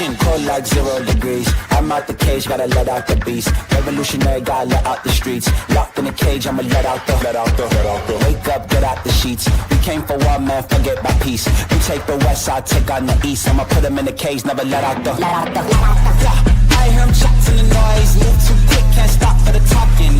caution, cold like 0 degrees. I'm out the cage, gotta let out the beast. Revolutionary, gotta let out the streets. Locked in a cage, I'ma let out the. Wake up, get out the sheets. We came for war, man, forget my peace. You take the west, I'll take on the east. I'ma put them in the cage, never let out the. I hear him chat to the noise. Move too quick, can't stop for the talking.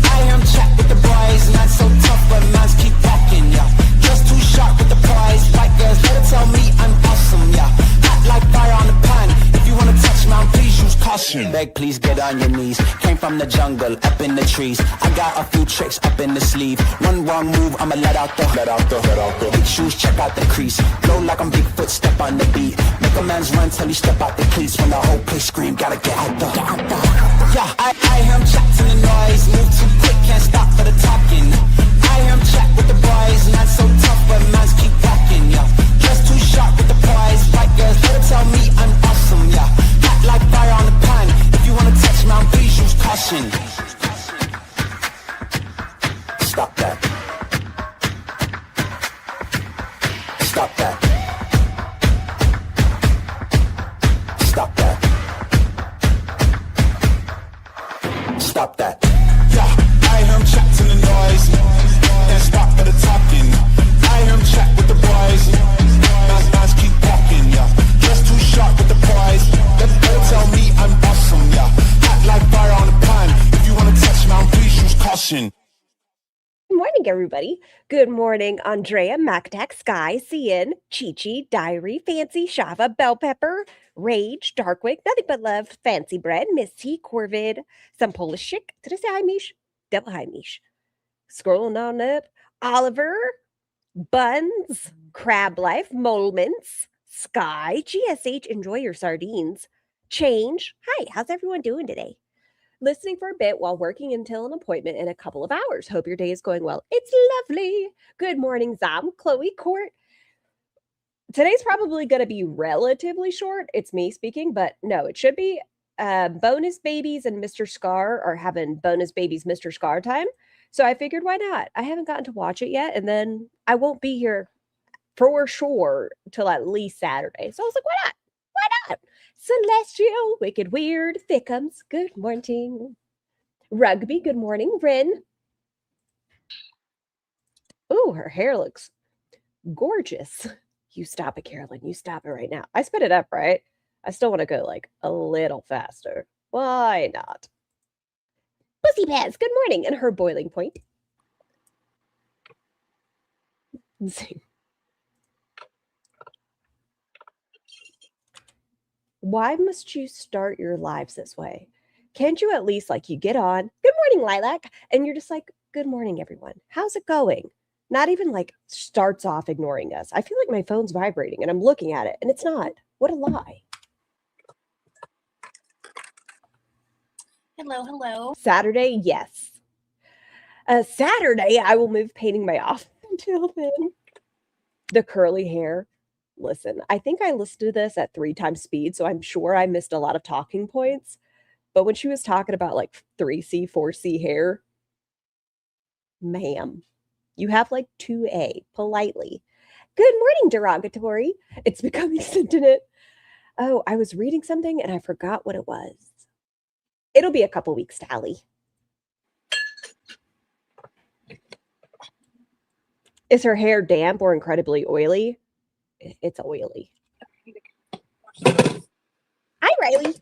I hear him chat with the boys. Man so tough, but mans keep walking, yeah. Just too sharp with the prize. White girls, let her tell me I'm awesome, yeah. Hot like fire on the pan. If you wanna touch me, please use caution. Beg, please get on your knees. Came from the jungle, up in the trees. I got a few tricks up in the sleeve. One wrong move, I'ma let out the. Big shoes, check out the crease. Blow like I'm Bigfoot, step on the beat. Make a man's run till he step out the cleats. When the whole place scream, gotta get out the. Yeah, I hear him chat to the noise. Move too quick, can't stop for the talking. I hear him chat with the boys. Not so tough, but mans keep walking, yeah. Just too sharp with the prize. White girls, let her tell me I'm awesome, yeah. Hot like fire on the pan. If you wanna touch me, please use caution. Stop that. Stop that. Stop that. Stop that. Yeah, I hear him chat to the noise. And stop for the talking. I hear him chat with the boys. Nice keep walking, yeah. Just too sharp with the prize. Let her tell me I'm awesome, yeah. Hot like fire on the pan. If you wanna touch me, please use caution. Good morning, everybody. Good morning, Andrea, Macatac, Sky, CN, Chi-Chi, Diary, Fancy, Shava, Bell Pepper, Rage, Darkwig, Nothing But Love, Fancy Bread, Miss T, Corvid, some Polish chick. Did I say hi, Mish? Double hi, Mish. Scrolling on up, Oliver, Buns, Crab Life, Molements, Sky, GSH, Enjoy Your Sardines, Change. Hi, how's everyone doing today? Listening for a bit while working until an appointment in a couple of hours. Hope your day is going well. It's lovely. Good morning, Zam, Chloe, Court. Today's probably going to be relatively short. It's me speaking, but no, it should be. Bonus Babies and Mr. Scar are having Bonus Babies Mr. Scar time. So I figured, why not? I haven't gotten to watch it yet. And then I won't be here for sure till at least Saturday. So I was like, why not? Why not? Celestial, Wicked Weird, Thickums, good morning. Rugby, good morning. Rin. Ooh, her hair looks gorgeous. You stop it, Carolyn. You stop it right now. I sped it up, right? I still want to go like a little faster. Why not? Pussy Pants, good morning. And her boiling point. Why must you start your lives this way? Can't you at least you get on, good morning, Lilac, and you're just like, good morning, everyone. How's it going? Not even starts off ignoring us. I feel like my phone's vibrating and I'm looking at it and it's not. What a lie. Hello. Saturday, yes. Saturday, I will move painting my office until then. The curly hair. Listen, I think I listened to this at 3 times speed, so I'm sure I missed a lot of talking points. But when she was talking about 3C, 4C hair, ma'am, you have 2A, politely. Good morning, derogatory. It's becoming sentient. Oh, I was reading something and I forgot what it was. It'll be a couple weeks, Tally. Is her hair damp or incredibly oily? It's oily. Hi, Riley.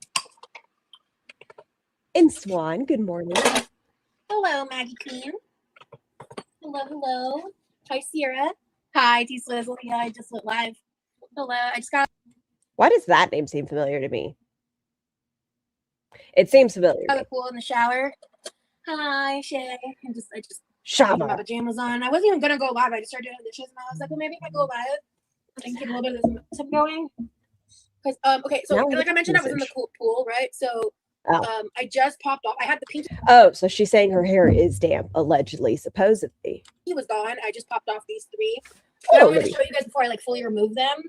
And Swan, good morning. Hello, Maggie Queen. Hello. Hi, Sierra. Hi, T Swizzle. Yeah, I just went live. Hello. I just got. Why does that name seem familiar to me? It seems familiar. Got the pool in the shower. Hi, Shay. I just Shava. My pajamas on. I wasn't even gonna go live. I just started doing the dishes, and I was like, well, maybe if I go live, I can keep a little bit of this going. Because okay, so like I mentioned, I was in the pool, right? So I just popped off. I had the pink. Oh, so she's saying her hair is damp, allegedly, supposedly. He was gone. I just popped off these 3. I wanted to show you guys before I fully remove them.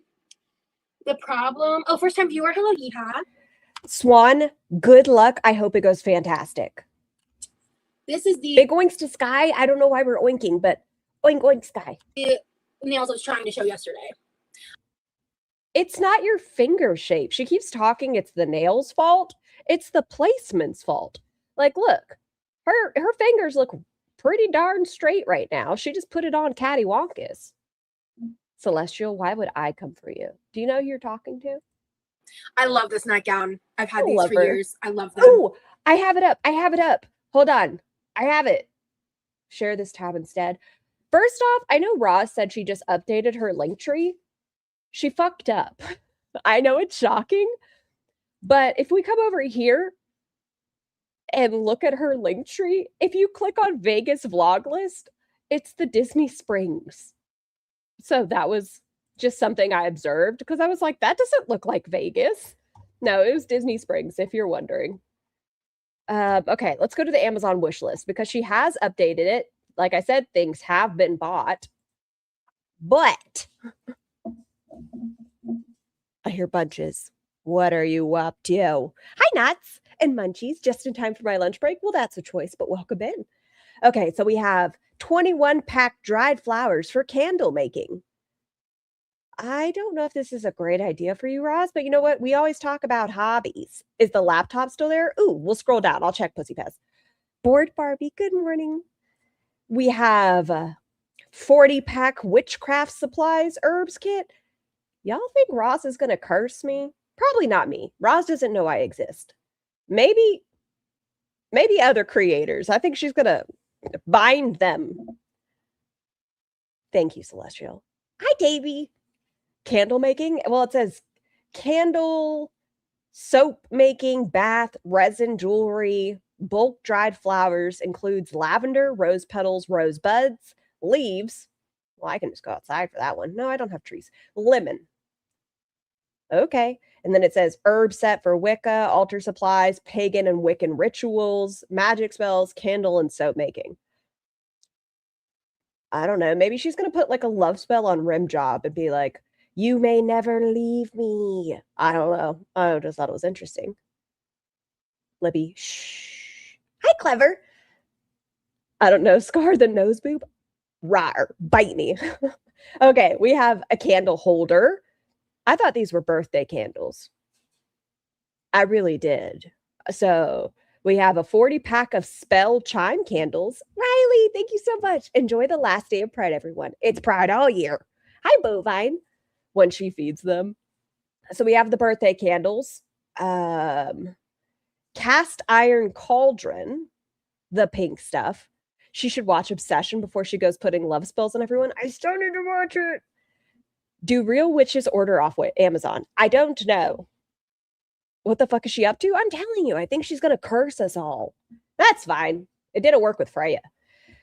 The problem. Oh, first time viewer. Hello, Yeehaw. Swan, good luck. I hope it goes fantastic. This is the big oinks to Sky. I don't know why we're oinking, but oink oink Sky. The nails I was trying to show yesterday. It's not your finger shape. She keeps talking it's the nail's fault. It's the placement's fault. Like, look, her fingers look pretty darn straight right now. She just put it on cattywampus. Celestial, why would I come for you? Do you know who you're talking to? I love this nightgown. I've had these for years. I love them. Oh, I have it up. I have it up. Hold on. I have it. Share this tab instead. First off, I know Roz said she just updated her link tree. She fucked up. I know it's shocking, but if we come over here and look at her link tree, if you click on Vegas vlog list, it's the Disney Springs. So that was just something I observed because I was like, that doesn't look like Vegas. No, it was Disney Springs, if you're wondering. Okay, let's go to the Amazon wish list because she has updated it. Like I said, things have been bought, but I hear bunches. What are you up to? Hi, Nuts and Munchies, just in time for my lunch break. Well, that's a choice, but welcome in. Okay, so we have 21-pack dried flowers for candle making. I don't know if this is a great idea for you, Roz, but you know what? We always talk about hobbies. Is the laptop still there? Ooh, we'll scroll down. I'll check Pussy Pez. Bored Barbie, good morning. We have 40-pack witchcraft supplies herbs kit. Y'all think Roz is going to curse me? Probably not me. Roz doesn't know I exist. Maybe other creators. I think she's going to bind them. Thank you, Celestial. Hi, Davey. Candle making. Well, it says candle, soap making, bath, resin, jewelry, bulk dried flowers, includes lavender, rose petals, rose buds, leaves. Well, I can just go outside for that one. No, I don't have trees. Lemon. Okay. And then it says herb set for Wicca, altar supplies, pagan and Wiccan rituals, magic spells, candle, and soap making. I don't know. Maybe she's going to put like a love spell on Rim Job and be like, you may never leave me. I don't know. I just thought it was interesting. Libby, shh. Hi, Clever. I don't know. Scar the nose boob. Rawr. Bite me. Okay, we have a candle holder. I thought these were birthday candles. I really did. So we have a 40-pack of spell chime candles. Riley, thank you so much. Enjoy the last day of Pride, everyone. It's Pride all year. Hi, Bovine. When she feeds them. So we have the birthday candles. Cast iron cauldron. The pink stuff. She should watch Obsession before she goes putting love spells on everyone. I started to watch it. Do real witches order off Amazon? I don't know. What the fuck is she up to? I'm telling you, I think she's going to curse us all. That's fine. It didn't work with Freya.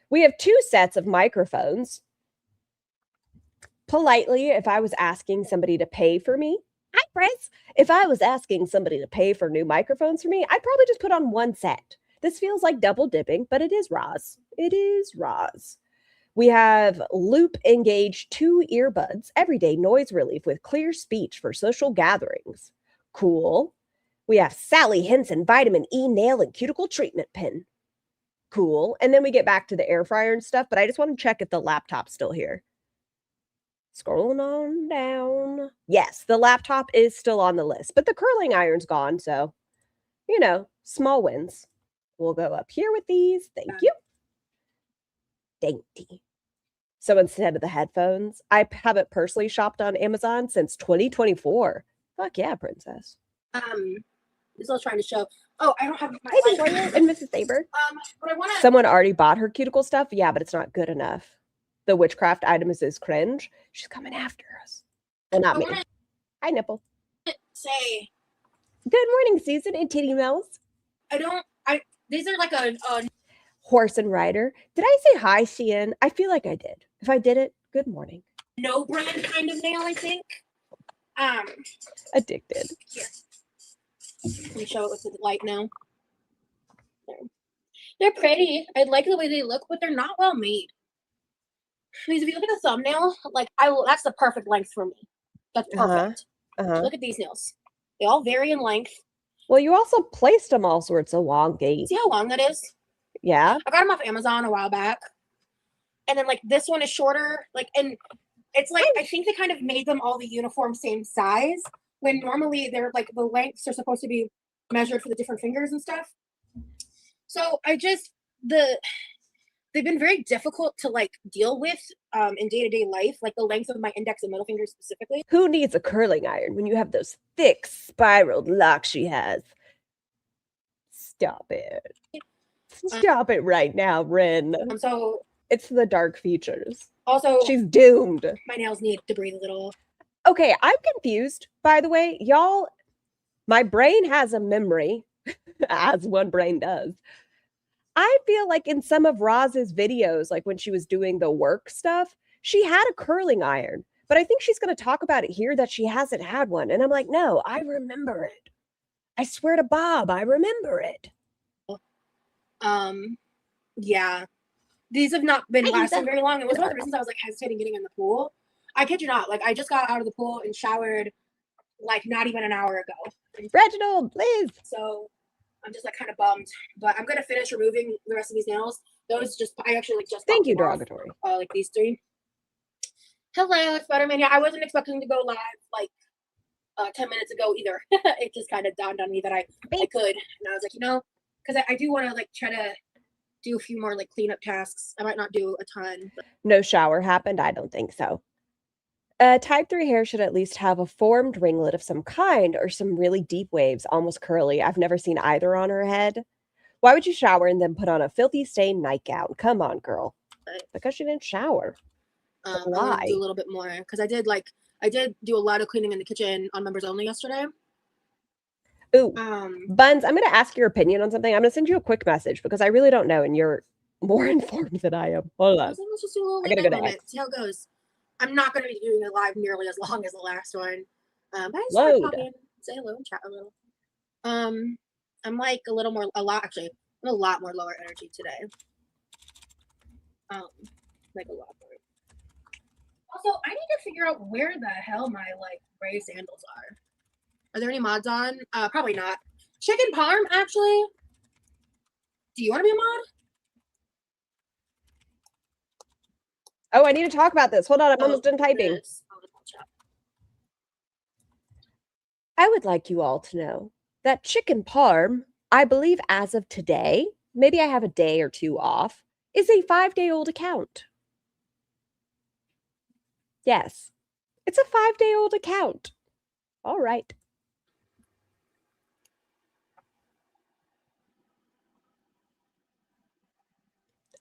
We have 2 sets of microphones. Politely, if I was asking somebody to pay for me, hi, Chris. If I was asking somebody to pay for new microphones for me, I'd probably just put on 1 set. This feels like double dipping, but it is Roz. It is Roz. We have loop engaged 2 earbuds, everyday noise relief with clear speech for social gatherings. Cool. We have Sally Henson vitamin E nail and cuticle treatment pin. Cool. And then we get back to the air fryer and stuff, but I just want to check if the laptop's still here. Scrolling on down. Yes, the laptop is still on the list, but the curling iron's gone. So, you know, small wins. We'll go up here with these. Thank you. Dainty. So instead of the headphones, I haven't personally shopped on Amazon since 2024. Fuck yeah, princess. This is what I was trying to show. Oh, I don't have my Hey, Victoria and Mrs. Saber. But I want to. Someone already bought her cuticle stuff. Yeah, but it's not good enough. The witchcraft items is cringe. She's coming after us. Well, not me. Hi, Nipple. Say. Good morning, Susan and Titty Mills. These are like a horse and rider. Did I say hi, Sheehan? I feel like I did. If I did it, good morning. No brand kind of nail, I think. Addicted. Here. Let me show it with the light now. There. They're pretty. I like the way they look, but they're not well made. Because if you look at the thumbnail, that's the perfect length for me. That's perfect. Look at these nails. They all vary in length. Well, you also placed them all sorts of long gates. See how long that is? Yeah. I got them off Amazon a while back. And then this one is shorter. And It's like, I think they kind of made them all the uniform same size, when normally they're like, the lengths are supposed to be measured for the different fingers and stuff. So they've been very difficult to like deal with in day-to-day life, like the length of my index and middle fingers specifically. Who needs a curling iron when you have those thick spiraled locks she has? Stop it. Stop it right now, Rin. So it's the dark features. Also, she's doomed. My nails need to breathe a little. Okay, I'm confused, by the way. Y'all, my brain has a memory, as one brain does. I feel like in some of Roz's videos, like when she was doing the work stuff, she had a curling iron. But I think she's going to talk about it here that she hasn't had one. And I'm like, no, I remember it. I swear to Bob, I remember it. Yeah. These have not been lasting very long. It was one of the reasons I was like hesitating getting in the pool. I kid you not. Like, I just got out of the pool and showered like not even an hour ago. Reginald, please. So I'm just like kind of bummed, but I'm gonna finish removing the rest of these nails. Those just, I actually like just thank you, derogatory. Like these three. Hello, Spider-Man. Yeah, I wasn't expecting to go live like 10 minutes ago either. It just kind of dawned on me that I could, and I was like, you know, because I do want to like try to do a few more like cleanup tasks. I might not do a ton. But... No shower happened? I don't think so. Type 3 hair should at least have a formed ringlet of some kind or some really deep waves, almost curly. I've never seen either on her head. Why would you shower and then put on a filthy stained nightgown? Come on, girl. Because she didn't shower. Why? Do a little bit more because I did do a lot of cleaning in the kitchen on members only yesterday. Ooh, Buns, I'm going to ask your opinion on something. I'm going to send you a quick message because I really don't know and you're more informed than I am. Hold on. Let's just do a little I gotta go to see how it goes. I'm not going to be doing it live nearly as long as the last one. But I just say hello and chat a little. I'm like a lot more lower energy today. Like a lot more. Also, I need to figure out where the hell my like gray sandals are. Are there any mods on? Probably not. Chicken parm, actually. Do you want to be a mod? Oh, I need to talk about this. Hold on, I'm almost done typing. I would like you all to know that chicken parm, I believe as of today, maybe I have a day or two off, is a 5-day-old account. Yes, it's a 5-day-old account. All right.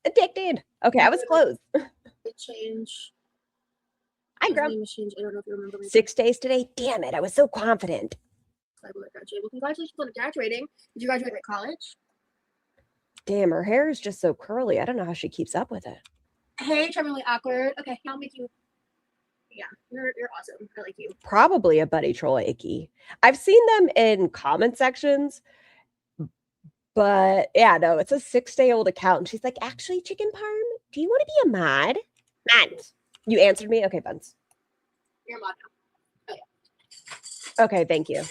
Addicted. Okay, I was close. Change. I Grump. Change. I don't know if you remember me. 6 days today. Damn it! I was so confident. Well, congratulations on graduating. Did you graduate at college? Damn, her hair is just so curly. I don't know how she keeps up with it. Hey, charmingly awkward. Okay, I'll make you. Yeah, you're awesome. I like you. Probably a buddy troll, Icky. I've seen them in comment sections, but yeah, no, it's a 6-day-old account. And she's like, actually, Chicken Parm, do you want to be a mod? Buns. You answered me? Okay, Buns. You're a mod now. Oh, yeah. Okay, thank you.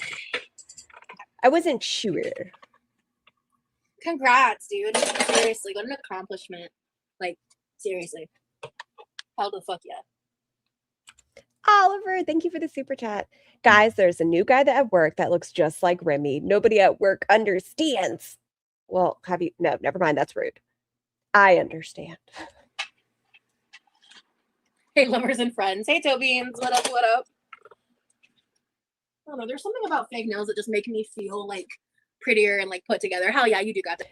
I wasn't sure. Congrats, dude. Seriously, what an accomplishment. Like, seriously. Hell the fuck yeah. Oliver, thank you for the super chat. Guys, there's a new guy at work that looks just like Remy. Nobody at work understands. Well, no, never mind. That's rude. I understand. Hey, lovers and friends. Hey, Tobeans. What up, what up? I don't know. There's something about fake nails that just make me feel like prettier and like put together. Hell yeah, you do got that.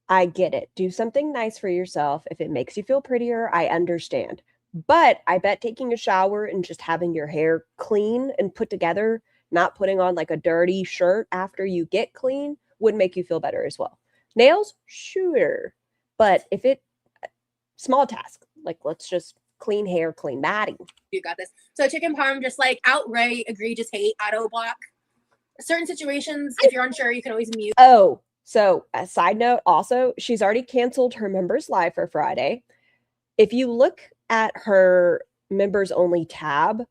I get it. Do something nice for yourself. If it makes you feel prettier, I understand. But I bet taking a shower and just having your hair clean and put together, not putting on like a dirty shirt after you get clean, would make you feel better as well. Nails, sure. But if small task, like let's just clean hair, clean body. You got this. So Chicken Parm, just like outright egregious hate, auto block. Certain situations, if you're unsure, you can always mute. Oh, so a side note also, she's already canceled her members live for Friday. If you look at her members only tab,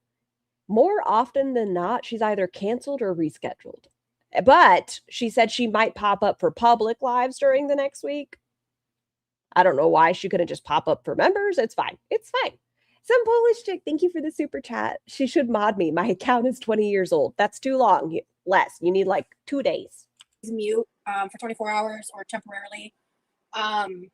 more often than not, she's either canceled or rescheduled. But she said she might pop up for public lives during the next week. I don't know why she couldn't just pop up for members. It's fine. It's fine. Some Polish chick, thank you for the super chat. She should mod me. My account is 20 years old. That's too long. Less. You need like 2 days. Mute for 24 hours or temporarily. And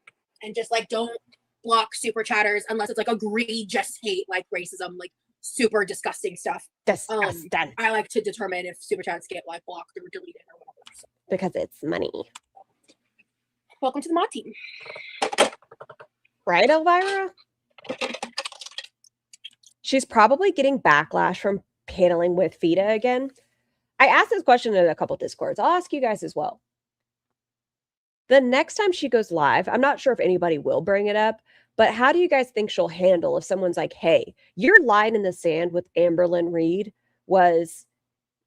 just like don't block super chatters unless it's like egregious hate, like racism, like super disgusting stuff. Disgusting. I like to determine if super chats get like blocked or deleted or whatever. So. Because it's money. Welcome to the mod team. Right, Elvira? She's probably getting backlash from paneling with Fida again. I asked this question in a couple Discords. I'll ask you guys as well. The next time she goes live, I'm not sure if anybody will bring it up, but how do you guys think she'll handle if someone's like, hey, your line in the sand with Amberlynn Reed was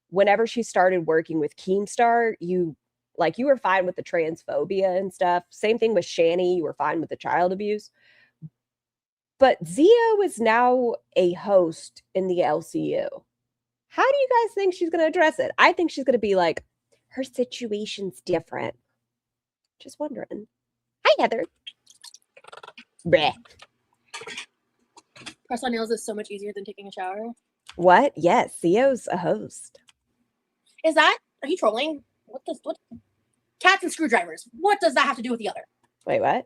whenever she started working with Keemstar, you were fine with the transphobia and stuff. Same thing with Shani. You were fine with the child abuse. But Zio is now a host in the LCU. How do you guys think she's going to address it? I think she's going to be like, her situation's different. Just wondering. Hi, Heather. Bleh. Press on nails is so much easier than taking a shower. What? Yes, Zio's a host. Are you trolling? What? Cats and screwdrivers. What does that have to do with the other? Wait, what?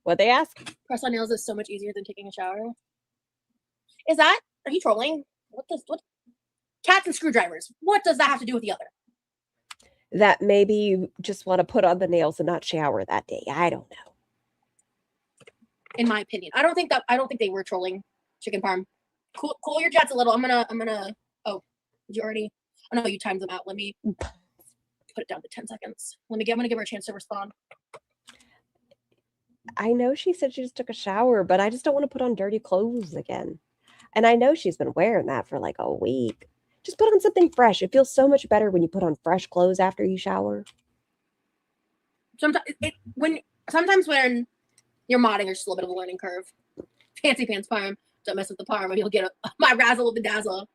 What'd they ask? Press on nails is so much easier than taking a shower. Are you trolling? What? Cats and screwdrivers. What does that have to do with the other? That maybe you just want to put on the nails and not shower that day. I don't know. In my opinion, I don't think they were trolling. Chicken Parm. Cool your jets a little. I'm gonna. Oh, did you already? Oh no, you timed them out. Let me put it down to 10 seconds. I'm gonna give her a chance to respond. I know she said she just took a shower, but I just don't want to put on dirty clothes again. And I know she's been wearing that for like a week. Just put on something fresh. It feels so much better when you put on fresh clothes after you shower. Sometimes when you're modding, there's just a little bit of a learning curve. Fancy pants Parm. Don't mess with the Parm or you'll get my razzle bedazzle.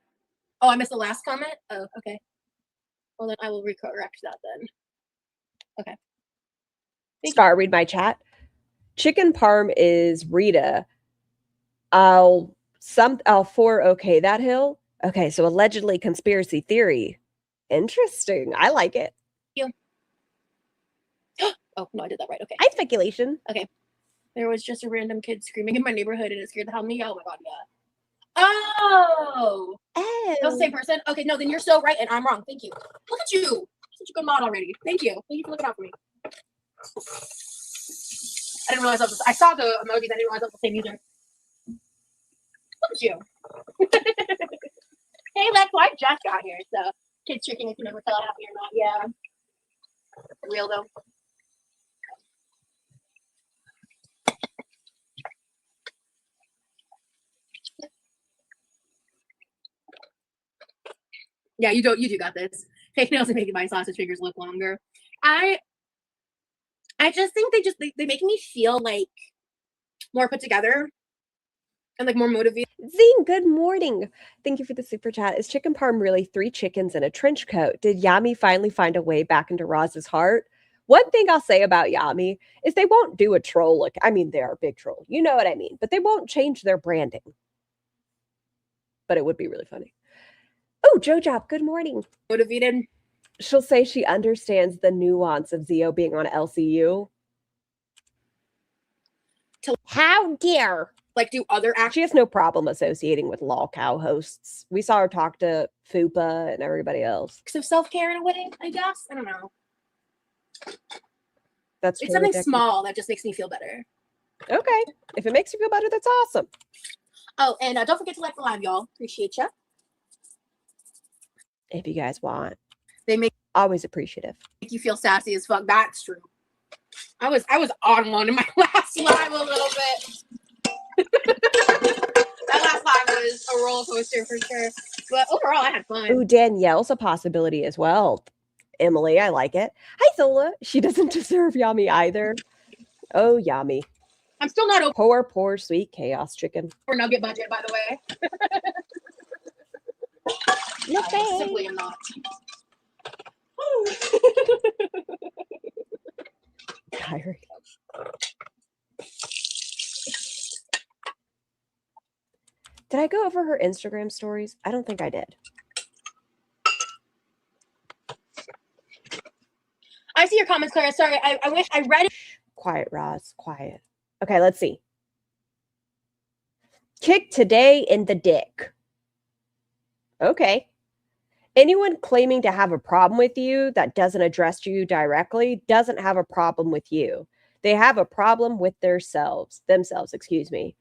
Oh, I missed the last comment? Oh, okay. Well, then I will recorrect that then. Okay. Scar, read my chat. Chicken Parm is Rita. I'll okay that hill. Okay, so allegedly conspiracy theory. Interesting. I like it. You. Oh, no, I did that right. Okay. I speculation. Okay. There was just a random kid screaming in my neighborhood and it scared the hell out of me. Oh my god, yeah. Oh. That was the same person? Okay, no, then you're so right and I'm wrong. Thank you. Look at you. Such a good mod already. Thank you. Thank you for looking out for me. I didn't realize I saw the emojis. I didn't realize I was the same user. Look at you. Hey, Lex, I just got here, so kids tricking if you never tell happy or not. Yeah. Real though. Yeah, you do got this. Fake nails are making my sausage fingers look longer. I just think they make me feel like more put together and like more motivated. Zine, good morning. Thank you for the super chat. Is Chicken Parm really 3 chickens in a trench coat? Did Yami finally find a way back into Roz's heart? One thing I'll say about Yami is they won't do a troll look. I mean, they are a big troll. You know what I mean? But they won't change their branding. But it would be really funny. Oh, Jojob, good morning. Motivated. She'll say she understands the nuance of Zio being on LCU. How dare! Like, do other actors? She has no problem associating with lol cow hosts. We saw her talk to Fupa and everybody else. Of self-care in a way, I guess. I don't know. It's something ridiculous. Small that just makes me feel better. Okay. If it makes you feel better, that's awesome. Oh, and don't forget to like the live, y'all. Appreciate you. If you guys want. They make always appreciative. Make you feel sassy as fuck. That's true. I was on one in my last live a little bit. That last live was a roller coaster for sure. But overall, I had fun. Ooh, Danielle's a possibility as well. Emily, I like it. Hi, Zola. She doesn't deserve Yami either. Oh, Yami. I'm still not over. Poor, sweet chaos chicken. Or nugget budget, by the way. I simply am not. Did I go over her Instagram stories? I don't think I did. I see your comments, Clara. Sorry, I wish I read it. Quiet, Roz. Quiet. Okay, let's see. Kick today in the dick. Okay. Anyone claiming to have a problem with you that doesn't address you directly doesn't have a problem with you. They have a problem with themselves, excuse me.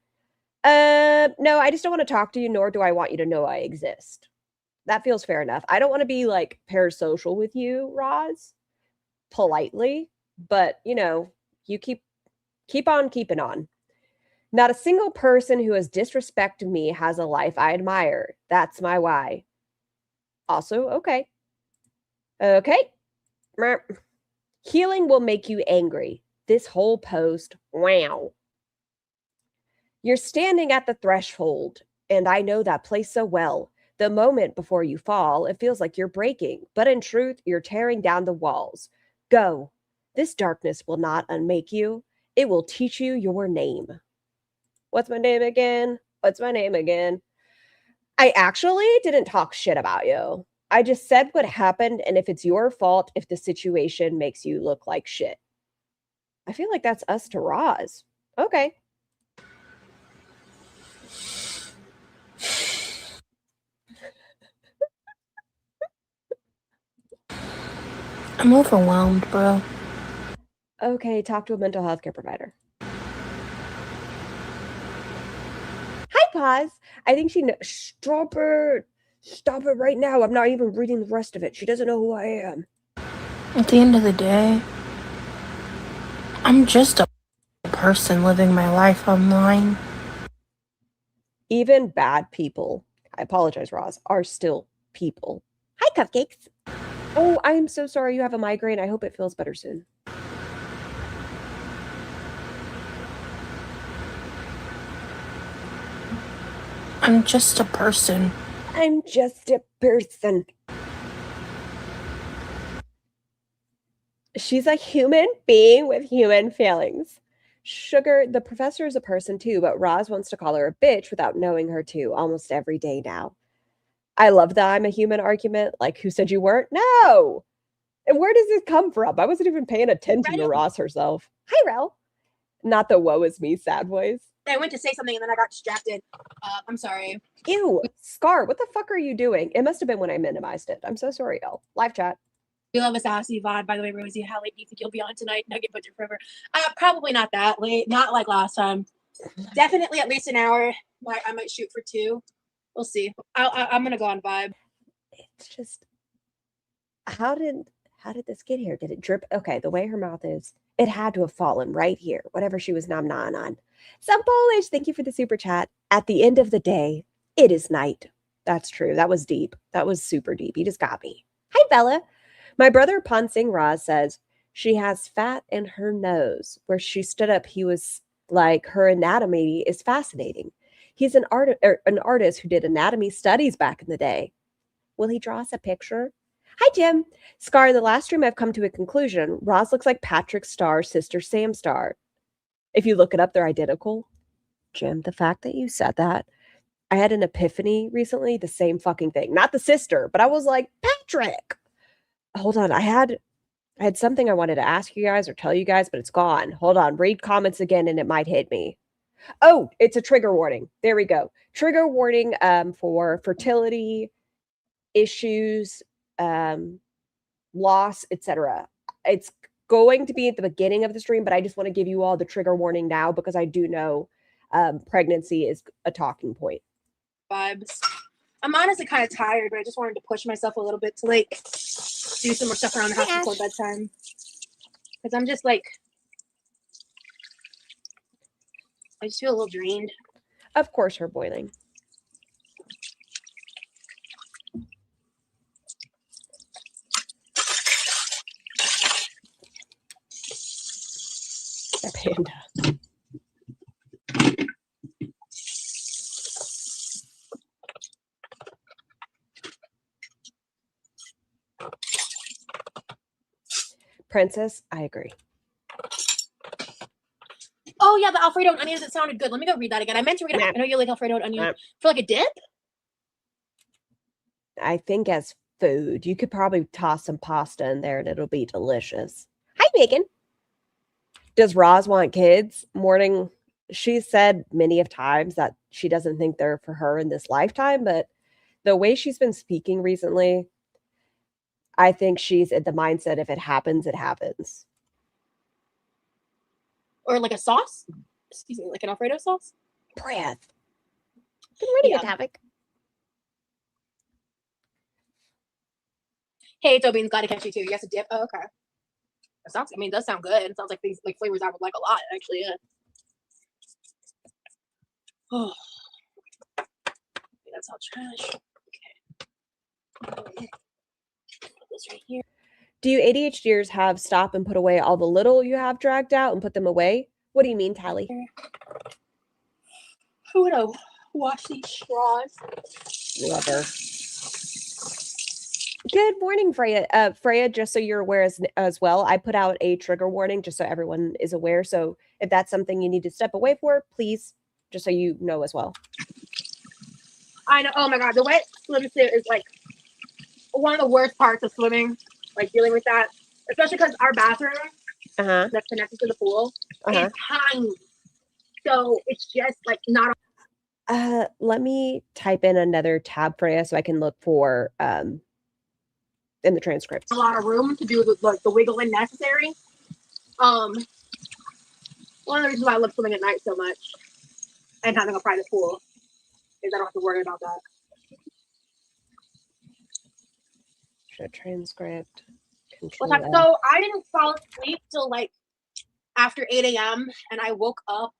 No, I just don't want to talk to you, nor do I want you to know I exist. That feels fair enough. I don't want to be like parasocial with you, Roz, politely, but you know, you keep on keeping on. Not a single person who has disrespected me has a life I admire. That's my why. Also, okay. Okay. Healing will make you angry. This whole post, wow. You're standing at the threshold, and I know that place so well. The moment before you fall, it feels like you're breaking, but in truth, you're tearing down the walls. Go. This darkness will not unmake you. It will teach you your name. What's my name again? What's my name again? I actually didn't talk shit about you. I just said what happened, and if it's your fault, if the situation makes you look like shit. I feel like that's us to Roz. Okay. I'm overwhelmed, bro. Okay, talk to a mental health care provider. Hi, Pause. I think she knows. Stop it. Stop it right now. I'm not even reading the rest of it. She doesn't know who I am. At the end of the day, I'm just a person living my life online. Even bad people, I apologize, Roz, are still people. Hi, Cupcakes. Oh, I am so sorry you have a migraine. I hope it feels better soon. I'm just a person. I'm just a person. She's a human being with human feelings. Sugar, the professor is a person too, but Roz wants to call her a bitch without knowing her too almost every day now. I love the I'm a human argument. Like, who said you weren't? No! And where does this come from? I wasn't even paying attention to Roz herself. Hi, Rel. Not the woe is me sad voice. I went to say something and then I got distracted. I'm sorry. Ew, Scar, what the fuck are you doing? It must have been when I minimized it. I'm so sorry, y'all. Live chat. We love a sassy vibe. By the way, Rosie, how late do you think you'll be on tonight? Nugget Butcher Forever. Probably not that late. Not like last time. Definitely at least an hour. I might shoot for 2. We'll see. I'm gonna go on vibe. It's just, how did this get here? Did it drip? Okay, the way her mouth is, it had to have fallen right here. Whatever she was nom-nom on. Some Polish, thank you for the super chat. At the end of the day, it is night. That's true. That was deep. That was super deep. You just got me. Hi, Bella. My brother Pansing Raz says she has fat in her nose. Where she stood up, he was like, her anatomy is fascinating. He's an artist who did anatomy studies back in the day. Will he draw us a picture? Hi, Jim. Scar, in the last stream, I've come to a conclusion. Roz looks like Patrick Starr's sister, Sam Starr. If you look it up, they're identical. Jim, the fact that you said that, I had an epiphany recently, the same fucking thing. Not the sister, but I was like, Patrick. Hold on, I had something I wanted to ask you guys or tell you guys, but it's gone. Hold on, read comments again and it might hit me. Oh, it's a trigger warning. There we go. Trigger warning for fertility issues, loss, etc. It's going to be at the beginning of the stream, but I just want to give you all the trigger warning now because I do know pregnancy is a talking point. Vibes. I'm honestly kind of tired, but I just wanted to push myself a little bit to like do some more stuff around the house before bedtime. Because I'm just like, I just feel a little drained. Of course, her boiling. A panda. Princess, I agree. Oh, Oh yeah, the Alfredo and onions. It sounded good. Let me go read that again. I meant to read it. I know you like Alfredo and onions for like a dip. I think as food, you could probably toss some pasta in there and it'll be delicious. Hi, Megan. Does Roz want kids? Morning. She said many of times that she doesn't think they're for her in this lifetime, but the way she's been speaking recently, I think she's in the mindset if it happens, it happens. Or like a sauce? Excuse me, like an Alfredo sauce? Breath. Good morning, topic. Hey, Tobine's glad to catch you too. Yes, a dip. Oh, okay. That sounds. I mean, it does sound good. It sounds like these like flavors I would like a lot. Actually, yeah. Oh, that's all trash. Okay. Put this right here. Do you ADHDers have stop and put away all the little you have dragged out and put them away? What do you mean, Tally? Who would wash these straws? Love her. Good morning, Freya. Freya, just so you're aware as well, I put out a trigger warning just so everyone is aware. So if that's something you need to step away for, please, just so you know as well. I know. Oh my God, the wet swimsuit is like one of the worst parts of swimming. Like dealing with that, especially because our bathroom that's connected to the pool is tiny, so it's just like not. Let me type in another tab, Freya, so I can look for in the transcripts. A lot of room to do the wiggling necessary. One of the reasons why I love swimming at night so much and having a private pool is I don't have to worry about that. Show transcript. So I didn't fall asleep till like after 8 a.m. and I woke up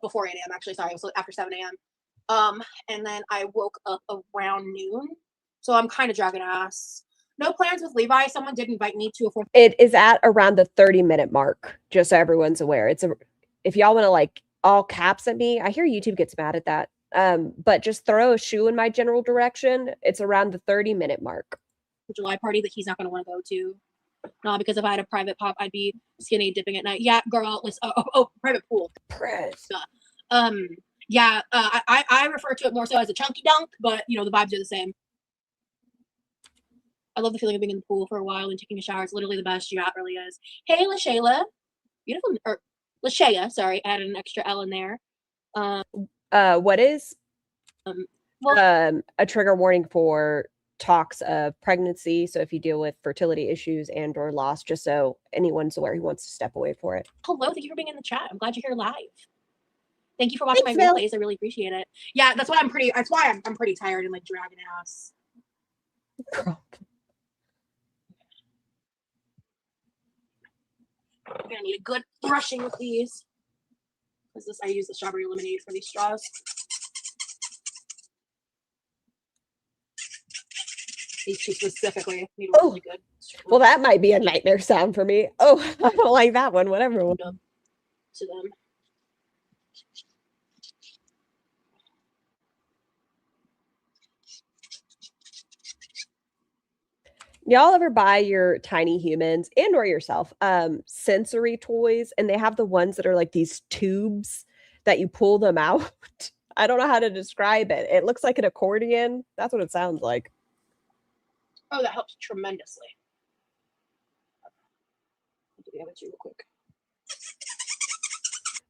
before 8 a.m. actually. Sorry, it was after 7 a.m. And then I woke up around noon. So I'm kind of dragging ass. No plans with Levi. Someone did invite me to a. It is at around the 30-minute mark, just so everyone's aware. If y'all want to like all caps at me, I hear YouTube gets mad at that. But just throw a shoe in my general direction. It's around the 30-minute mark. July party that he's not going to want to go to. No, because if I had a private pop, I'd be skinny dipping at night. Yeah, girl. Listen, private pool. Press. Yeah. I refer to it more so as a chunky dunk, but you know the vibes are the same. I love the feeling of being in the pool for a while and taking a shower. It's literally the best. Yeah, it really is. Hey, LaShayla. Beautiful. Or LaShaya, sorry. I added an extra L in there. What is a trigger warning for talks of pregnancy? So if you deal with fertility issues and or loss, just so anyone's aware who wants to step away for it. Hello, thank you for being in the chat. I'm glad you're here live. Thank you for watching my replays. I really appreciate it. Yeah, that's why I'm pretty tired and like dragging ass. Girl. I'm gonna need a good brushing with these. Because I use the strawberry lemonade for these straws. These two specifically need a really good. Well, that might be a nightmare sound for me. Oh, I don't like that one. Whatever. To them. Y'all ever buy your tiny humans and or yourself sensory toys, and they have the ones that are like these tubes that you pull them out? I don't know how to describe it. It looks like an accordion. That's what it sounds like. Oh, that helps tremendously. I'll do the other two real quick.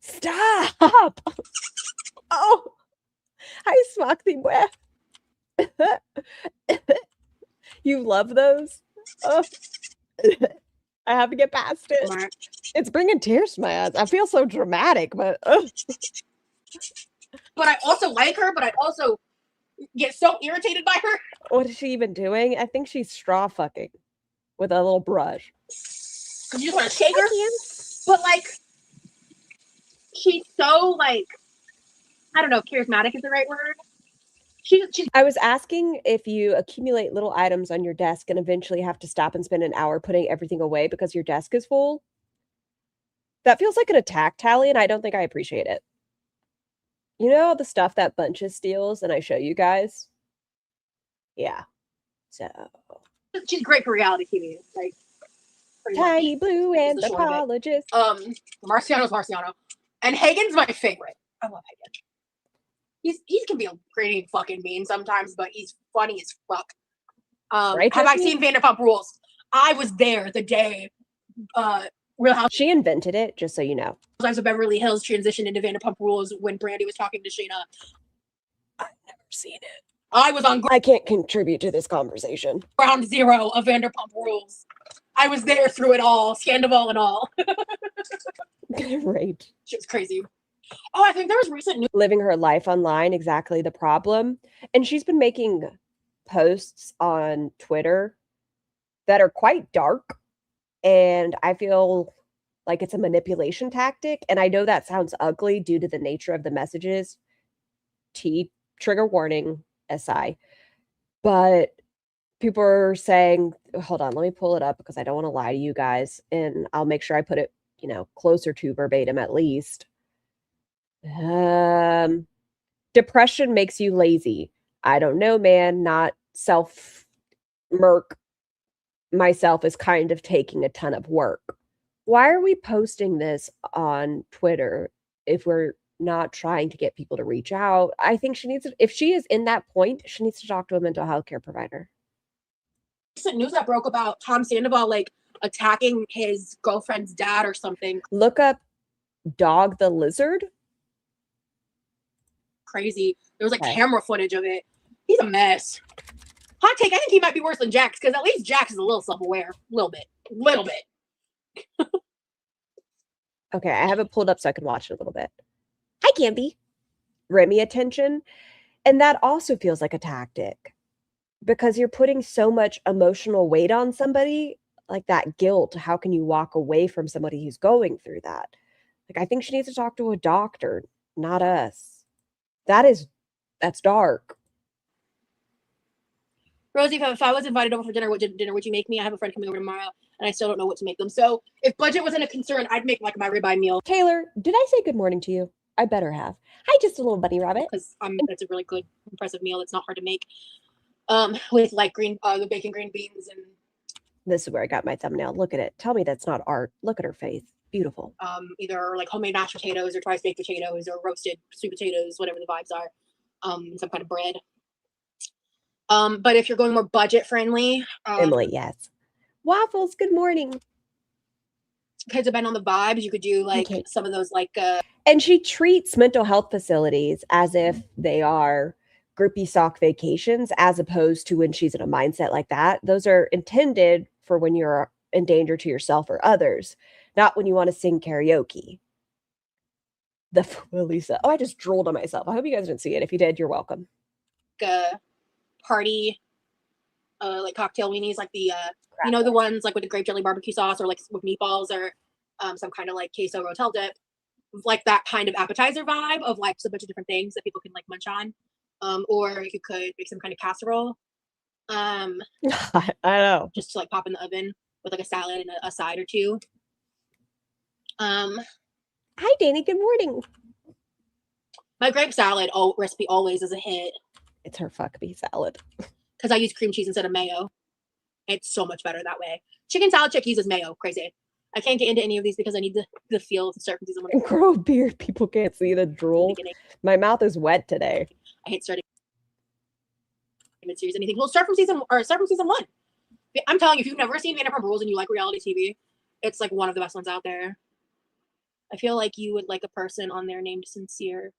Stop! Oh, I smack the breath. You love those? Oh. I have to get past it. It's bringing tears to my eyes. I feel so dramatic, but But I also like her, but I also get so irritated by her. What is she even doing? I think she's straw fucking with a little brush. You just want to shake her? But like, she's so like, I don't know if charismatic is the right word. I was asking if you accumulate little items on your desk and eventually have to stop and spend an hour putting everything away because your desk is full. That feels like an attack, Tally, and I don't think I appreciate it. You know all the stuff that Bunches steals and I show you guys? Yeah. So she's great for reality TV. Like, Tiny Blue anthropologist. Marciano's Marciano. And Hagen's my favorite. I love Hagen. He can be a pretty fucking mean sometimes, but he's funny as fuck. Right, have I seen Vanderpump Rules? I was there the day Real House. She invented it, just so you know. Housewives of Beverly Hills transitioned into Vanderpump Rules when Brandy was talking to Sheena. I've never seen it. I was on. I can't contribute to this conversation. Ground zero of Vanderpump Rules. I was there through it all, Scandival and all. Right. She was crazy. Oh, I think there was recent news. Living her life online, exactly the problem. And she's been making posts on Twitter that are quite dark. And I feel like it's a manipulation tactic. And I know that sounds ugly due to the nature of the messages. Trigger warning, SI. But people are saying, hold on, let me pull it up because I don't want to lie to you guys. And I'll make sure I put it, closer to verbatim at least. Depression makes you lazy. I don't know, man. Not self-murk myself is kind of taking a ton of work. Why are we posting this on Twitter if we're not trying to get people to reach out? I think if she is in that point, she needs to talk to a mental health care provider. Recent news that broke about Tom Sandoval attacking his girlfriend's dad or something. Look up Dog the Lizard. Crazy. There was camera footage of it. He's a mess. Hot take, I think he might be worse than Jax, because at least Jax is a little self-aware. A little bit. Okay, I have it pulled up so I can watch it a little bit. Hi, Campy. Remy attention. And that also feels like a tactic because you're putting so much emotional weight on somebody, like that guilt. How can you walk away from somebody who's going through that? I think she needs to talk to a doctor, not us. That's dark. Rosie, if I was invited over for dinner, what dinner would you make me? I have a friend coming over tomorrow, and I still don't know what to make them. So if budget wasn't a concern, I'd make my ribeye meal. Taylor, did I say good morning to you? I better have. Hi, just a little bunny rabbit. Because that's a really good, impressive meal. It's not hard to make. With the bacon, green beans, and this is where I got my thumbnail. Look at it. Tell me that's not art. Look at her face. Beautiful. Either homemade mashed potatoes or twice baked potatoes or roasted sweet potatoes, whatever the vibes are. Some kind of bread. But if you're going more budget friendly, Emily, yes. Waffles, good morning. Kids depend on the vibes. You could do some of those and she treats mental health facilities as if they are groupie sock vacations, as opposed to when she's in a mindset like that. Those are intended for when you're in danger to yourself or others, not when you want to sing karaoke. Lisa. Oh, I just drooled on myself. I hope you guys didn't see it. If you did, you're welcome. Party cocktail weenies, the ones with the grape jelly barbecue sauce or with meatballs or some kind of queso rotel dip, that kind of appetizer vibe of a bunch of different things that people can munch on. Or you could make some kind of casserole. I know. Just to pop in the oven with a salad and a side or two. Hi, Danny. Good morning. My grape salad recipe always is a hit. It's her fuck me salad. Because I use cream cheese instead of mayo. It's so much better that way. Chicken salad chick uses mayo. Crazy. I can't get into any of these because I need the feel of the circumstances. Grow a beard. People can't see the drool. My mouth is wet today. I hate starting mid-series anything. We'll start from season 1. I'm telling you, if you've never seen Vanderpump Rules and you like reality TV, it's one of the best ones out there. I feel like you would like a person on there named Sincere.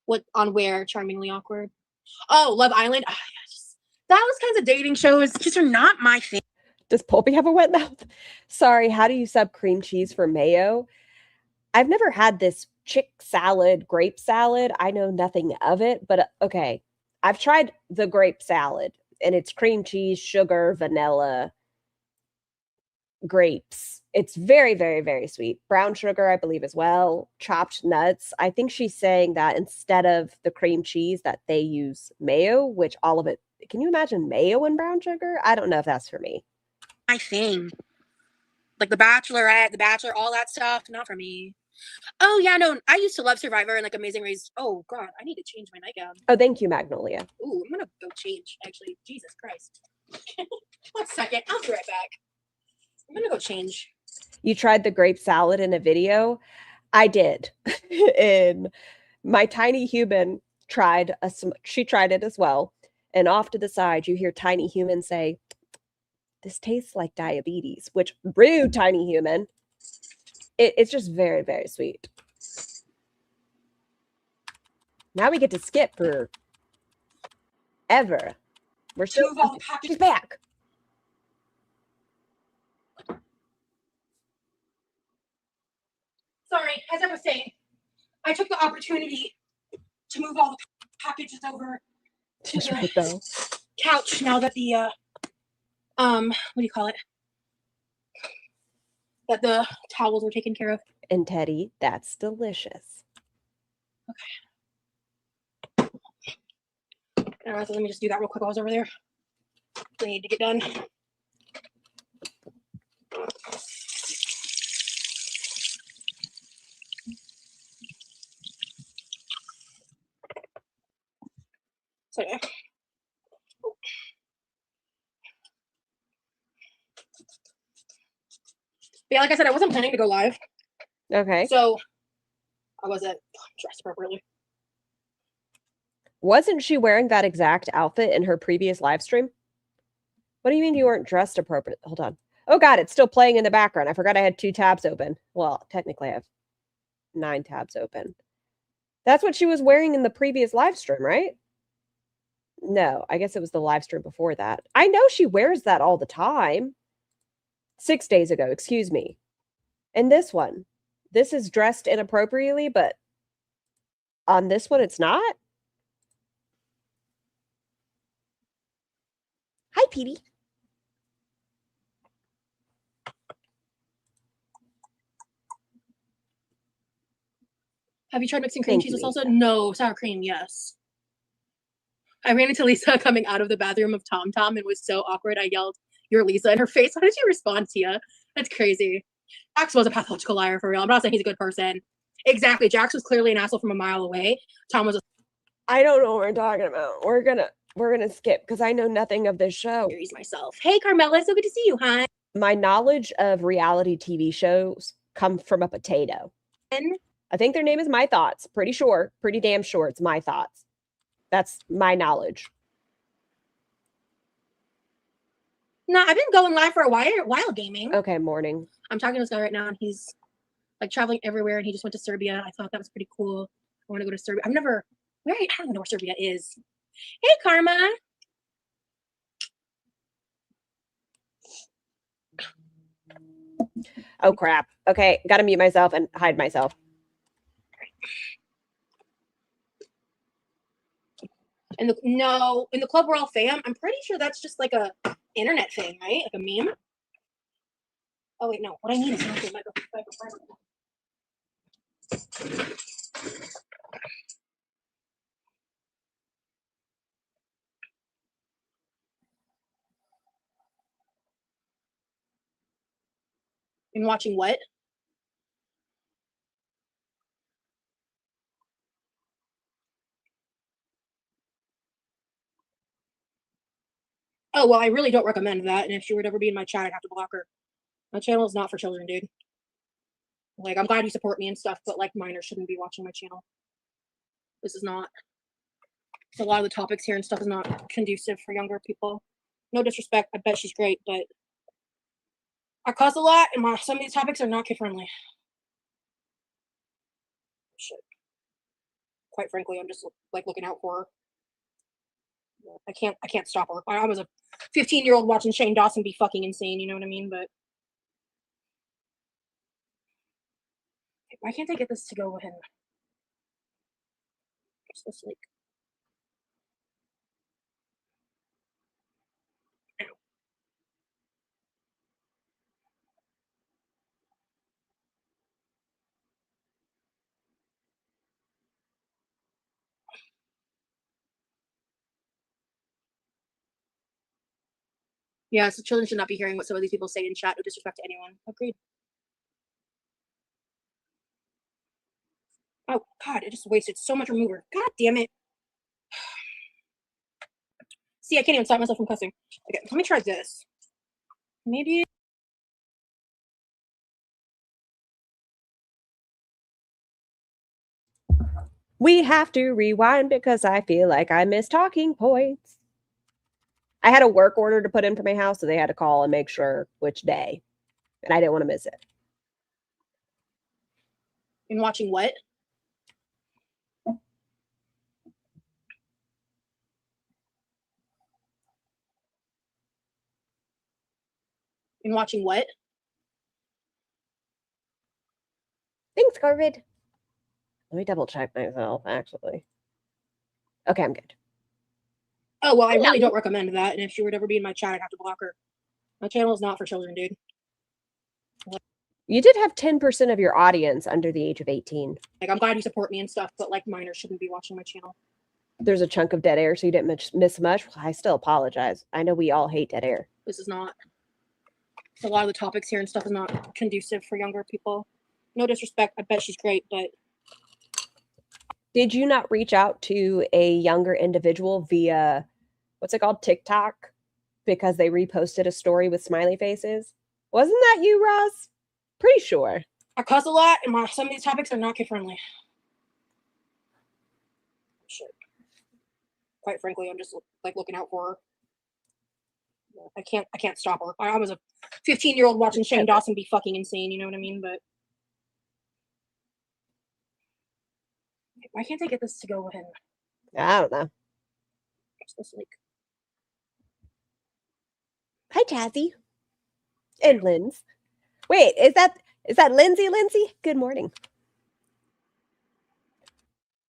Where Charmingly Awkward. Oh, Love Island. Oh, yeah, those kinds of dating shows just are not my thing. Does Pulpy have a wet mouth? Sorry, how do you sub cream cheese for mayo? I've never had this chick salad, grape salad. I know nothing of it, but okay. I've tried the grape salad, and it's cream cheese, sugar, vanilla, grapes. It's very, very, very sweet. Brown sugar, I believe, as well. Chopped nuts. I think she's saying that instead of the cream cheese that they use mayo, which all of it. Can you imagine mayo and brown sugar? I don't know if that's for me. My thing. The Bachelorette, The Bachelor, all that stuff. Not for me. Oh, yeah, no. I used to love Survivor and Amazing Race. Oh, God. I need to change my nightgown. Oh, thank you, Magnolia. Ooh, I'm going to go change, actually. Jesus Christ. 1 second. I'll be right back. I'm going to go change. you tried the grape salad in a video. I did. And my tiny human she tried it as well. And off to the side, you hear tiny human say, "This tastes like diabetes," which rude, tiny human. It's just very, very sweet. Now we get to skip for ever. We're still, she's back. Sorry, as I was saying, I took the opportunity to move all the packages over to the couch now that the what do you call it? That the towels were taken care of. And Teddy, that's delicious. Okay. So let me just do that real quick while I was over there. I need to get done. So yeah. But yeah, like I said, I wasn't planning to go live. Okay. So I wasn't dressed appropriately. Wasn't she wearing that exact outfit in her previous live stream? What do you mean you weren't dressed appropriately? Hold on. Oh God, it's still playing in the background. I forgot I had 2 tabs open. Well, technically I have 9 tabs open. That's what she was wearing in the previous live stream, right? No, I guess it was the live stream before that. I know she wears that all the time. 6 days ago, excuse me. And this one. This is dressed inappropriately, but on this one it's not. Hi, Petey. Have you tried mixing cream cheese with salsa? No, sour cream, yes. I ran into Lisa coming out of the bathroom of Tom Tom and was so awkward. I yelled, "You're Lisa," in her face. How did she respond, Tia? That's crazy. Jax was a pathological liar for real. I'm not saying he's a good person. Exactly. Jax was clearly an asshole from a mile away. Tom was I don't know what we're talking about. We're gonna skip because I know nothing of this show. Myself. Hey Carmela, so good to see you, hon. My knowledge of reality TV shows come from a potato. I think their name is My Thoughts. Pretty sure. Pretty damn sure it's My Thoughts. That's my knowledge. No, I've been going live for a while gaming. Okay, morning. I'm talking to this guy right now, and he's like traveling everywhere, and he just went to Serbia. I thought that was pretty cool. I want to go to Serbia. I don't even know where Serbia is. Hey, Karma. Oh, crap. Okay, gotta mute myself and hide myself. In the club we're all fam. I'm pretty sure that's just like a internet thing, right? Like a meme. Oh wait, no. What I need is not the microphone. And watching what? Oh, well, I really don't recommend that. And if she would ever be in my chat, I'd have to block her. My channel is not for children, dude. Like, I'm glad you support me and stuff, but like minors shouldn't be watching my channel. This is not. A lot of the topics here and stuff is not conducive for younger people. No disrespect. I bet she's great, but I cuss a lot, and some of these topics are not kid friendly. Shit. Quite frankly, I'm just like looking out for her. I can't stop her. I was a 15-year-old watching Shane Dawson be fucking insane, you know what I mean? But why can't I get this to go with him? Just this like yeah, so children should not be hearing what some of these people say in chat. No disrespect to anyone. Agreed. Oh God, I just wasted so much remover. God damn it. See, I can't even stop myself from cussing. Okay, let me try this. Maybe We have to rewind because I feel like I missed talking points. I had a work order to put in for my house, so they had to call and make sure which day. And I didn't want to miss it. In watching what? In watching what? Thanks, Corvid. Let me double check myself, actually. Okay, I'm good. Oh, well, I really don't recommend that. And if she were to ever be in my chat, I'd have to block her. My channel is not for children, dude. You did have 10% of your audience under the age of 18. Like, I'm glad you support me and stuff, but like minors shouldn't be watching my channel. There's a chunk of dead air, so you didn't miss much. Well, I still apologize. I know we all hate dead air. This is not. A lot of the topics here and stuff is not conducive for younger people. No disrespect. I bet she's great, but. Did you not reach out to a younger individual via, what's it called, TikTok? Because they reposted a story with smiley faces? Wasn't that you, Roz? Pretty sure. I cuss a lot, and some of these topics are not kid-friendly. Shit. Quite frankly, I'm just like looking out for her. I can't stop her. I was a 15-year-old watching Shane Dawson be fucking insane, you know what I mean? But why can't I get this to go with him? I don't know. Hi, Jazzy. And Linz. Wait, is that Lindsay? Good morning.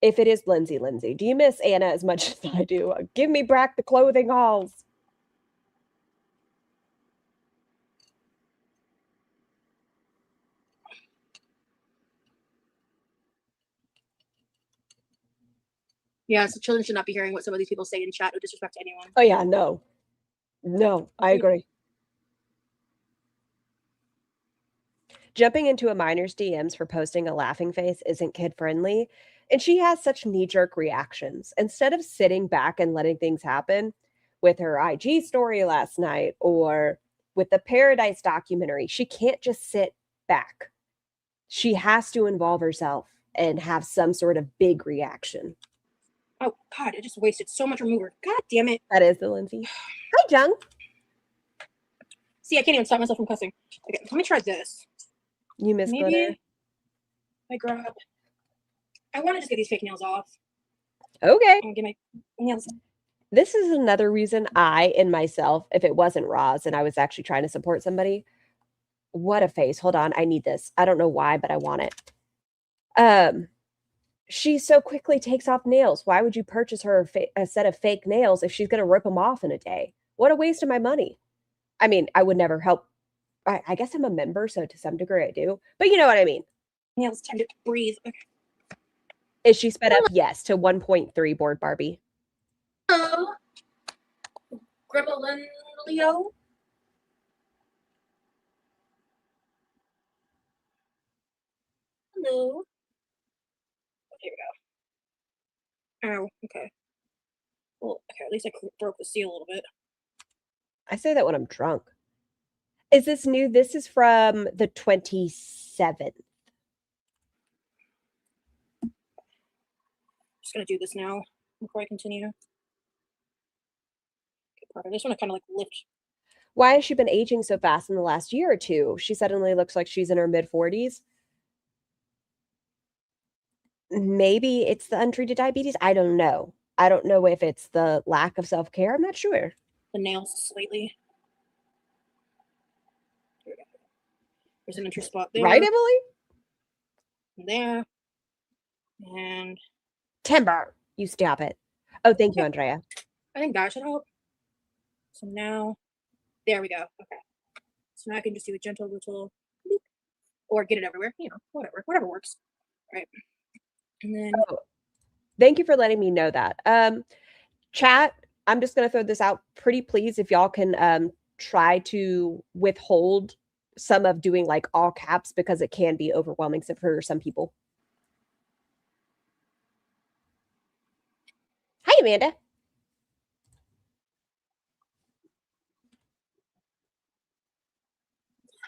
If it is Lindsay, do you miss Anna as much as I do? Give me back the clothing halls. Yeah, so children should not be hearing what some of these people say in chat. No disrespect to anyone. Oh yeah, no, I agree. Jumping into a minor's DMs for posting a laughing face isn't kid-friendly, and she has such knee-jerk reactions. Instead of sitting back and letting things happen, with her IG story last night or with the Paradise documentary, she can't just sit back. She has to involve herself and have some sort of big reaction. Oh, God, I just wasted so much remover. God damn it. That is the Lindsay. Hi, Jung. See, I can't even stop myself from cussing. Okay, let me try this. You miss glitter? I want to just get these fake nails off. Okay. And get my nails. This is another reason I, in myself, if it wasn't Roz and I was actually trying to support somebody, what a face. Hold on. I need this. I don't know why, but I want it. She so quickly takes off nails. Why would you purchase her a set of fake nails if she's going to rip them off in a day? What a waste of my money. I mean, I would never help. I guess I'm a member, so to some degree I do. But you know what I mean. Nails time to breathe. Okay. Is she sped up? Yes, to 1.3 board Barbie. Hello. Grandma Leo. Hello. Here we go. Oh, okay. Well, okay, at least I broke the seal a little bit. I say that when I'm drunk. Is this new? This is from the 27th. Just gonna do this now before I continue. Okay, perfect. I just want to kind of like lift. Why has she been aging so fast in the last year or two? She suddenly looks like she's in her mid-40s. Maybe it's the untreated diabetes. I don't know. I don't know if it's the lack of self-care. I'm not sure. The nails slightly. There's an entry spot there. Right, Emily? There. And Timber. You stop it. Oh, thank you, Andrea. I think that should help. So now, there we go. Okay. So now I can just do a gentle little loop, or get it everywhere. You know, whatever works. All right. And then. Oh, thank you for letting me know that. Chat, I'm just going to throw this out. Pretty please, if y'all can try to withhold some of doing like all caps because it can be overwhelming for some people. Hi, Amanda.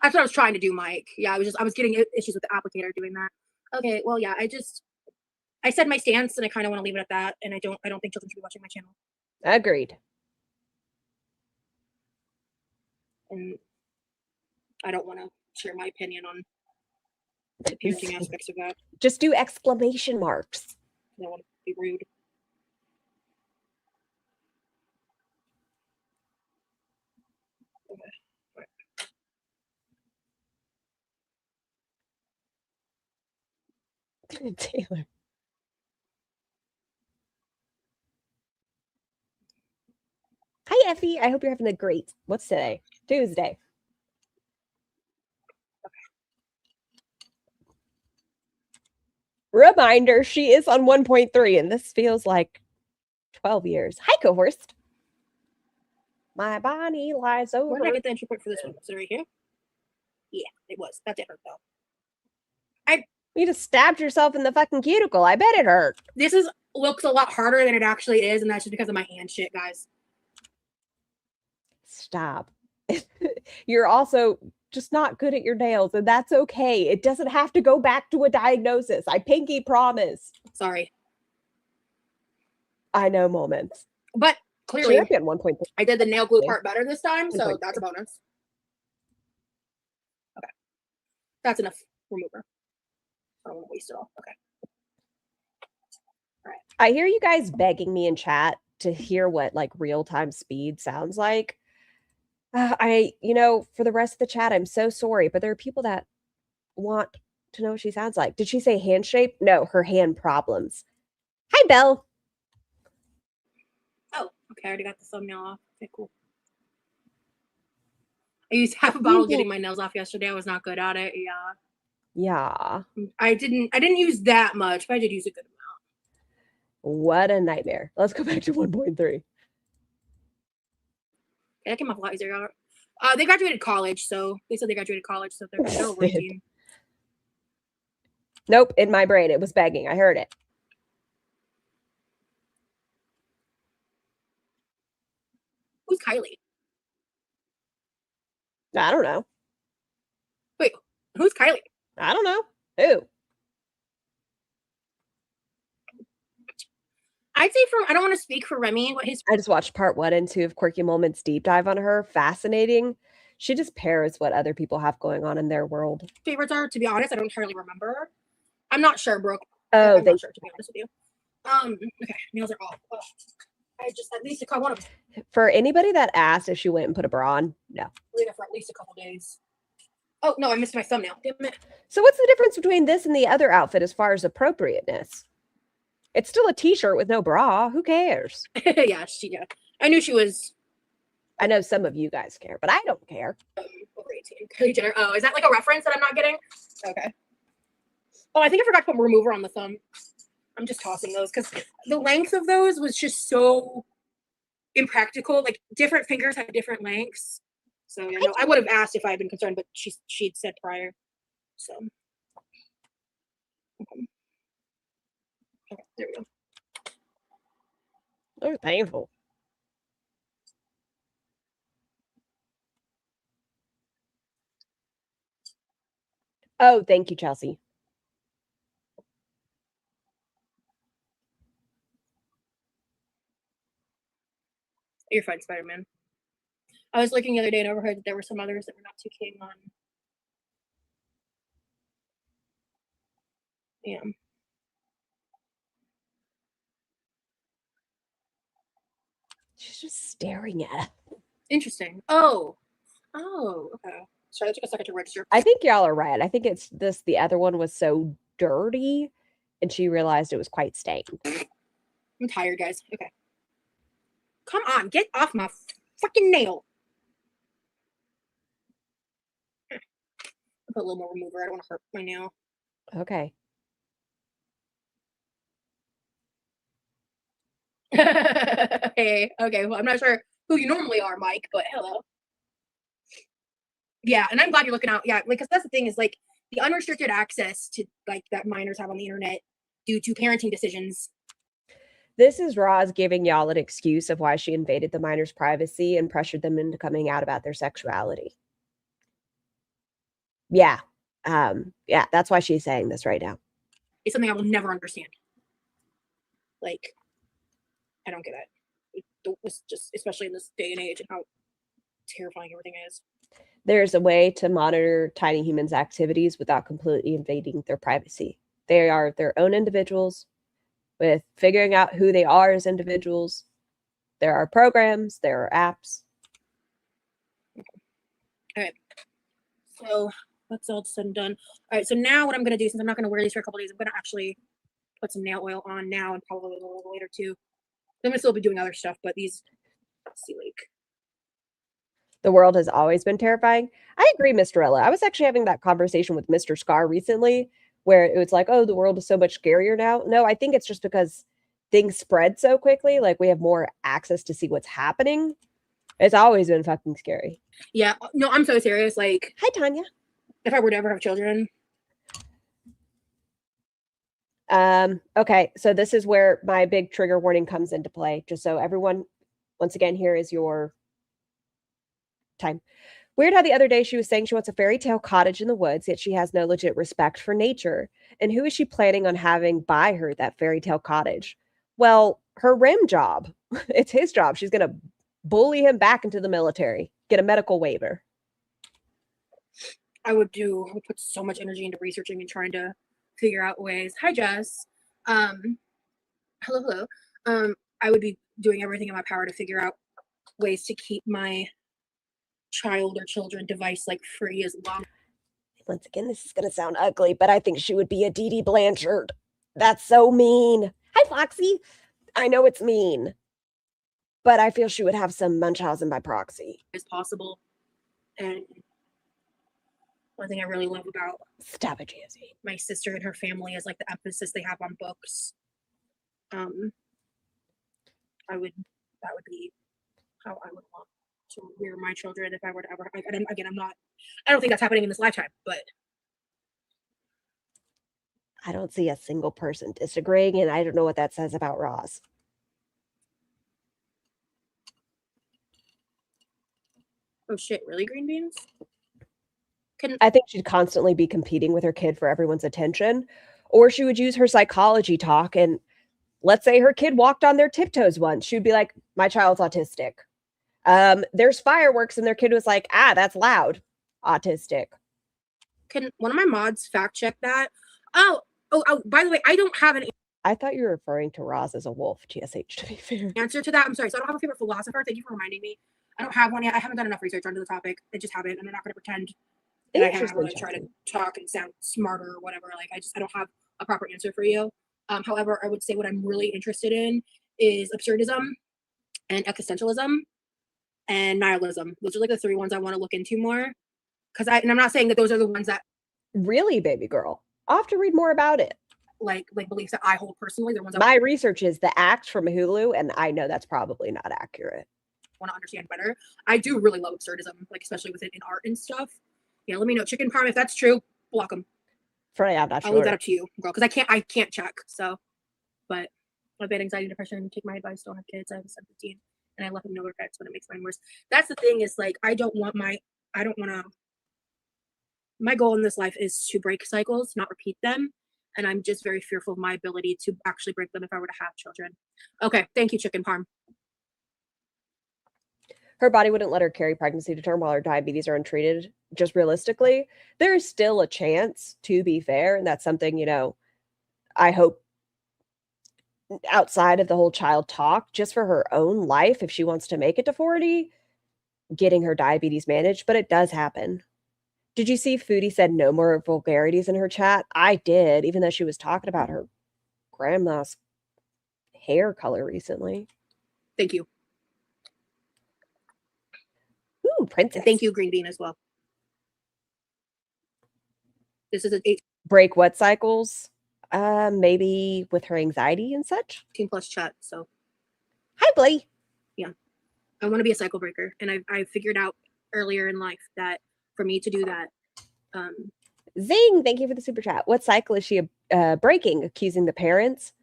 That's what I was trying to do, Mike. Yeah, I was getting issues with the applicator doing that. Okay, well, yeah, I just I said my stance, and I kind of want to leave it at that. And I don't think children should be watching my channel. Agreed. And I don't want to share my opinion on the parenting aspects of that. Just do exclamation marks. I don't want to be rude. Okay. Taylor. Hi, Effie. I hope you're having a great, what's today? Tuesday. Reminder, she is on 1.3, and this feels like 12 years. Hi, Cohorst. My body lies over. Where did I get the entry point for this one? Was it right here? Yeah, it was. That did hurt, though. You just stabbed yourself in the fucking cuticle. I bet it hurt. This looks a lot harder than it actually is, and that's just because of my hand shit, guys. Stop. You're also just not good at your nails, and that's okay. It doesn't have to go back to a diagnosis. I pinky promise. Sorry. I know moments. But clearly, Champion 1.3. I did the nail glue part better this time, so that's a bonus. Okay. That's enough remover. I don't want to waste it all. Okay. All right. I hear you guys begging me in chat to hear what like real-time speed sounds like. For the rest of the chat, I'm so sorry, but there are people that want to know what she sounds like. Did she say hand shape? No, her hand problems. Hi, Belle. Oh, okay. I already got the thumbnail off. Okay, cool. I used half a bottle getting my nails off yesterday. I was not good at it. Yeah. Yeah. I didn't use that much, but I did use a good amount. What a nightmare. Let's go back to 1.3. That came off a lot easier. They graduated college, so they said they graduated college, so they're over a team. Nope, in my brain, it was begging. I heard it. Who's Kylie? I don't know. Wait, who's Kylie? I don't know. Who? I'd say I don't want to speak for Remy. I just watched part 1 and 2 of Quirky Moments deep dive on her. Fascinating. She just pairs what other people have going on in their world. Favorites are, to be honest, I don't entirely remember. I'm not sure, Brooke. Oh, I'm not sure, to be honest with you. Okay, nails are off. Oh, I just at least caught one of them. For anybody that asked if she went and put a bra on, no. Leave it for at least a couple days. Oh no, I missed my thumbnail. Damn it. So what's the difference between this and the other outfit as far as appropriateness? It's still a t-shirt with no bra. Who cares? Yeah. I knew she was. I know some of you guys care, but I don't care. Over 18. Kylie Jenner. Oh, is that like a reference that I'm not getting? Okay. Oh, I think I forgot to put remover on the thumb. I'm just tossing those because the length of those was just so impractical. Like different fingers had different lengths. So I would have asked if I had been concerned, but she'd said prior. So okay, there we go. That was painful. Oh, thank you, Chelsea. You're fine, Spider-Man. I was looking the other day and overheard that there were some others that were not too keen on. Yeah. She's just staring at it. Interesting. Oh, okay. Sorry, that took a second to register. I think y'all are right. I think it's this. The other one was so dirty, and she realized it was quite stained. I'm tired, guys. Okay. Come on, get off my fucking nail. I'll put a little more remover. I don't want to hurt my nail. Okay. Hey, okay. Well, I'm not sure who you normally are, Mike, but hello. Yeah, and I'm glad you're looking out. Yeah, because that's the thing is like the unrestricted access to like that minors have on the internet due to parenting decisions. This is Roz giving y'all an excuse of why she invaded the minors' privacy and pressured them into coming out about their sexuality. Yeah. Yeah, that's why she's saying this right now. It's something I will never understand. Like, I don't get it. It's just, especially in this day and age and how terrifying everything is. There's a way to monitor tiny humans' activities without completely invading their privacy. They are their own individuals with figuring out who they are as individuals. There are programs, there are apps. All right. So that's all said and done. All right. So now what I'm going to do, since I'm not going to wear these for a couple days, I'm going to actually put some nail oil on now and probably a little later too. I'm going to still be doing other stuff, but these, let's see, like. The world has always been terrifying. I agree, Mr. Ella. I was actually having that conversation with Mr. Scar recently where it was like, oh, the world is so much scarier now. No, I think it's just because things spread so quickly. Like we have more access to see what's happening. It's always been fucking scary. Yeah. No, I'm so serious. Like, hi, Tanya. If I were to ever have children. Okay. So this is where my big trigger warning comes into play. Just so everyone, once again, here is your time. Weird how the other day she was saying she wants a fairy tale cottage in the woods, yet she has no legit respect for nature. And who is she planning on having buy her that fairy tale cottage? Well, her rim job. It's his job. She's going to bully him back into the military, get a medical waiver. I would put so much energy into researching and trying to figure out ways. Hi, Jess. Hello. I would be doing everything in my power to figure out ways to keep my child or children device like free as long. Once again, this is going to sound ugly, but I think she would be a Dee Dee Blanchard. That's so mean. Hi, Foxy. I know it's mean, but I feel she would have some Munchausen by proxy. As possible. And one thing I really love about stop it, Jazzy. My sister and her family is like the emphasis they have on books. That would be how I would want to rear my children if I were to ever. Again, I don't think that's happening in this lifetime, but I don't see a single person disagreeing, and I don't know what that says about Roz. Oh shit, really, green beans? I think she'd constantly be competing with her kid for everyone's attention, or she would use her psychology talk, and let's say her kid walked on their tiptoes once. She'd be like, my child's autistic. There's fireworks, and their kid was like, that's loud. Autistic. Can one of my mods fact check that? Oh, by the way, I don't have an... I thought you were referring to Roz as a wolf, TSH, to be fair. Answer to that. I'm sorry. So I don't have a favorite philosopher. Thank you for reminding me. I don't have one yet. I haven't done enough research onto the topic. I just haven't, and I'm not going to pretend that I have to try to talk and sound smarter or whatever. Like, I don't have a proper answer for you. However, I would say what I'm really interested in is absurdism and existentialism and nihilism. Those are like the three ones I want to look into more. And I'm not saying that those are the ones that... Really, baby girl? I'll have to read more about it. Like beliefs that I hold personally. The ones my research is the Act from Hulu, and I know that's probably not accurate. Want to understand better. I do really love absurdism, like especially within in art and stuff. Yeah, let me know. Chicken parm, if that's true, block them. I'm not sure. I'll leave that up to you, girl, because I can't check. So, but I've had anxiety, depression. Take my advice. Don't have kids. I have a son 15, and I let him know regrets, but it makes mine worse. That's the thing. Is like I don't want to. My goal in this life is to break cycles, not repeat them. And I'm just very fearful of my ability to actually break them if I were to have children. Okay, thank you, chicken parm. Her body wouldn't let her carry pregnancy to term while her diabetes are untreated. Just realistically, there is still a chance, to be fair, and that's something, I hope outside of the whole child talk, just for her own life, if she wants to make it to 40, getting her diabetes managed, but it does happen. Did you see Foodie said no more vulgarities in her chat? I did, even though she was talking about her grandma's hair color recently. Thank you. Ooh, Princess. And thank you, Green Bean, as well. This is a break what cycles? Maybe with her anxiety and such. Team Plus chat. So, hi, Blee. Yeah, I want to be a cycle breaker, and I figured out earlier in life that for me to do that. Zing! Thank you for the super chat. What cycle is she breaking? Accusing the parents?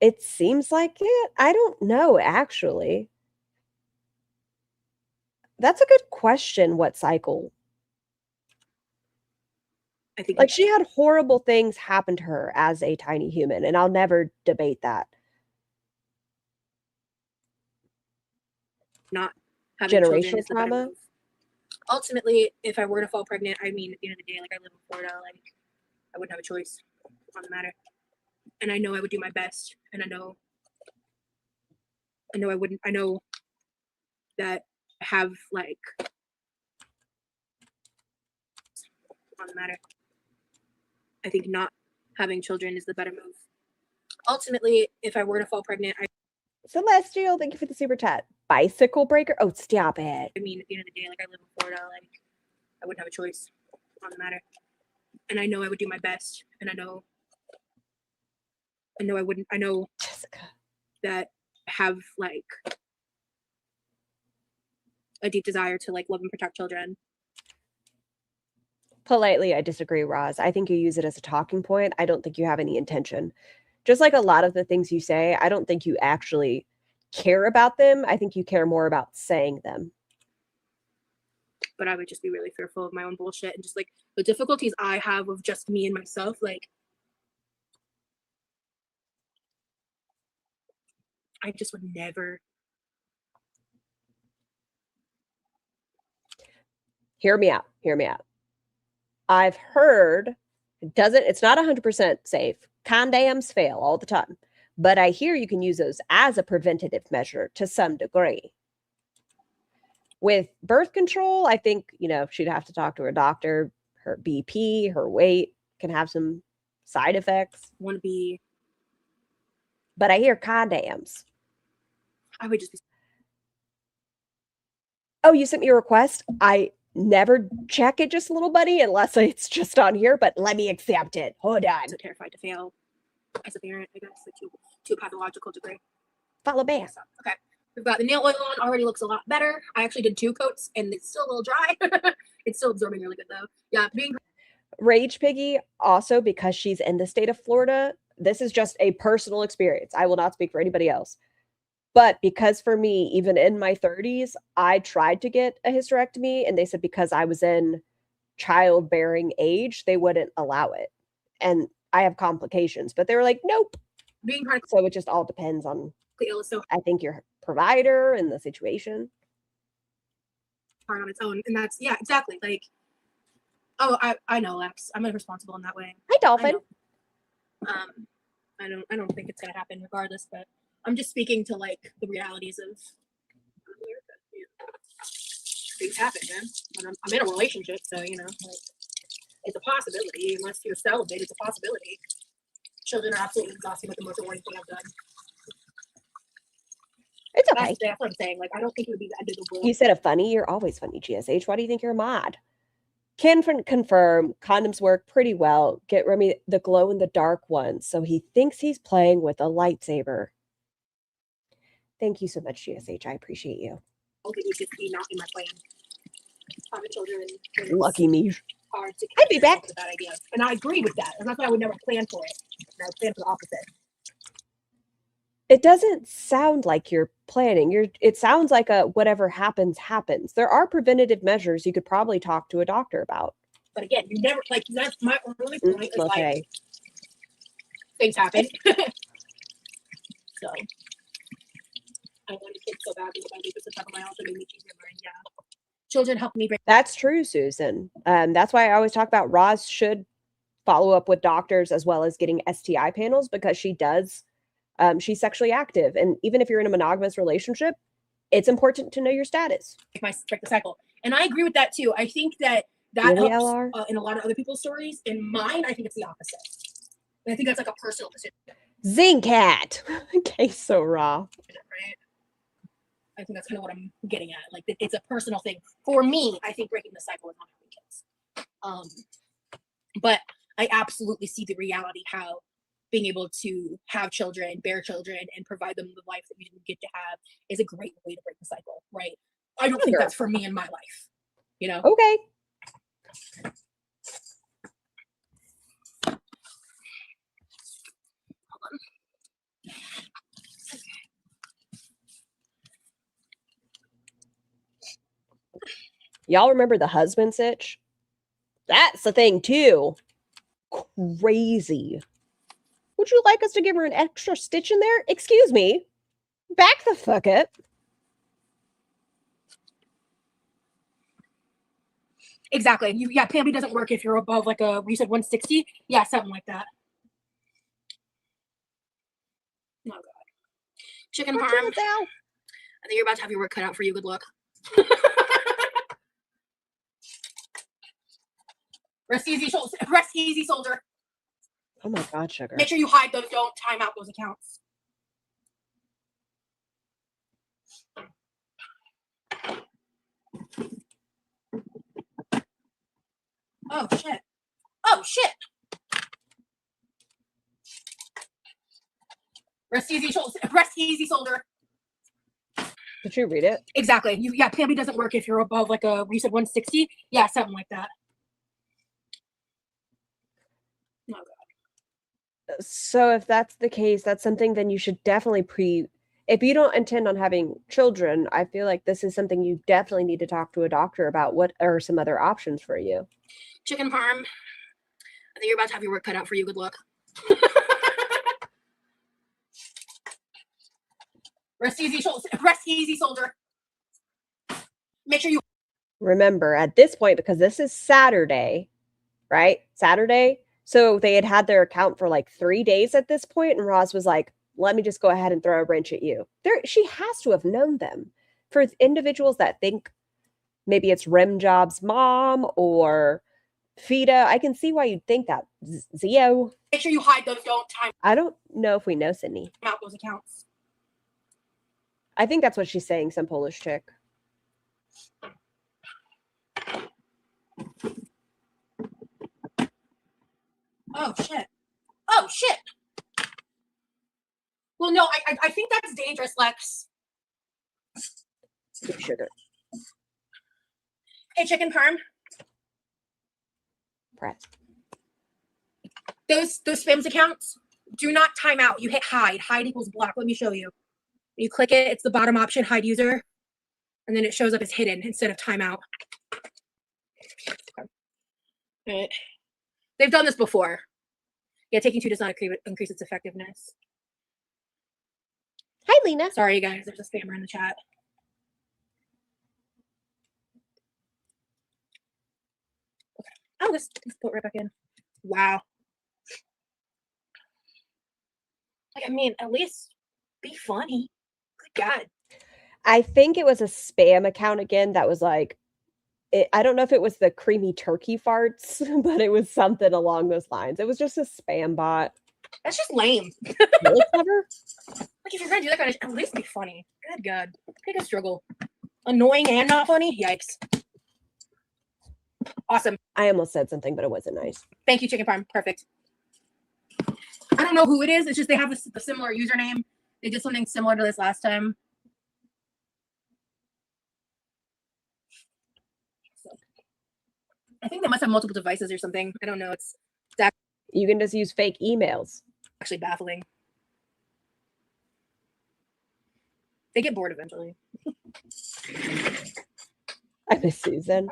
It seems like it. I don't know, actually. That's a good question. What cycle? I think like she had horrible things happen to her as a tiny human, and I'll never debate that. Not having children is the better Trauma. move. Ultimately, if I were to fall pregnant, I mean, at the end of the day, like I live in Florida, like I wouldn't have a choice on the matter. And I know I would do my best. And I know that I have like on the matter. I think not having children is the better move. Ultimately, if I were to fall pregnant, Celestial, thank you for the super chat. Bicycle breaker. Oh, stop it. I mean, at the end of the day, like I live in Florida, like I wouldn't have a choice on the matter. And I know I would do my best. And I know Jessica. that I have like a deep desire to like love and protect children. Politely, I disagree, Roz. I think you use it as a talking point. I don't think you have any intention. Just like a lot of the things you say, I don't think you actually care about them. I think you care more about saying them. But I would just be really fearful of my own bullshit and just like the difficulties I have of just me and myself. Like, I just would never. Hear me out. Hear me out. I've heard it's not 100% safe. Condoms fail all the time. But I hear you can use those as a preventative measure to some degree. With birth control, I think, she'd have to talk to her doctor. Her BP, her weight can have some side effects. But I hear condoms. I would just be. Oh, you sent me a request? I never check it, just a little buddy, unless it's just on here, but let me accept it. Hold on. So terrified to fail as a parent, I guess, like to a pathological degree. Follow back. Okay. We've got the nail oil on, already looks a lot better. I actually did 2 coats and it's still a little dry. It's still absorbing really good though. Yeah, Rage Piggy, also because she's in the state of Florida, this is just a personal experience. I will not speak for anybody else. But because for me, even in my 30s, I tried to get a hysterectomy and they said because I was in childbearing age, they wouldn't allow it. And I have complications, but they were like, nope. So it just all depends on, I think, your provider and the situation. Hard on its own. And that's, yeah, exactly. Like, oh, I know, Lex. I'm irresponsible in that way. Hi, Dolphin. I don't think it's going to happen regardless, but I'm just speaking to like the realities of things happen, man. And I'm in a relationship, so like, it's a possibility. Unless you're celibate, it's a possibility. Children are absolutely exhausting, but the most rewarding thing I've done. It's okay. That's what I'm saying. Like, I don't think it would be the end of the world. You said a funny. You're always funny, GSH. Why do you think you're a mod? Can confirm condoms work pretty well. Get Remy the glow in the dark one, so he thinks he's playing with a lightsaber. Thank you so much, GSH. I appreciate you. Okay, you should be not in my plan. Having children. Lucky me. Hard to I'd be back. With that idea. And I agree with that. And that's why I would never plan for it. And I would plan for the opposite. It doesn't sound like you're planning. It sounds like a whatever happens, happens. There are preventative measures you could probably talk to a doctor about. But again, you never, like, that's my only point is like, things happen. So, I wanted kids so badly that I leave this on my own to make me easier mind. Yeah. Children help me break. That's true, Susan. That's why I always talk about Roz should follow up with doctors as well as getting STI panels because she does. She's sexually active. And even if you're in a monogamous relationship, it's important to know your status. Break the cycle. And I agree with that too. I think that really, helps in a lot of other people's stories. In mine, I think it's the opposite. And I think that's like a personal decision. Zincat. Okay, so raw. Right? I think that's kind of what I'm getting at. Like, it's a personal thing. For me, I think breaking the cycle is not having kids. But I absolutely see the reality how being able to have children, bear children, and provide them the life that you didn't get to have is a great way to break the cycle, right? I don't think that's for me in my life, Okay. Hold on. Y'all remember the husband sitch? That's the thing too. crazy. Would you like us to give her an extra stitch in there? Excuse me. Back the fuck up. Exactly. Yeah, PMB doesn't work if you're above like a, you said 160? Yeah, something like that. Oh, God. Chicken parm. I think you're about to have your work cut out for you. Good luck. Rest easy, shoulder. Rest easy, soldier. Oh my God, sugar. Make sure you hide those. Don't time out those accounts. Oh, shit. Oh, shit. Rest easy, shoulder. Rest easy, soldier. Did you read it? Exactly. Yeah, PMB doesn't work if you're above like a, you said 160? Yeah, something like that. Oh, God. So if that's the case, that's something then you should definitely if you don't intend on having children, I feel like this is something you definitely need to talk to a doctor about. What are some other options for you? Chicken parm. I think you're about to have your work cut out for you. Good luck. Rest easy, shoulder. Rest easy, soldier. Make sure you Remember, at this point, because this is Saturday, right? Saturday. So they had their account for like 3 days at this point, and Roz was like, let me just go ahead and throw a wrench at you. She has to have known them. For individuals that think maybe it's Rim Job's mom or Fida, I can see why you'd think that. Zio. make sure you hide those. Don't time I don't know if we know Sydney. out those accounts. I think that's what she's saying, some Polish chick. Oh, shit. Oh, shit. Well, no, I think that's dangerous, Lex. Sugar. Hey, chicken parm. Press. Those spams accounts, do not time out. You hit hide. Hide equals block. Let me show you. You click it. It's the bottom option, hide user. And then it shows up as hidden instead of timeout. Okay. Right. They've done this before. Yeah, taking 2 does not increase its effectiveness. Hi, Lena. Sorry, guys. There's a spammer in the chat. Okay. Oh, let's put it right back in. Wow. Like, I mean, at least be funny. Good God. I think it was a spam account again that was like, I don't know if it was the creamy turkey farts, but it was something along those lines. It was just a spam bot. That's just lame. Really clever? Like, if you're gonna do that kind of, at least be funny. Good God. Pick a struggle. Annoying and not funny? Yikes. Awesome. I almost said something, but it wasn't nice. Thank you, Chicken Farm. Perfect. I don't know who it is. It's just they have a similar username. They did something similar to this last time. So, I think they must have multiple devices or something. I don't know. It's You can just use fake emails. actually baffling. They get bored eventually. I miss Susan.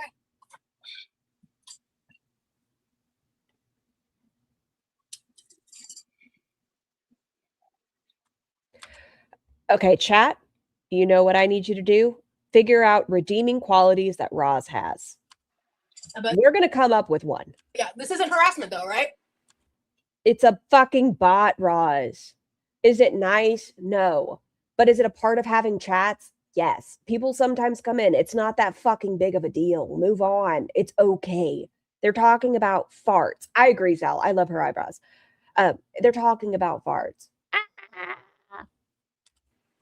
Okay, chat, you know what I need you to do? Figure out redeeming qualities that Roz has. We're going to come up with one. Yeah, this isn't harassment though, right? It's a fucking bot, Roz. Is it nice? No. But is it a part of having chats? Yes. People sometimes come in. It's not that fucking big of a deal. Move on. It's okay. They're talking about farts. I agree, Sal. I love her eyebrows. They're talking about farts.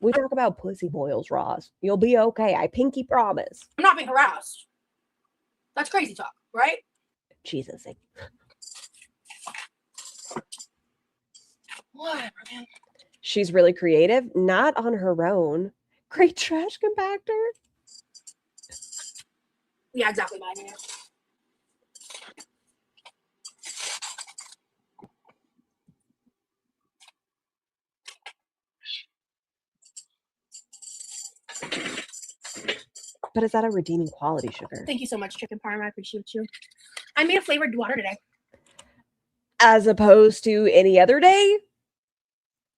We talk about pussy boils, Roz. You'll be okay. I pinky promise. I'm not being harassed. That's crazy talk, right? Jesus. Whatever, man. She's really creative. Not on her own. Great trash compactor. Yeah, exactly, mine. Yeah. But is that a redeeming quality, sugar? Thank you so much, Chicken Parm. I appreciate you. I made a flavored water today. as opposed to any other day.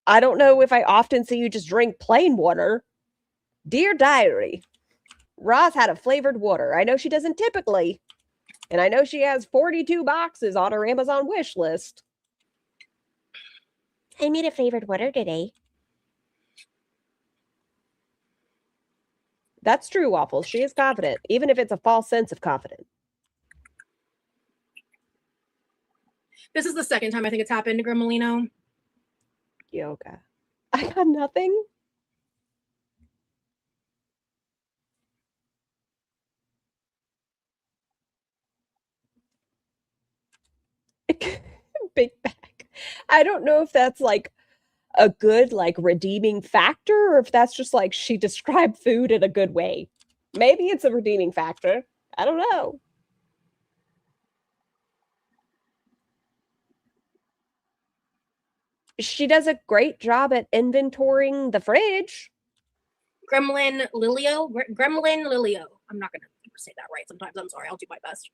I don't know if I often see you just drink plain water. Dear Diary, Roz had a flavored water. I know she doesn't typically, and I know she has 42 boxes on her Amazon wish list. I made a flavored water today. That's true, Waffles. She is confident, even if it's a false sense of confidence. This is the second time I think it's happened to Gremolino. Yoga. I got nothing. Big bag. I don't know if that's like a good like redeeming factor or if that's just like she described food in a good way. Maybe it's a redeeming factor. I don't know. She does a great job at inventorying the fridge. Gremlin Lilio. I'm not gonna say that right sometimes. I'm sorry. I'll do my best.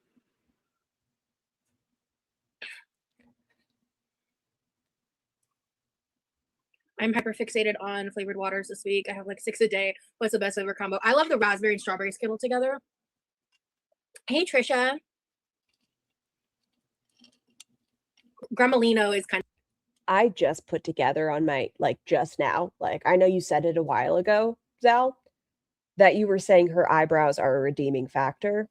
I'm hyper fixated on flavored waters this week. I have like 6 a day. What's the best flavor combo? I love the raspberry and strawberry Skittle together. Hey, Trisha. Gremolino is kind of. I just put together on my, like just now, like I know you said it a while ago, Zal, that you were saying her eyebrows are a redeeming factor.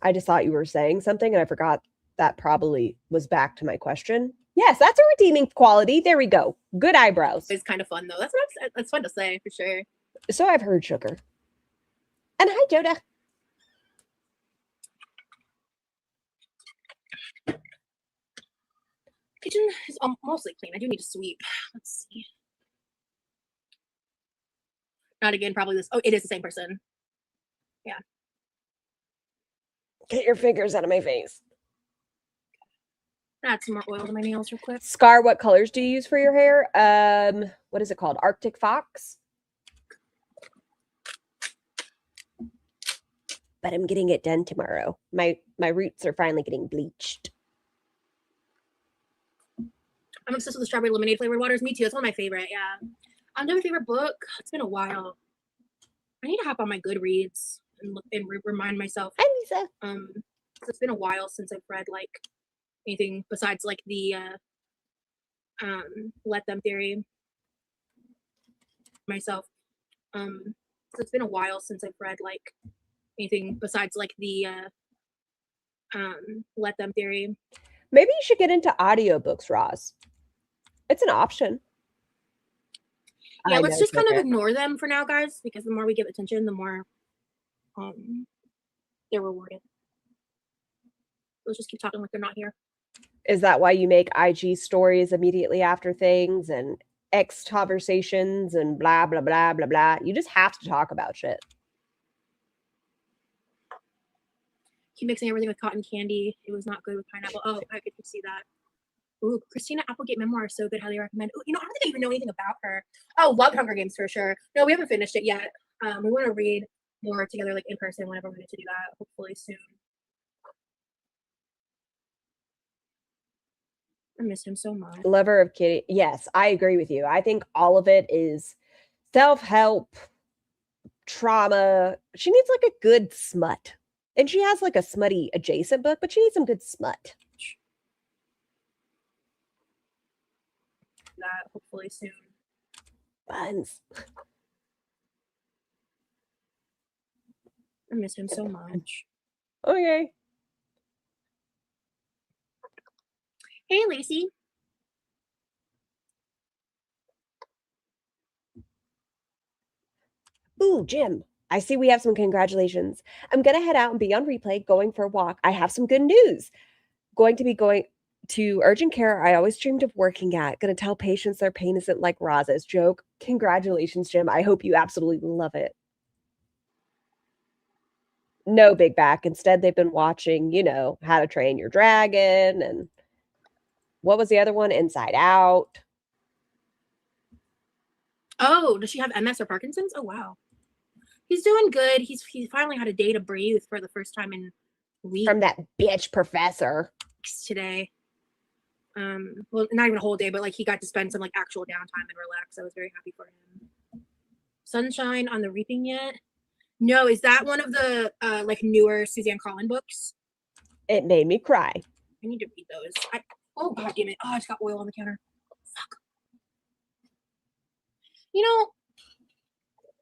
I just thought you were saying something and I forgot that probably was back to my question. Yes, that's a redeeming quality. There we go. Good eyebrows. It's kind of fun though. That's fun to say for sure. So I've heard, Sugar. And hi, Joda. Kitchen is mostly clean. I do need to sweep. Let's see. Not again, probably this. Oh, it is the same person. Yeah. Get your fingers out of my face. Add some more oil to my nails real quick. Scar, what colors do you use for your hair? What is it called? Arctic Fox? But I'm getting it done tomorrow. My roots are finally getting bleached. I'm obsessed with the strawberry lemonade flavored waters. Me too. It's one of my favorite. Yeah. I know my favorite book. It's been a while. I need to hop on my Goodreads and look and remind myself. Hi, Lisa. It's been a while since I've read like anything besides like the Let Them theory. Myself. So it's been a while since I've read like anything besides like the Let Them theory. Maybe you should get into audiobooks, Roz. It's an option. Yeah, let's just kind of ignore them for now, guys, because the more we give attention, the more they're rewarded. Let's just keep talking like they're not here. Is that why you make IG stories immediately after things and X conversations and blah, blah, blah, blah, blah? You just have to talk about shit. Keep mixing everything with cotton candy. It was not good with pineapple. Oh, I could see that. Ooh, Christina Applegate memoir is so good. Highly recommend. Ooh, I don't think I even know anything about her. Oh, love Hunger Games for sure. No, we haven't finished it yet. We want to read more together, like in person, whenever we get to do that. Hopefully soon. I miss him so much. Lover of Kitty. Yes, I agree with you. I think all of it is self-help, trauma. She needs like a good smut. And she has like a smutty adjacent book, but she needs some good smut. That hopefully soon. Buns. I miss him so much. Okay. Hey, Lacey. Ooh, Jim. I see we have some congratulations. I'm going to head out and be on replay going for a walk. I have some good news. Going to be going to urgent care I always dreamed of working at. Going to tell patients their pain isn't like Roz's. Joke. Congratulations, Jim. I hope you absolutely love it. No, Big Back. Instead, they've been watching, you know, How to Train Your Dragon and what was the other one? Inside Out. Oh, does she have MS or Parkinson's? Oh, wow. He's doing good. He finally had a day to breathe for the first time in weeks. From that bitch professor. Today. Well, not even a whole day, but like he got to spend some like actual downtime and relax. I was very happy for him. Sunshine on the Reaping yet? No, is that one of the like newer Suzanne Collin books? It made me cry. I need to read those. Oh god damn it. Oh, I just got oil on the counter. Fuck. You know,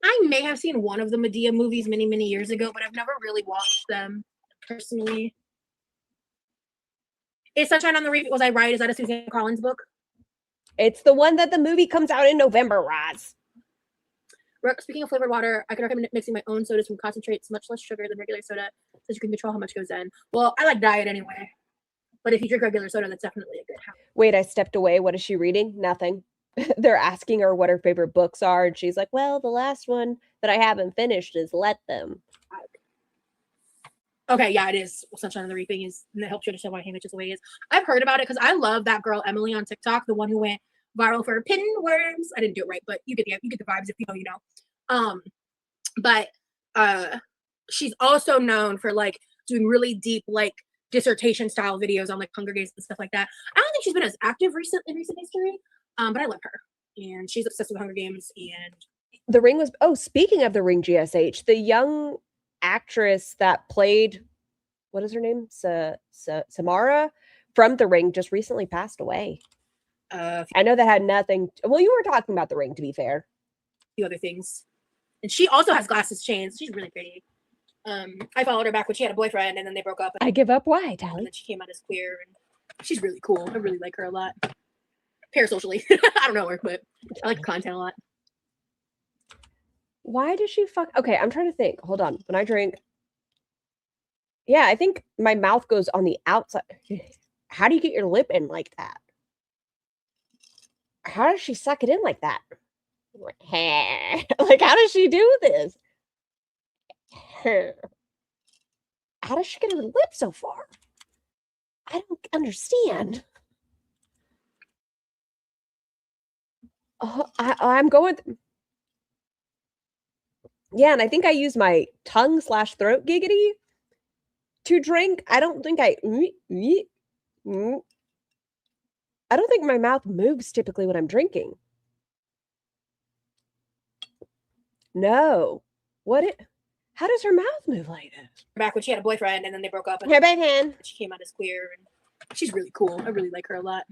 I may have seen one of the Medea movies many, many years ago, but I've never really watched them personally. Is Sunshine on the Reaping, was I right? Is that a Suzanne Collins book? It's the one that the movie comes out in November, Roz. Speaking of flavored water, I can recommend mixing my own sodas from concentrates, much less sugar than regular soda, so you can control how much goes in. Well, I like diet anyway, but if you drink regular soda, that's definitely a good habit. Wait, I stepped away. What is she reading? Nothing. They're asking her what her favorite books are, and she's like, well, the last one that I haven't finished is Let Them. Okay, yeah, it is. Sunshine on the Reaping is, and it helps you understand why Hamish is the way he is. I've heard about it because I love that girl Emily on TikTok, the one who went viral for pinworms. I didn't do it right, but you get the vibes. If you know, you know. But she's also known for like doing really deep like dissertation style videos on like Hunger Games and stuff like that. I don't think she's been as active in recent history, but I love her, and she's obsessed with Hunger Games. And The Ring was. Oh, speaking of The Ring, GSH, the young actress that played, what is her name? Samara from The Ring just recently passed away. I know that had nothing. Well, you were talking about The Ring, to be fair. A few other things. And she also has glasses chains. She's really pretty. I followed her back when she had a boyfriend, and then they broke up. I give up. Why, Tally? And then she came out as queer, and she's really cool. I really like her a lot. Parasocially. I don't know her, but I like her content a lot. Why does she fuck? Okay, I'm trying to think. Hold on. When I drink, yeah, I think my mouth goes on the outside. How do you get your lip in like that? How does she suck it in like that? Like, how does she do this? How does she get her lip so far? I don't understand. I'm going. Yeah, and I think I use my tongue/throat giggity to drink. I don't think I don't think my mouth moves typically when I'm drinking. No. How does her mouth move like this? Back when she had a boyfriend, and then they broke up. Her backhand. She came out as queer, and she's really cool. I really like her a lot.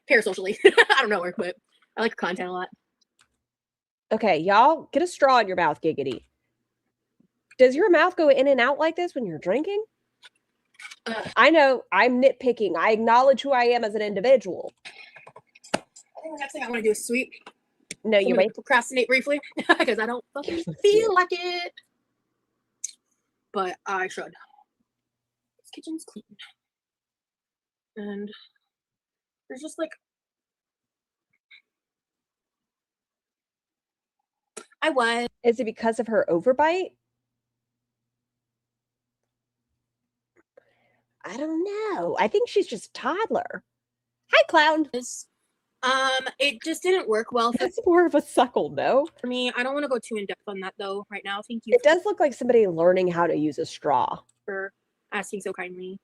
Parasocially. I don't know her, but I like her content a lot. Okay, y'all, get a straw in your mouth, giggity. Does your mouth go in and out like this when you're drinking? I know, I'm nitpicking. I acknowledge who I am as an individual. I think the next thing I want to do is sweep. No, you may procrastinate briefly because I don't fucking feel like it. But I should. This kitchen's clean. And there's just like Is it because of her overbite? I don't know. I think she's just toddler. Hi, clown. It just didn't work well. That's more of a suckle, no? For me, I don't want to go too in depth on that though right now. Thank you. It does look like somebody learning how to use a straw. For asking so kindly.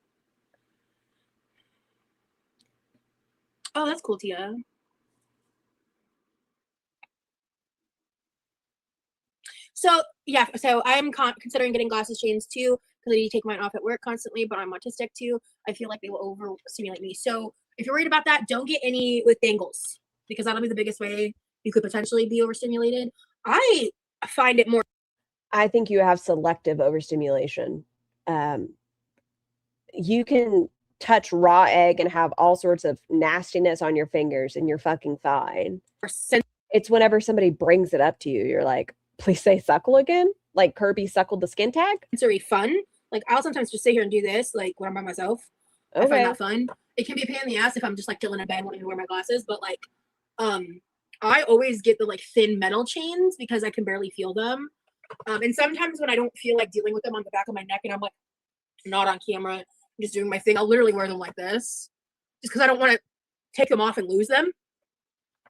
Oh, that's cool, Tia. So yeah, so I'm considering getting glasses chains too because I need to take mine off at work constantly, but I'm autistic too. I feel like they will overstimulate me. So if you're worried about that, don't get any with dangles because that'll be the biggest way you could potentially be overstimulated. I find it more. I think you have selective overstimulation. You can touch raw egg and have all sorts of nastiness on your fingers and you're fucking fine. It's whenever somebody brings it up to you, you're like, please say suckle again? Like Kirby suckled the skin tag? Sensory fun. Like I'll sometimes just sit here and do this, like when I'm by myself. Okay. I find that fun. It can be a pain in the ass if I'm just like chilling in bed wanting to wear my glasses, but like I always get the like thin metal chains because I can barely feel them. And sometimes when I don't feel like dealing with them on the back of my neck and I'm like not on camera, I'm just doing my thing, I'll literally wear them like this just because I don't want to take them off and lose them.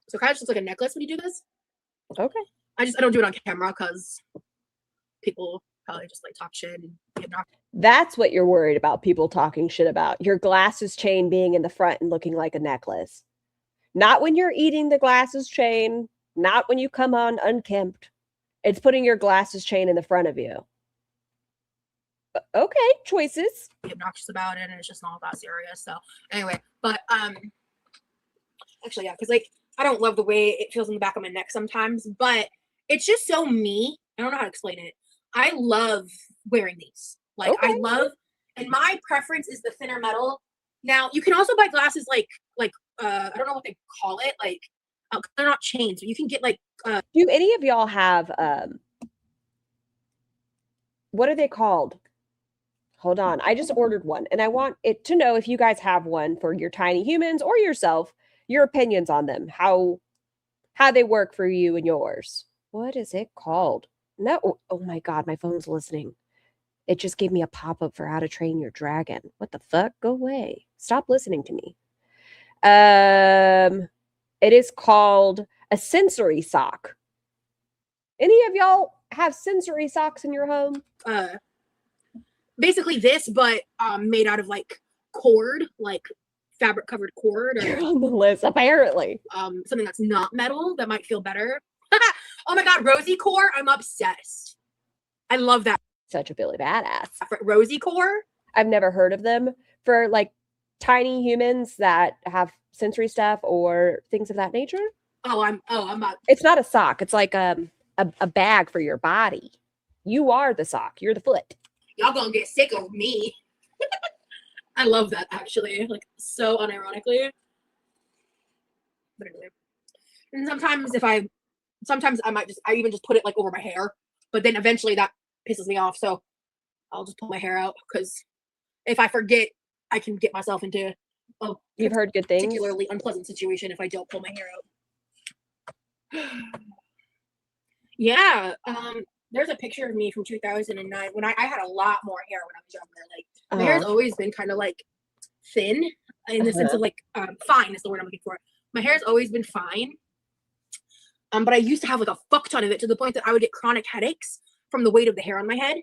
So it kind of just looks like a necklace when you do this. Okay. I don't do it on camera because people probably just like talk shit and get That's what you're worried about, people talking shit about. Your glasses chain being in the front and looking like a necklace. Not when you're eating the glasses chain, not when you come on unkempt. It's putting your glasses chain in the front of you. Okay, choices. Obnoxious about it, and it's just not that serious. So anyway, but actually, yeah, because like I don't love the way it feels in the back of my neck sometimes, but it's just so me. I don't know how to explain it. I love wearing these. Like Okay. I love, and my preference is the thinner metal. Now you can also buy glasses like I don't know what they call it, like they're not chains, but you can get like. Do any of y'all have what are they called? Hold on, I just ordered one, and I want it to know if you guys have one for your tiny humans or yourself. Your opinions on them, how they work for you and yours. What is it called? No, oh my God, my phone's listening. It just gave me a pop-up for How to Train Your Dragon. What the fuck? Go away. Stop listening to me. It is called a sensory sock. Any of y'all have sensory socks in your home? Basically this, but made out of like cord, like fabric covered cord. Or, you're on the list, apparently. Something that's not metal that might feel better. Oh my God, Rosy Core. I'm obsessed. I love that. Such a Billy badass. Rosy Core. I've never heard of them. For like tiny humans that have sensory stuff or things of that nature. I'm not. It's not a sock. It's like a bag for your body. You are the sock. You're the foot. Y'all gonna get sick of me. I love that, actually, like so unironically. But anyway, and sometimes I even just put it like over my hair, but then eventually that pisses me off, so I'll just pull my hair out, because if I forget, I can get myself into a You've heard good things. Particularly unpleasant situation if I don't pull my hair out. Yeah, there's a picture of me from 2009 when I had a lot more hair when I was younger. Like my hair's always been kind of like thin in the sense of like fine is the word I'm looking for. My hair's always been fine. But I used to have like a fuck ton of it, to the point that I would get chronic headaches from the weight of the hair on my head.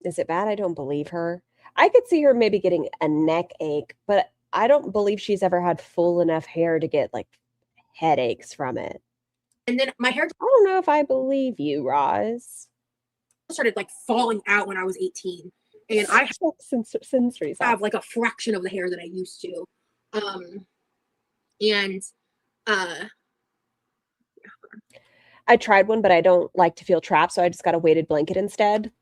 Is it bad? I don't believe her. I could see her maybe getting a neck ache, but I don't believe she's ever had full enough hair to get like headaches from it. And then my hair, I don't know if I believe you, Roz. Started like falling out when I was 18, and I sensory have like a fraction of the hair that I used to. I tried one, but I don't like to feel trapped, so I just got a weighted blanket instead. I'm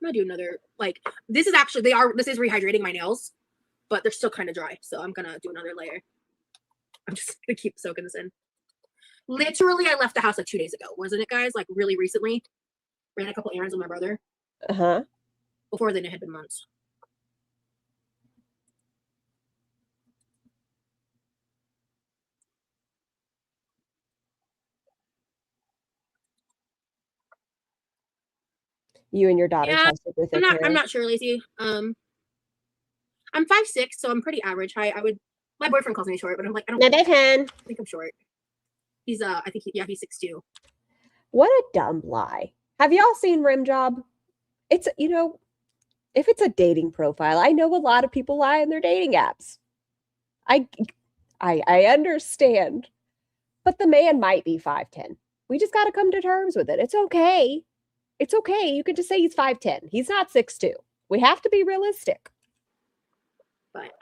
gonna do another, like, this is rehydrating my nails, but they're still kind of dry, so I'm gonna do another layer. I'm just gonna keep soaking this in. Literally, I left the house like 2 days ago, wasn't it, guys? Like really recently. Ran a couple errands with my brother. Before then, it had been months. You and your daughter. Yeah, I'm not sure, Lacey. I'm 5'6", so I'm pretty average height. My boyfriend calls me short, but I'm like, I think I'm short. He's he's 6'2". What a dumb lie. Have y'all seen Rim Job? It's, if it's a dating profile, I know a lot of people lie in their dating apps. I understand. But the man might be 5'10". We just got to come to terms with it. It's okay. It's okay. You could just say he's 5'10". He's not 6'2". We have to be realistic. But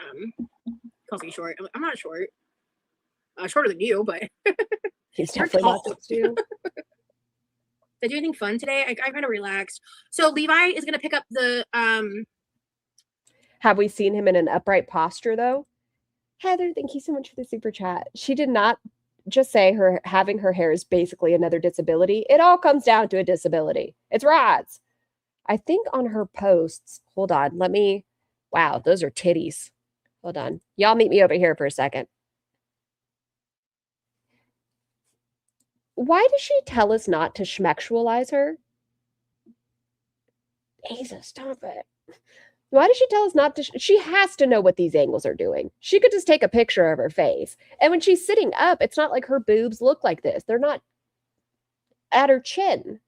calls me short. I'm not short. Shorter than you, but he's definitely not 6'2". Did I do anything fun today? I kind of relaxed. So Levi is gonna pick up the Have we seen him in an upright posture though? Heather, thank you so much for the super chat. She did not just say having her hair is basically another disability. It all comes down to a disability. It's Roz. I think on her posts, hold on, wow, those are titties. Hold on. Y'all meet me over here for a second. Why does she tell us not to schmexualize her? Asa, stop it. Why does she tell us not to? She has to know what these angles are doing. She could just take a picture of her face. And when she's sitting up, it's not like her boobs look like this. They're not at her chin.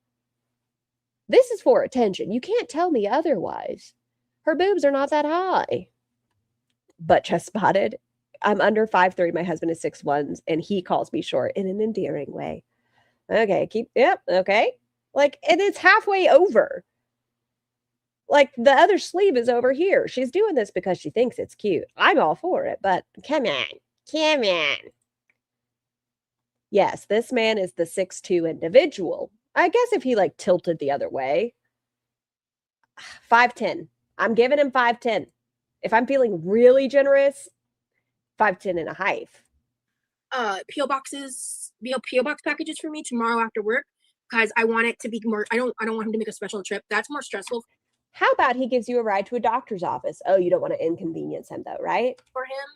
This is for attention. You can't tell me otherwise. Her boobs are not that high. Butt chest spotted. I'm under 5'3". My husband is 6'1", and he calls me short in an endearing way. Okay, okay. Like, and it's halfway over. Like, the other sleeve is over here. She's doing this because she thinks it's cute. I'm all for it, but come on. Yes, this man is the 6'2" individual. I guess if he, like, tilted the other way. 5'10". I'm giving him 5'10". If I'm feeling really generous, 5'10" and a half. PO box packages for me tomorrow after work, because I want it to be more. I don't want him to make a special trip. That's more stressful. How about he gives you a ride to a doctor's office? Oh, you don't want to inconvenience him though, right? For him,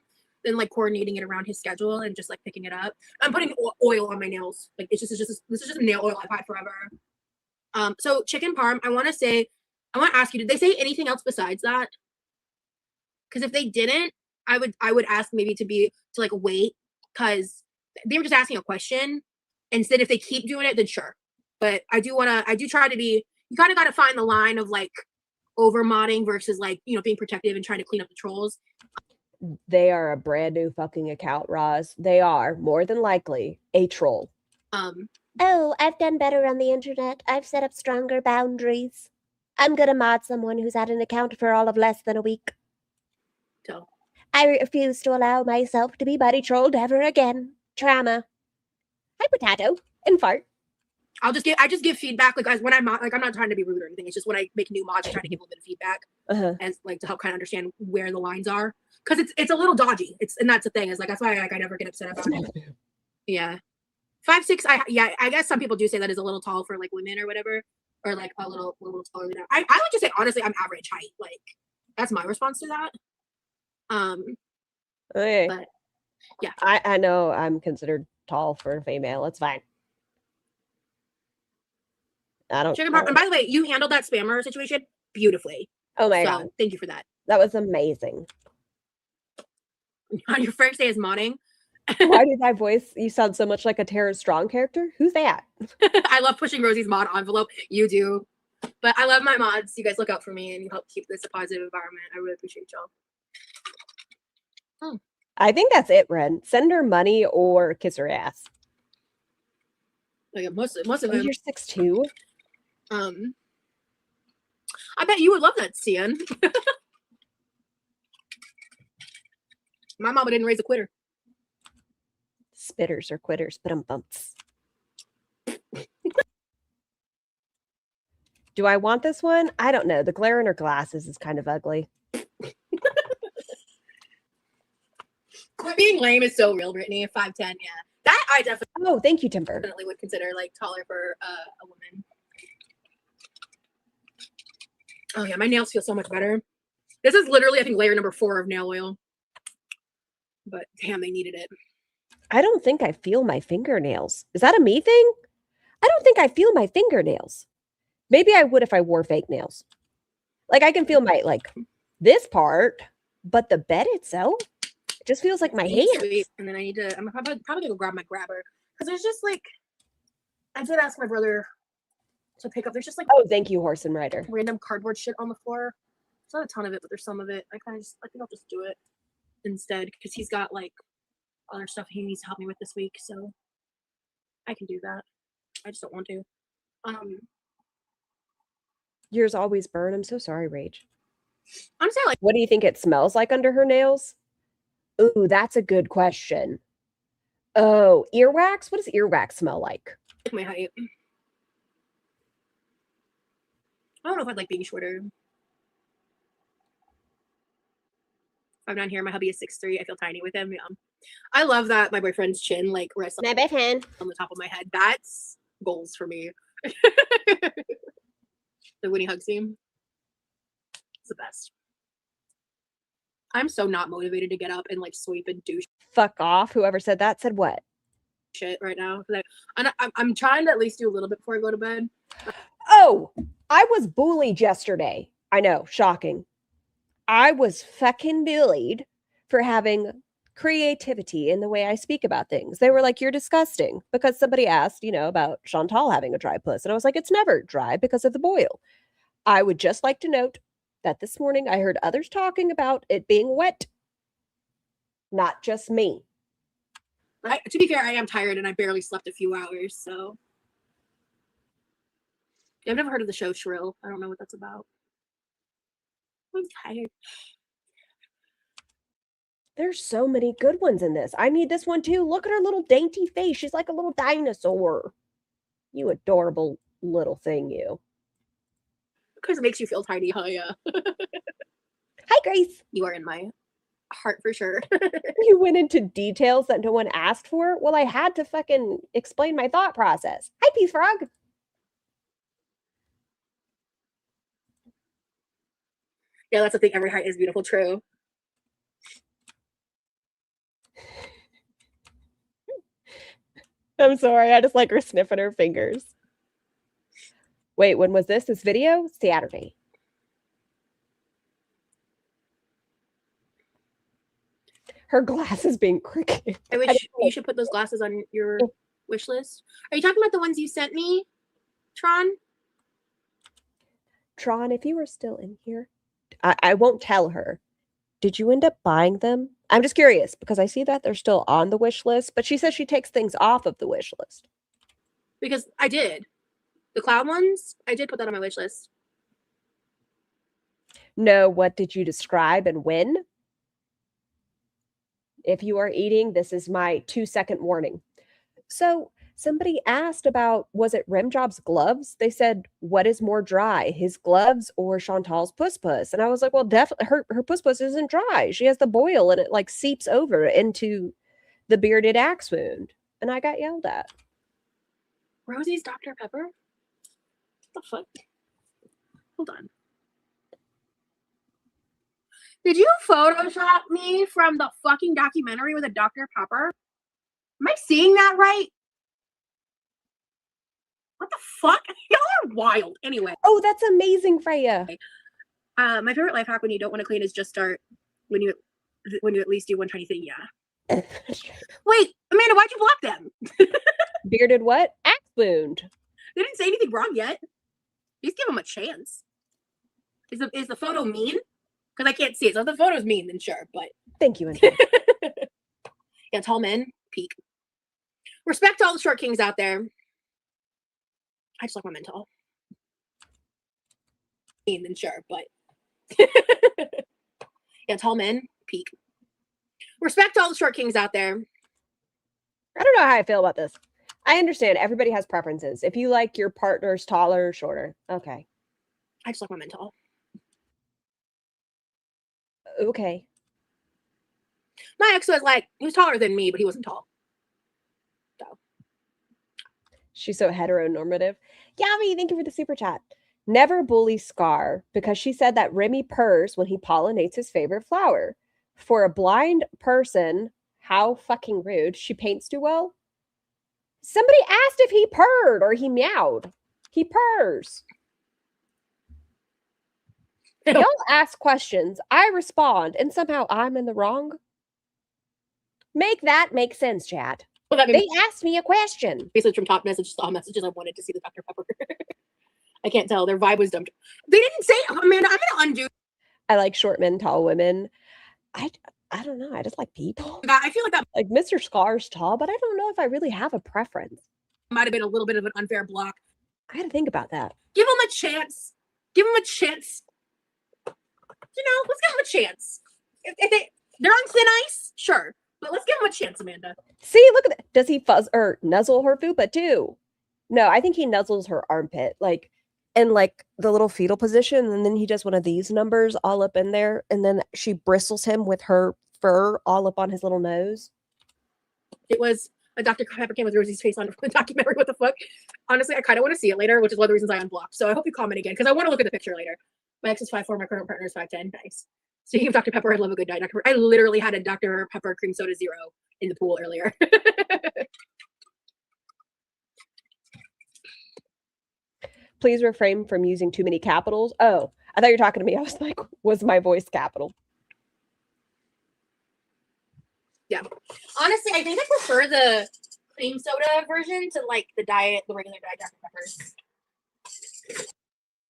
than like coordinating it around his schedule and just like picking it up. I'm putting oil on my nails. Like this is just nail oil I've had forever. So chicken parm. I want to ask you, did they say anything else besides that? Because if they didn't, I would ask maybe to like wait, because they were just asking a question. Instead, if they keep doing it, then sure. But I do try to be. You kind of got to find the line of like over modding versus like, you know, being protective and trying to clean up the trolls. They are a brand new fucking account, Roz. They are more than likely a troll. Oh, I've done better on the internet. I've set up stronger boundaries. I'm gonna mod someone who's had an account for all of less than a week. So I refuse to allow myself to be buddy trolled ever again. Trauma. Hi, potato and fart. I just give feedback, like, guys, when I'm not, like, I'm not trying to be rude or anything. It's just when I make new mods, I try to give a little bit of feedback and like to help kind of understand where the lines are, because it's a little dodgy. And that's the thing, is like, that's why like I never get upset about it. Yeah, 5'6". I guess some people do say that is a little tall for like women or whatever, or like a little taller than that. I would just say honestly, I'm average height. Like that's my response to that. Okay. But yeah, I know I'm considered tall for a female. It's fine. I don't. Chicken parm. And by the way, you handled that spammer situation beautifully. Oh my god! Thank you for that. That was amazing. On your first day as modding. Why did my voice? You sound so much like a Tara Strong character. Who's that? I love pushing Rosie's mod envelope. You do, but I love my mods. You guys look out for me and you help keep this a positive environment. I really appreciate y'all. I think that's it, Ren. Send her money or kiss her ass. Like most of them. You're 6'2". I bet you would love that, Cian. My mama didn't raise a quitter. Spitters or quitters, but bumps. Do I want this one? I don't know. The glare in her glasses is kind of ugly. Quit being lame is so real, Brittany. 5'10", yeah. That I definitely. Oh, thank you, Timber. Definitely would consider like taller for a woman. Oh yeah, my nails feel so much better. This is literally, I think, layer number 4 of nail oil. But damn, they needed it. I don't think I feel my fingernails. Is that a me thing? I don't think I feel my fingernails. Maybe I would if I wore fake nails. Like I can feel my this part, but the bed itself just feels like my hands. Sweet. And then I'm probably gonna go grab my grabber, because there's just like, I did ask my brother to pick up. There's just like, oh, thank you, horse and rider. Random cardboard shit on the floor. There's not a ton of it, but there's some of it. I think I'll just do it instead, because he's got like other stuff he needs to help me with this week, so I can do that. I just don't want to. Yours always burn. I'm so sorry, Rage. I'm saying, like, what do you think it smells like under her nails? Ooh, that's a good question. Oh, earwax? What does earwax smell like? My height. I don't know if I'd like being shorter. I'm down here. My hubby is 6'3". I feel tiny with him. Yeah. I love that my boyfriend's chin like rests on the top of my head. That's goals for me. The Winnie hug scene. It's the best. I'm so not motivated to get up and like sweep and do fuck off. Whoever said that said what? Shit right now. I'm trying to at least do a little bit before I go to bed. Oh, I was bullied yesterday. I know, shocking. I was fucking bullied for having creativity in the way I speak about things. They were like, you're disgusting, because somebody asked, about Chantal having a dry puss. And I was like, it's never dry because of the boil. I would just like to note that this morning I heard others talking about it being wet. Not just me. To be fair, I am tired and I barely slept a few hours, so. I've never heard of the show Shrill. I don't know what that's about. I'm tired. There's so many good ones in this. I need this one too. Look at her little dainty face. She's like a little dinosaur. You adorable little thing, you. Because it makes you feel tiny, huh? Yeah. Hi, Grace. You are in my heart for sure. You went into details that no one asked for. Well, I had to fucking explain my thought process. Hi, Peace Frog. Yeah, that's the thing. Every height is beautiful. True. I'm sorry. I just like her sniffing her fingers. Wait, when was this? This video? Saturday. Her glasses being crooked. I wish you should put those glasses on your wish list. Are you talking about the ones you sent me, Tron? Tron, if you were still in here, I won't tell her. Did you end up buying them? I'm just curious because I see that they're still on the wish list, but she says she takes things off of the wish list. Because I did. The cloud ones, I did put that on my wish list. No, what did you describe and when? If you are eating, this is my 2-second warning. So somebody asked about, was it Rimjob's gloves? They said, what is more dry, his gloves or Chantal's puss? And I was like, well, definitely her puss isn't dry. She has the boil and it like seeps over into the bearded axe wound. And I got yelled at. Rosie's Dr. Pepper? What the fuck? Hold on. Did you Photoshop me from the fucking documentary with a Dr. Pepper? Am I seeing that right? What the fuck? Y'all are wild. Anyway. Oh, that's amazing, Freya. My favorite life hack when you don't want to clean is just start when you at least do one tiny thing. Yeah. Wait, Amanda, why'd you block them? Bearded what? Axe wound. They didn't say anything wrong yet. Just give them a chance. Is the photo mean? Because I can't see it. So if the photo's mean, then sure. But thank you. Yeah, tall men peak. Respect to all the short kings out there. I just like my men tall. Mean, then sure, but yeah, tall men peak. Respect to all the short kings out there. I don't know how I feel about this. I understand everybody has preferences. If you like your partner's taller or shorter, okay. I just like my men tall. Okay. My ex was like, he was taller than me, but he wasn't tall. So. She's so heteronormative. Yummy, thank you for the super chat. Never bully Scar because she said that Remy purrs when he pollinates his favorite flower. For a blind person, how fucking rude. She paints too well. Somebody asked if he purred or he meowed. He purrs. Y'all ask questions. I respond, and somehow I'm in the wrong. Make that make sense, chat. Well, they asked me a question. Basically, from top messages to all messages, I wanted to see the Dr. Pepper. I can't tell. Their vibe was dumped. They didn't say, Amanda, I'm going to undo. I like short men, tall women. I don't know. I just like people. I feel like that. Like Mr. Scar's tall, but I don't know if I really have a preference. Might have been a little bit of an unfair block. I had to think about that. Give them a chance. Give them a chance. You know, let's give them a chance. If they're on thin ice, sure. But let's give them a chance, Amanda. See, look at that. Does he fuzz or nuzzle her fupa too? No, I think he nuzzles her armpit, like in like the little fetal position, and then he does one of these numbers all up in there, and then she bristles him with her fur all up on his little nose. It was a Dr. Pepper came with Rosie's face on the documentary. What the fuck? Honestly, I kind of want to see it later, which is one of the reasons I unblocked. So I hope you comment again because I want to look at the picture later. My ex is 5'4", my current partner is 5'10". Nice. Speaking of Dr. Pepper, I love a good diet. Dr. Pepper. I literally had a Dr. Pepper cream soda zero in the pool earlier. Please refrain from using too many capitals. Oh, I thought you were talking to me. I was like, was my voice capital? Yeah. Honestly, I think I prefer the cream soda version to like the regular diet Dr. Peppers.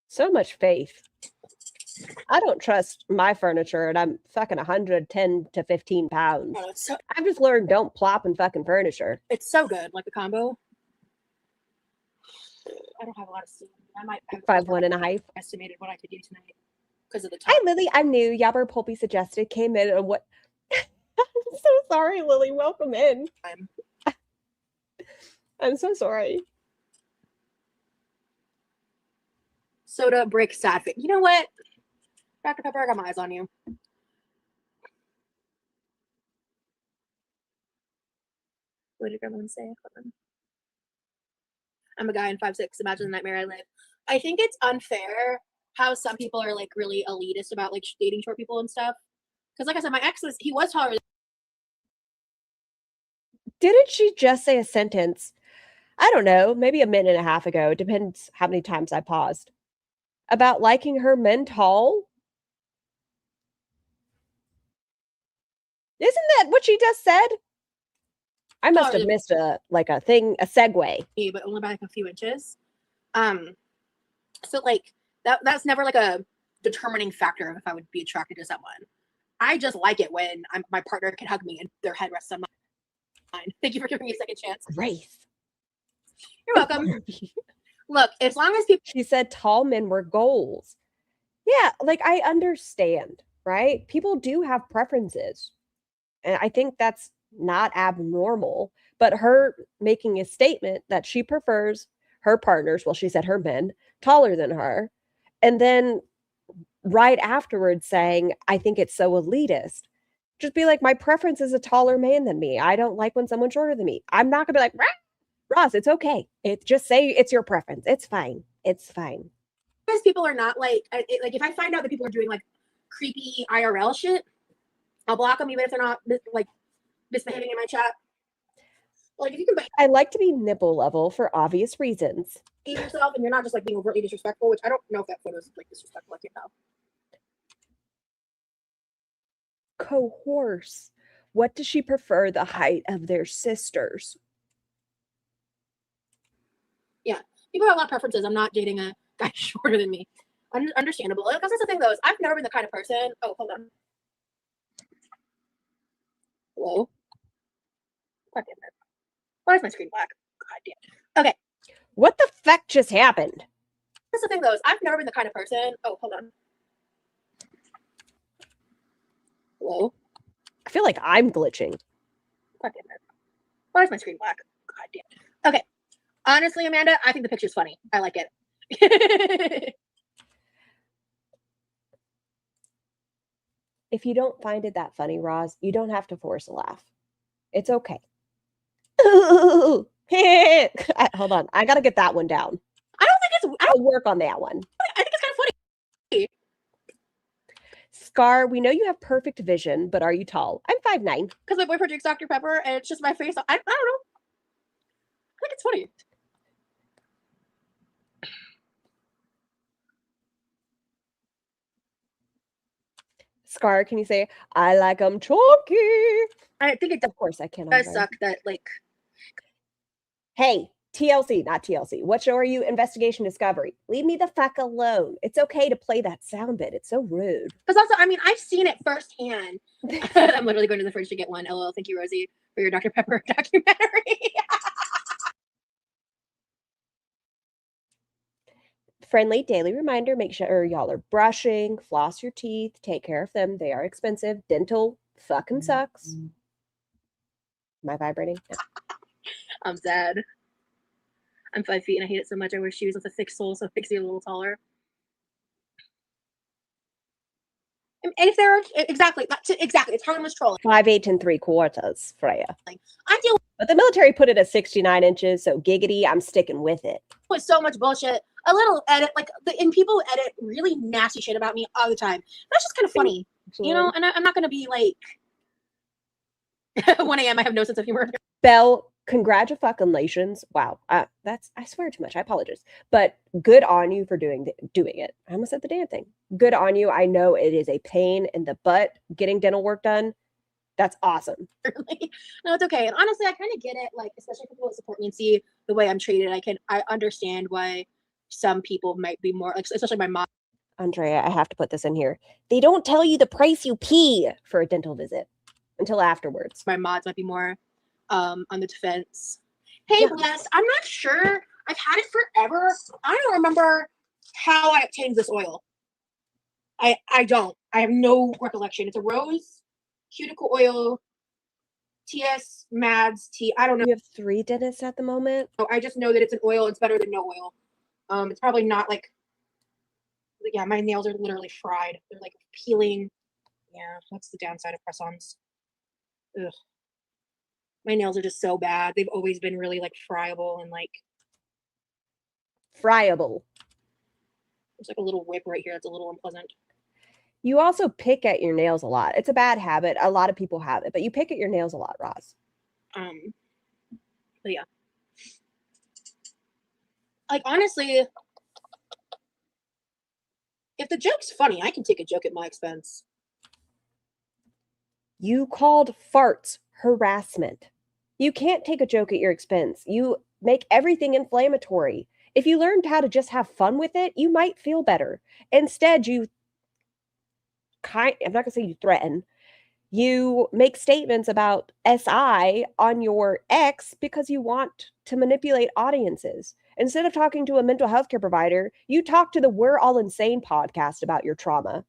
So much faith. I don't trust my furniture, and I'm fucking 110 to 15 pounds. Oh, I've just learned don't plop in fucking furniture. It's so good, like a combo. I don't have a lot of sleep. I might have 5'1.5". estimated what I could do tonight because of the Hi, time. Lily. I'm new. Yabber Pulpy suggested, came in, and what? I'm so sorry, Lily. Welcome in. I'm so sorry. Soda brick sad fit. You know what? Dr. Pepper, I got my eyes on you. What did everyone say? Hold on. I'm a guy in 5'6". Imagine the nightmare I live. I think it's unfair how some people are like really elitist about like dating short people and stuff. Because like I said, my ex he was taller. Didn't she just say a sentence? I don't know, maybe a minute and a half ago. It depends how many times I paused. About liking her men tall? Isn't that what she just said? I must have missed a segue. But only by like a few inches. So like that's never like a determining factor of if I would be attracted to someone. I just like it when my partner can hug me and their head rests on mine. Thank you for giving me a second chance. Grace. You're welcome. Look, as long as people... She said tall men were goals. Yeah, like I understand, right? People do have preferences. And I think that's not abnormal. But her making a statement that she prefers her partners, well, she said her men, taller than her. And then right afterwards saying, I think it's so elitist. Just be like, my preference is a taller man than me. I don't like when someone's shorter than me. I'm not going to be like, Roz, it's okay. Just say it's your preference. It's fine. It's fine. Because people are not like if I find out that people are doing like creepy IRL shit, I'll block them even if they're not like misbehaving in my chat. Like if you can, I like to be nipple level for obvious reasons. Be yourself, and you're not just like being overtly disrespectful, which I don't know if that photo is like disrespectful. I can't tell. Cohorse. What does she prefer? The height of their sisters? Yeah, people have a lot of preferences. I'm not dating a guy shorter than me. Understandable. Because that's the thing, though. Is I've never been the kind of person. Oh, hold on. Hello. God damn it. Why is my screen black? God damn. Okay. What the fuck just happened? That's the thing, though. Is I've never been the kind of person. Oh, hold on. Hello. I feel like I'm glitching. God damn it. Why is my screen black? God damn. Okay. Honestly, Amanda, I think the picture's funny. I like it. If you don't find it that funny, Roz, you don't have to force a laugh. It's okay. Hold on. I got to get that one down. I'll work on that one. I think it's kind of funny. Scar, we know you have perfect vision, but are you tall? I'm 5'9". Because my boyfriend drinks Dr. Pepper, and it's just my face. I don't know. I think it's funny. Scar, can you say, I like them chunky? I think it does. Of course I can. It does suck that, like... Hey, TLC, not TLC. What show are you? Investigation Discovery. Leave me the fuck alone. It's okay to play that sound bit. It's so rude. Because also, I mean, I've seen it firsthand. I'm literally going to the fridge to get one. LOL. Thank you, Rosie, for your Dr. Pepper documentary. Friendly daily reminder, make sure y'all are brushing, floss your teeth, take care of them. They are expensive. Dental fucking sucks. Am I vibrating? Yeah. I'm sad. I'm 5 feet and I hate it so much. I wear shoes with a thick sole so it makes me a little taller. And if there are exactly, it's harmless trolling. 5'8" 3/4, Freya. I deal but the military put it at 69 inches, so giggity, I'm sticking with it. With so much bullshit. A little edit, and people edit really nasty shit about me all the time. That's just kind of funny, you know. And I'm not gonna be like 1 a.m. I have no sense of humor. Belle, congratulations! Wow, I swear too much. I apologize, but good on you for doing it. I almost said the damn thing. Good on you. I know it is a pain in the butt getting dental work done. That's awesome. No, it's okay. And honestly, I kind of get it. Like, especially people that support me and see the way I'm treated. I understand why some people might be more, like, especially my mom. Andrea, I have to put this in here. They don't tell you the price you pee for a dental visit until afterwards. My mods might be more on the defense. Hey, Bless, I'm not sure. I've had it forever. I don't remember how I obtained this oil. I don't. I have no recollection. It's a rose cuticle oil, TS Mads T. I don't know. You have 3 dentists at the moment? I just know that it's an oil. It's better than no oil. It's probably not like, yeah, my nails are literally fried. They're like peeling. Yeah, that's the downside of press-ons. Ugh. My nails are just so bad. They've always been really like friable and like friable. There's like a little whip right here that's a little unpleasant. You also pick at your nails a lot. It's a bad habit. A lot of people have it, but you pick at your nails a lot, Roz. But yeah. Like, honestly, if the joke's funny, I can take a joke at my expense. You called farts harassment. You can't take a joke at your expense. You make everything inflammatory. If you learned how to just have fun with it, you might feel better. Instead, I'm not going to say you threaten. You make statements about SI on your ex because you want to manipulate audiences. Instead of talking to a mental health care provider, you talk to the We're All Insane podcast about your trauma.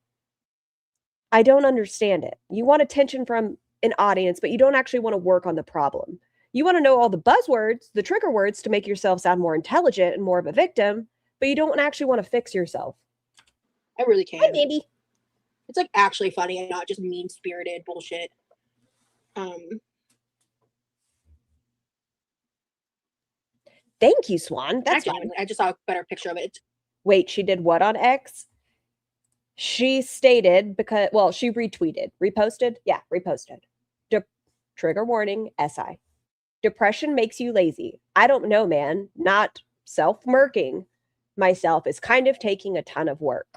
I don't understand it. You want attention from an audience, but you don't actually want to work on the problem. You want to know all the buzzwords, the trigger words to make yourself sound more intelligent and more of a victim, but you don't actually want to fix yourself. I really can't. Hi, baby. It's like actually funny and not just mean-spirited bullshit. Thank you, Swan. That's fine. I just saw a better picture of it. Wait, she did what on X? She stated she retweeted, reposted. Yeah, reposted. Trigger warning, SI. Depression makes you lazy. I don't know, man. Not self-murking myself is kind of taking a ton of work.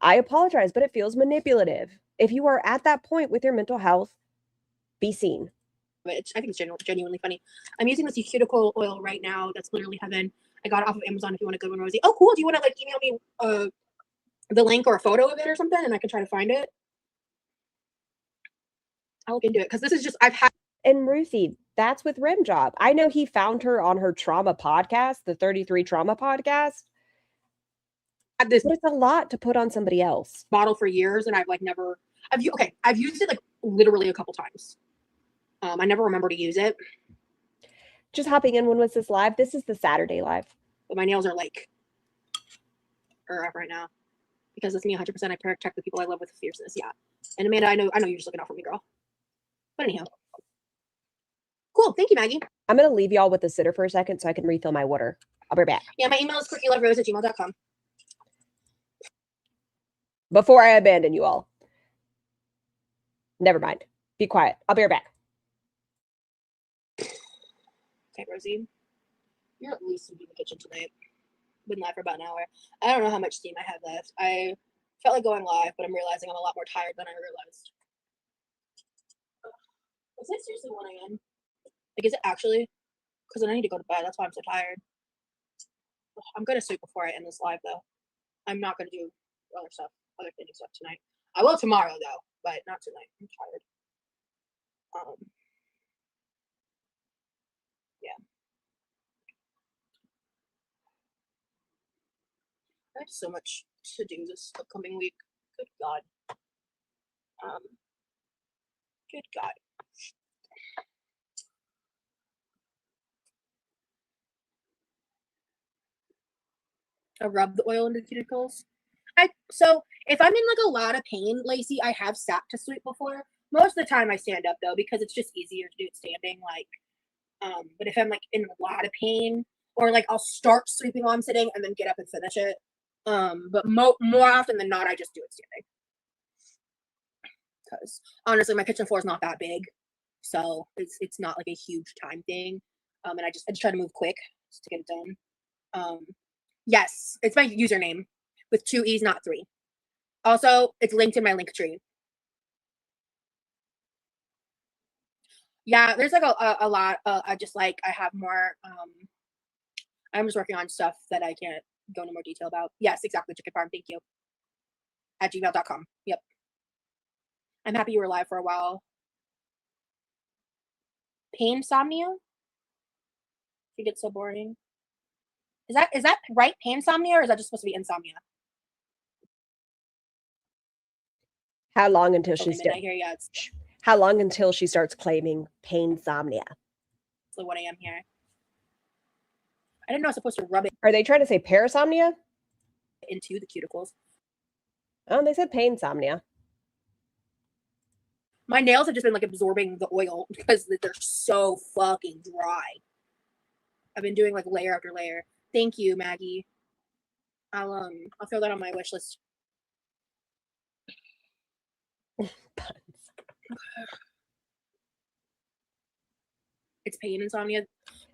I apologize, but it feels manipulative. If you are at that point with your mental health, be seen. I think it's genuinely funny. I'm using this cuticle oil right now. That's literally heaven. I got it off of Amazon if you want a good one, Rosie. Oh, cool. Do you want to like email me the link or a photo of it or something and I can try to find it? I'll look into it because this is just, I've had. And Ruthie, that's with Rim Job. I know he found her on her trauma podcast, the 33 Trauma podcast. But it's a lot to put on somebody else. Bottle for years and I've like never, I've used it like literally a couple times. I never remember to use it. Just hopping in, when was this live? This is the Saturday live. But my nails are like up right now because it's me 100%. I protect the people I love with fierceness. Yeah. And Amanda, I know you're just looking out for me, girl. But anyhow. Cool. Thank you, Maggie. I'm going to leave y'all with the sitter for a second so I can refill my water. I'll be back. Yeah, my email is QuirkyLoveRosee@gmail.com. Before I abandon you all. Never mind. Be quiet. I'll be right back. Okay, Rosie. You're at least in the kitchen tonight. Been live for about an hour. I don't know how much steam I have left. I felt like going live, but I'm realizing I'm a lot more tired than I realized. Is it seriously 1 a.m.? Like, is it actually? Because then I need to go to bed. That's why I'm so tired. I'm going to sleep before I end this live, though. I'm not going to do other things stuff tonight. I will tomorrow, though, but not tonight. I'm tired. Yeah. I have so much to do this upcoming week. Good God. Good God. I rub the oil into the cuticles. So if I'm in like a lot of pain, Lacey, I have sat to sleep before. Most of the time I stand up though because it's just easier to do it standing. Like, but if I'm like in a lot of pain, or like I'll start sleeping while I'm sitting and then get up and finish it. But more often than not, I just do it standing. Because honestly, my kitchen floor is not that big, so it's not like a huge time thing. And I just try to move quick just to get it done. Yes, it's my username with 2 E's, not 3. Also, it's linked in my link tree. Yeah, there's like a lot. I just like I have more. I'm just working on stuff that I can't go into more detail about. Yes, exactly. Chicken farm. Thank you. At gmail.com. Yep. I'm happy you were live for a while. Pain insomnia? It gets so boring. Is that right? Pain insomnia, or is that just supposed to be insomnia? How long until she's I hear ya. How long until she starts claiming pain insomnia? So 1 a.m. here. I didn't know I was supposed to rub it. Are they trying to say parasomnia? Into the cuticles. Oh, they said pain insomnia. My nails have just been like absorbing the oil because they're so fucking dry. I've been doing like layer after layer. Thank you, Maggie. I'll throw that on my wish list. It's pain insomnia.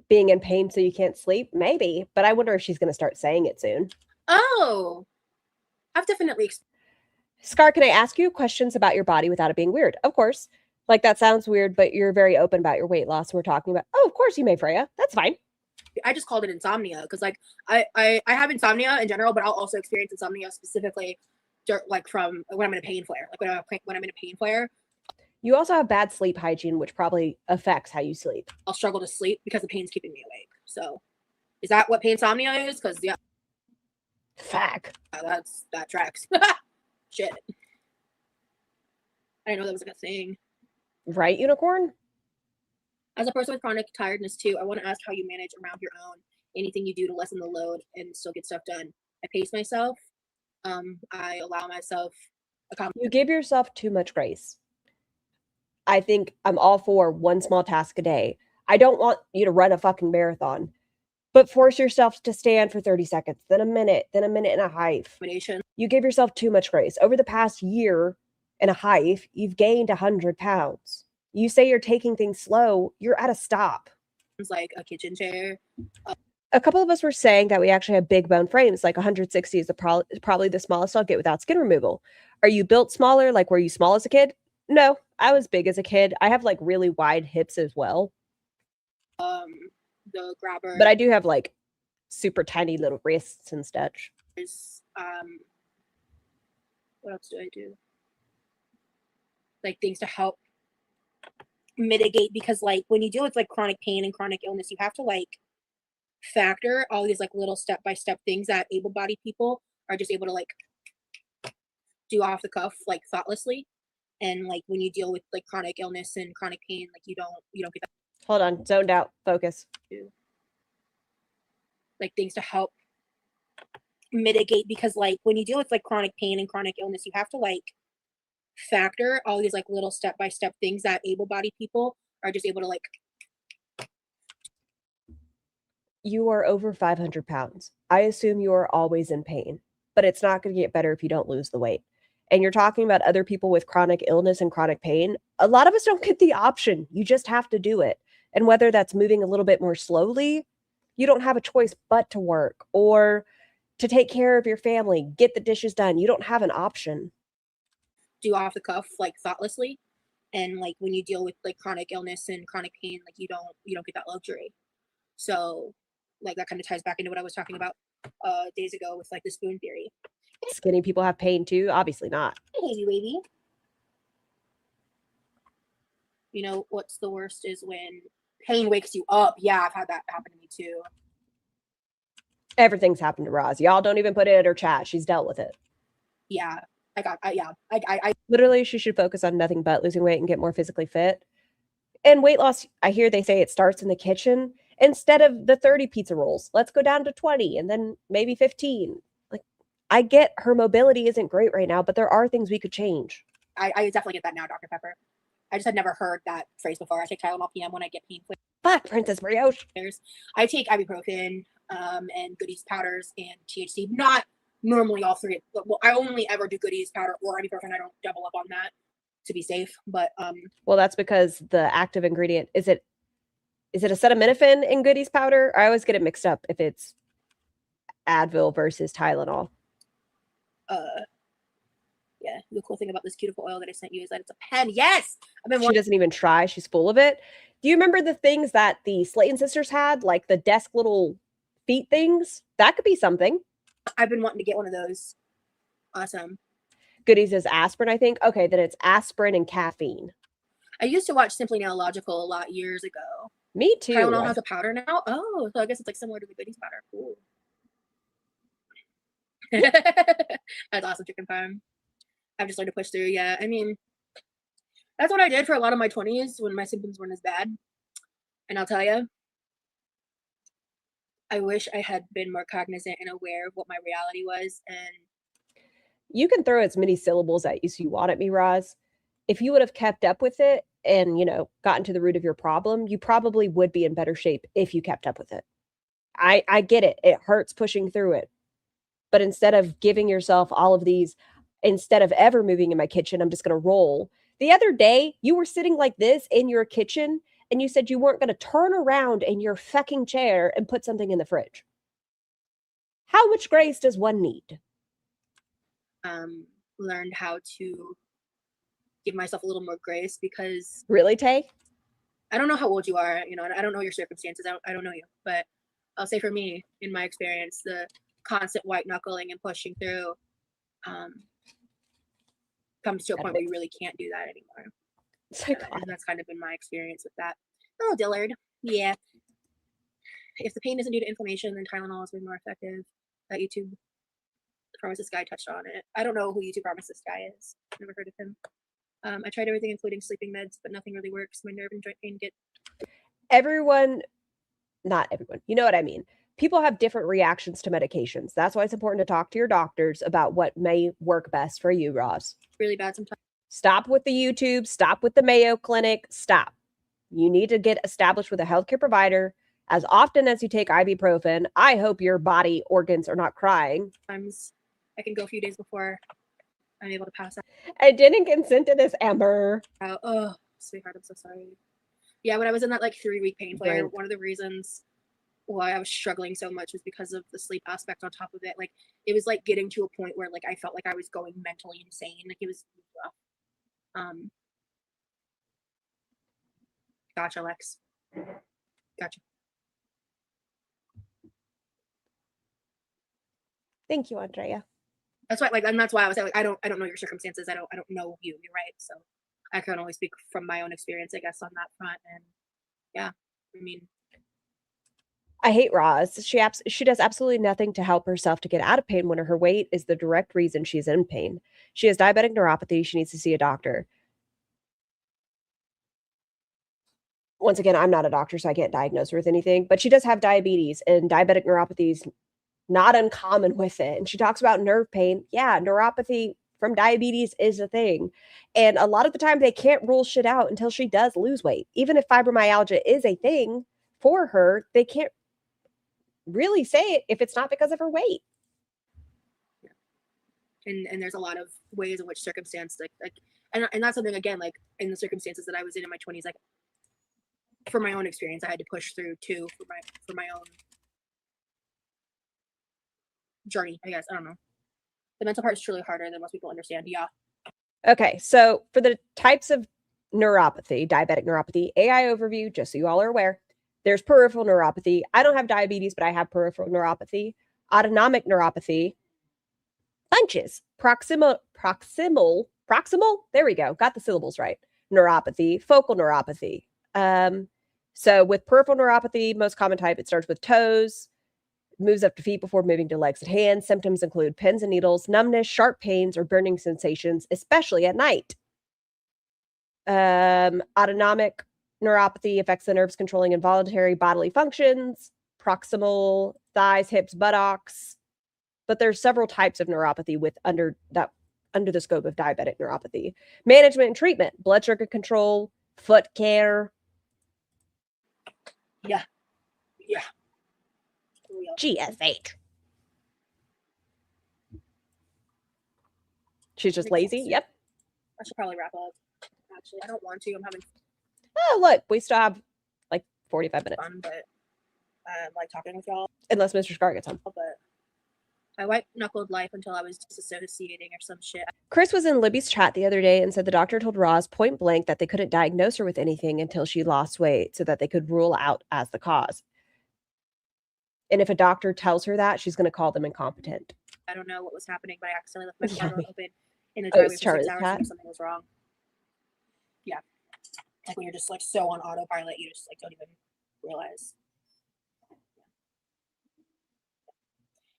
Being in pain so you can't sleep? Maybe, but I wonder if she's going to start saying it soon. Oh, I've definitely. Scar, can I ask you questions about your body without it being weird? Of course. Like, that sounds weird, but you're very open about your weight loss. We're talking about, oh, of course you may, Freya. That's fine. I just called it insomnia because, like, I have insomnia in general, but I'll also experience insomnia specifically, like, from when I'm in a pain flare. Like, when I'm in a pain flare. You also have bad sleep hygiene, which probably affects how you sleep. I'll struggle to sleep because the pain's keeping me awake. So, is that what pain insomnia is? Because, yeah. Fuck. That tracks. Shit. I didn't know that was like a thing. Right, Unicorn? As a person with chronic tiredness too, I want to ask how you manage around your own. Anything you do to lessen the load and still get stuff done. I pace myself. I allow myself You give yourself too much grace. I think I'm all for one small task a day. I don't want you to run a fucking marathon, but force yourself to stand for 30 seconds, then a minute and a half. You give yourself too much grace. Over the past year and a half, you've gained 100 pounds. You say you're taking things slow, you're at a stop. It's like a kitchen chair. A couple of us were saying that we actually have big bone frames, like 160 is probably the smallest I'll get without skin removal. Are you built smaller? Like, were you small as a kid? No, I was big as a kid. I have like really wide hips as well. The grabber. But I do have like super tiny little wrists and such. What else do I do? Like things to help mitigate, because like when you deal with like chronic pain and chronic illness, you have to like factor all these like little step-by-step things that able-bodied people are just able to like do off the cuff, like thoughtlessly. And like when you deal with like chronic illness and chronic pain, like you don't get that. Hold on, zoned out, focus. Like things to help mitigate, because like when you deal with like chronic pain and chronic illness, you have to like factor all these like little step-by-step things that able-bodied people are just able to like. You are over 500 pounds. I assume you are always in pain, but it's not going to get better if you don't lose the weight. And you're talking about other people with chronic illness and chronic pain. A lot of us don't get the option. You just have to do it. And whether that's moving a little bit more slowly, you don't have a choice but to work or to take care of your family, get the dishes done. You don't have an option. Do off the cuff, like thoughtlessly. And like when you deal with like chronic illness and chronic pain, like you don't get that luxury. So like that kind of ties back into what I was talking about days ago with like the spoon theory. Skinny people have pain too? Obviously not. Hey, baby. You know what's the worst is when pain wakes you up. Yeah, I've had that happen to me too. Everything's happened to Roz. Y'all don't even put it in her chat. She's dealt with it. Yeah, I literally, she should focus on nothing but losing weight and get more physically fit. And weight loss, I hear they say it starts in the kitchen. Instead of the 30 pizza rolls, let's go down to 20 and then maybe 15. Like, I get her mobility isn't great right now, but there are things we could change. I definitely get that now, Dr. Pepper. I just had never heard that phrase before. I take Tylenol PM when I get pain. Fuck, Princess Brioche. I take ibuprofen and goodies powders and THC. Not normally all three. Well, I only ever do goodies powder or ibuprofen. I don't double up on that to be safe. But well, that's because the active ingredient is it acetaminophen in goodies powder? I always get it mixed up if it's Advil versus Tylenol. Yeah, the cool thing about this beautiful oil that I sent you is that it's a pen. Yes! She doesn't even try. She's full of it. Do you remember the things that the Slayton sisters had? Like the desk little feet things? That could be something. I've been wanting to get one of those. Awesome. Goodies is aspirin, I think. Okay, then it's aspirin and caffeine. I used to watch Simply Now Logical a lot years ago. Me too. Tylenol has a powder now? Oh, so I guess it's like similar to the Goodies powder. Cool. That's awesome, chicken farm. I've just learned to push through. Yeah, I mean, that's what I did for a lot of my 20s when my symptoms weren't as bad. And I'll tell you, I wish I had been more cognizant and aware of what my reality was. And you can throw as many syllables at you as you want at me, Roz. If you would have kept up with it and, gotten to the root of your problem, you probably would be in better shape if you kept up with it. I get it. It hurts pushing through it. But instead of giving yourself all of these, instead of ever moving in my kitchen, I'm just going to roll. The other day, you were sitting like this in your kitchen and you said you weren't going to turn around in your fucking chair and put something in the fridge. How much grace does one need? Learned how to give myself a little more grace because... Really, Tay? I don't know how old you are, and I don't know your circumstances. I don't know you. But I'll say for me, in my experience, the constant white knuckling and pushing through comes to a point where you really can't do that anymore. And that's kind of been my experience with that. Oh, Dillard. Yeah. If the pain isn't due to inflammation, then Tylenol is way more effective. That YouTube pharmacist guy touched on it. I don't know who YouTube pharmacist guy is. Never heard of him. I tried everything, including sleeping meds, but nothing really works. My nerve and joint pain get... Not everyone. You know what I mean? People have different reactions to medications. That's why it's important to talk to your doctors about what may work best for you, Roz. Really bad sometimes. Stop with the YouTube. Stop with the Mayo Clinic. Stop. You need to get established with a healthcare provider. As often as you take ibuprofen, I hope your body organs are not crying. Sometimes I can go a few days before I'm able to pass out. I didn't consent to this, Amber. Oh, sweetheart, I'm so sorry. Yeah, when I was in that 3-week pain flare, one of the reasons why I was struggling so much was because of the sleep aspect on top of it. It was getting to a point where I felt like I was going mentally insane. It was rough. Gotcha, Lex. Gotcha. Thank you, Andrea. That's why, and that's why I was like, I don't know your circumstances. I don't know you. You're right. So I can only speak from my own experience, I guess, on that front. And yeah, I mean, I hate Roz. She does absolutely nothing to help herself to get out of pain when her weight is the direct reason she's in pain. She has diabetic neuropathy. She needs to see a doctor. Once again, I'm not a doctor, so I can't diagnose her with anything, but she does have diabetes, and diabetic neuropathy is not uncommon with it. And she talks about nerve pain. Yeah, neuropathy from diabetes is a thing. And a lot of the time they can't rule shit out until she does lose weight. Even if fibromyalgia is a thing for her, they can't really say it if it's not because of her weight. Yeah. And there's a lot of ways in which circumstance, and that's something, again, in the circumstances that I was in my 20s, for my own experience, I had to push through too for my own journey, I guess. I don't know. The mental part is truly harder than most people understand. Yeah. Okay, so for the types of neuropathy, diabetic neuropathy, AI overview, just so you all are aware, there's peripheral neuropathy. I don't have diabetes, but I have peripheral neuropathy. Autonomic neuropathy, bunches. Proximal, there we go. Got the syllables right. Neuropathy, focal neuropathy. So with peripheral neuropathy, most common type, it starts with toes, moves up to feet before moving to legs and hands. Symptoms include pins and needles, numbness, sharp pains, or burning sensations, especially at night. Autonomic neuropathy affects the nerves controlling involuntary bodily functions, proximal, thighs, hips, buttocks. But there's several types of neuropathy under the scope of diabetic neuropathy. Management and treatment, blood sugar control, foot care. Yeah. GSH. She's just lazy. Yep. I should probably wrap up. Actually, I don't want to. I'm having... Oh, look, we still have 45 minutes. Fun, but I like talking with y'all. Unless Mr. Scar gets home. But I white knuckled life until I was disassociating or some shit. Chris was in Libby's chat the other day and said the doctor told Roz point blank that they couldn't diagnose her with anything until she lost weight so that they could rule out as the cause. And if a doctor tells her that, she's going to call them incompetent. I don't know what was happening, but I accidentally left my car door open in the Oh, driveway it's for 6 Charlie's hours chat? and something was wrong. Yeah. Like when you're just like so on autopilot, you just like don't even realize.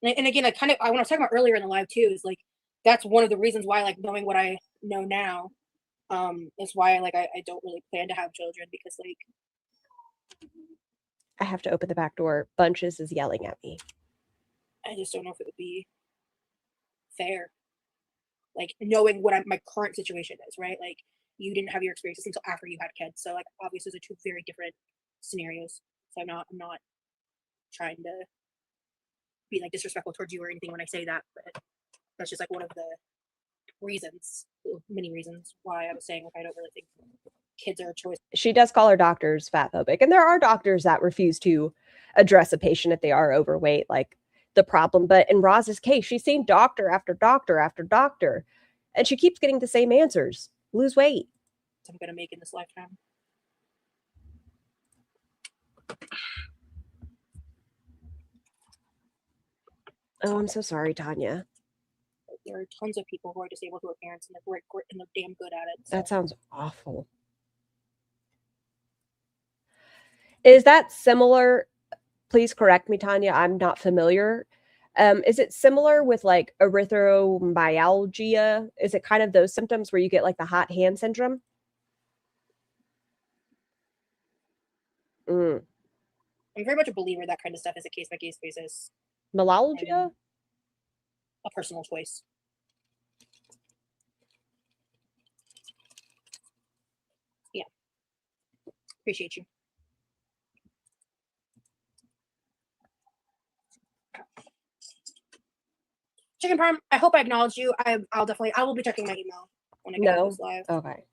And again, I when I was talking about earlier in the live too, is like that's one of the reasons why, like, knowing what I know now, is why like I don't really plan to have children, because like I have to open the back door. Bunches is yelling at me. I just don't know if it would be fair. Like knowing what my current situation is, right? Like you didn't have your experiences until after you had kids, so like obviously those are two very different scenarios. So I'm not trying to be like disrespectful towards you or anything when I say that, but that's just like one of the reasons, many reasons why I was saying like I don't really think kids are a choice. She does call her doctors fatphobic, and there are doctors that refuse to address a patient if they are overweight, like the problem. But in Roz's case, she's seen doctor after doctor after doctor, and she keeps getting the same answers: lose weight. I'm gonna make in this lifetime. Oh, I'm so sorry, Tanya. There are tons of people who are disabled who are parents, and they're great and they're damn good at it. So. That sounds awful. Is that similar? Please correct me, Tanya. I'm not familiar. Is it similar with like erythromyalgia? Is it kind of those symptoms where you get like the hot hand syndrome? I'm very much a believer that kind of stuff is a case-by-case basis. Myalgia? A personal choice. Yeah. Appreciate you. Chicken Parm, I hope I acknowledged you. I will be checking my email when I get on this live. Okay.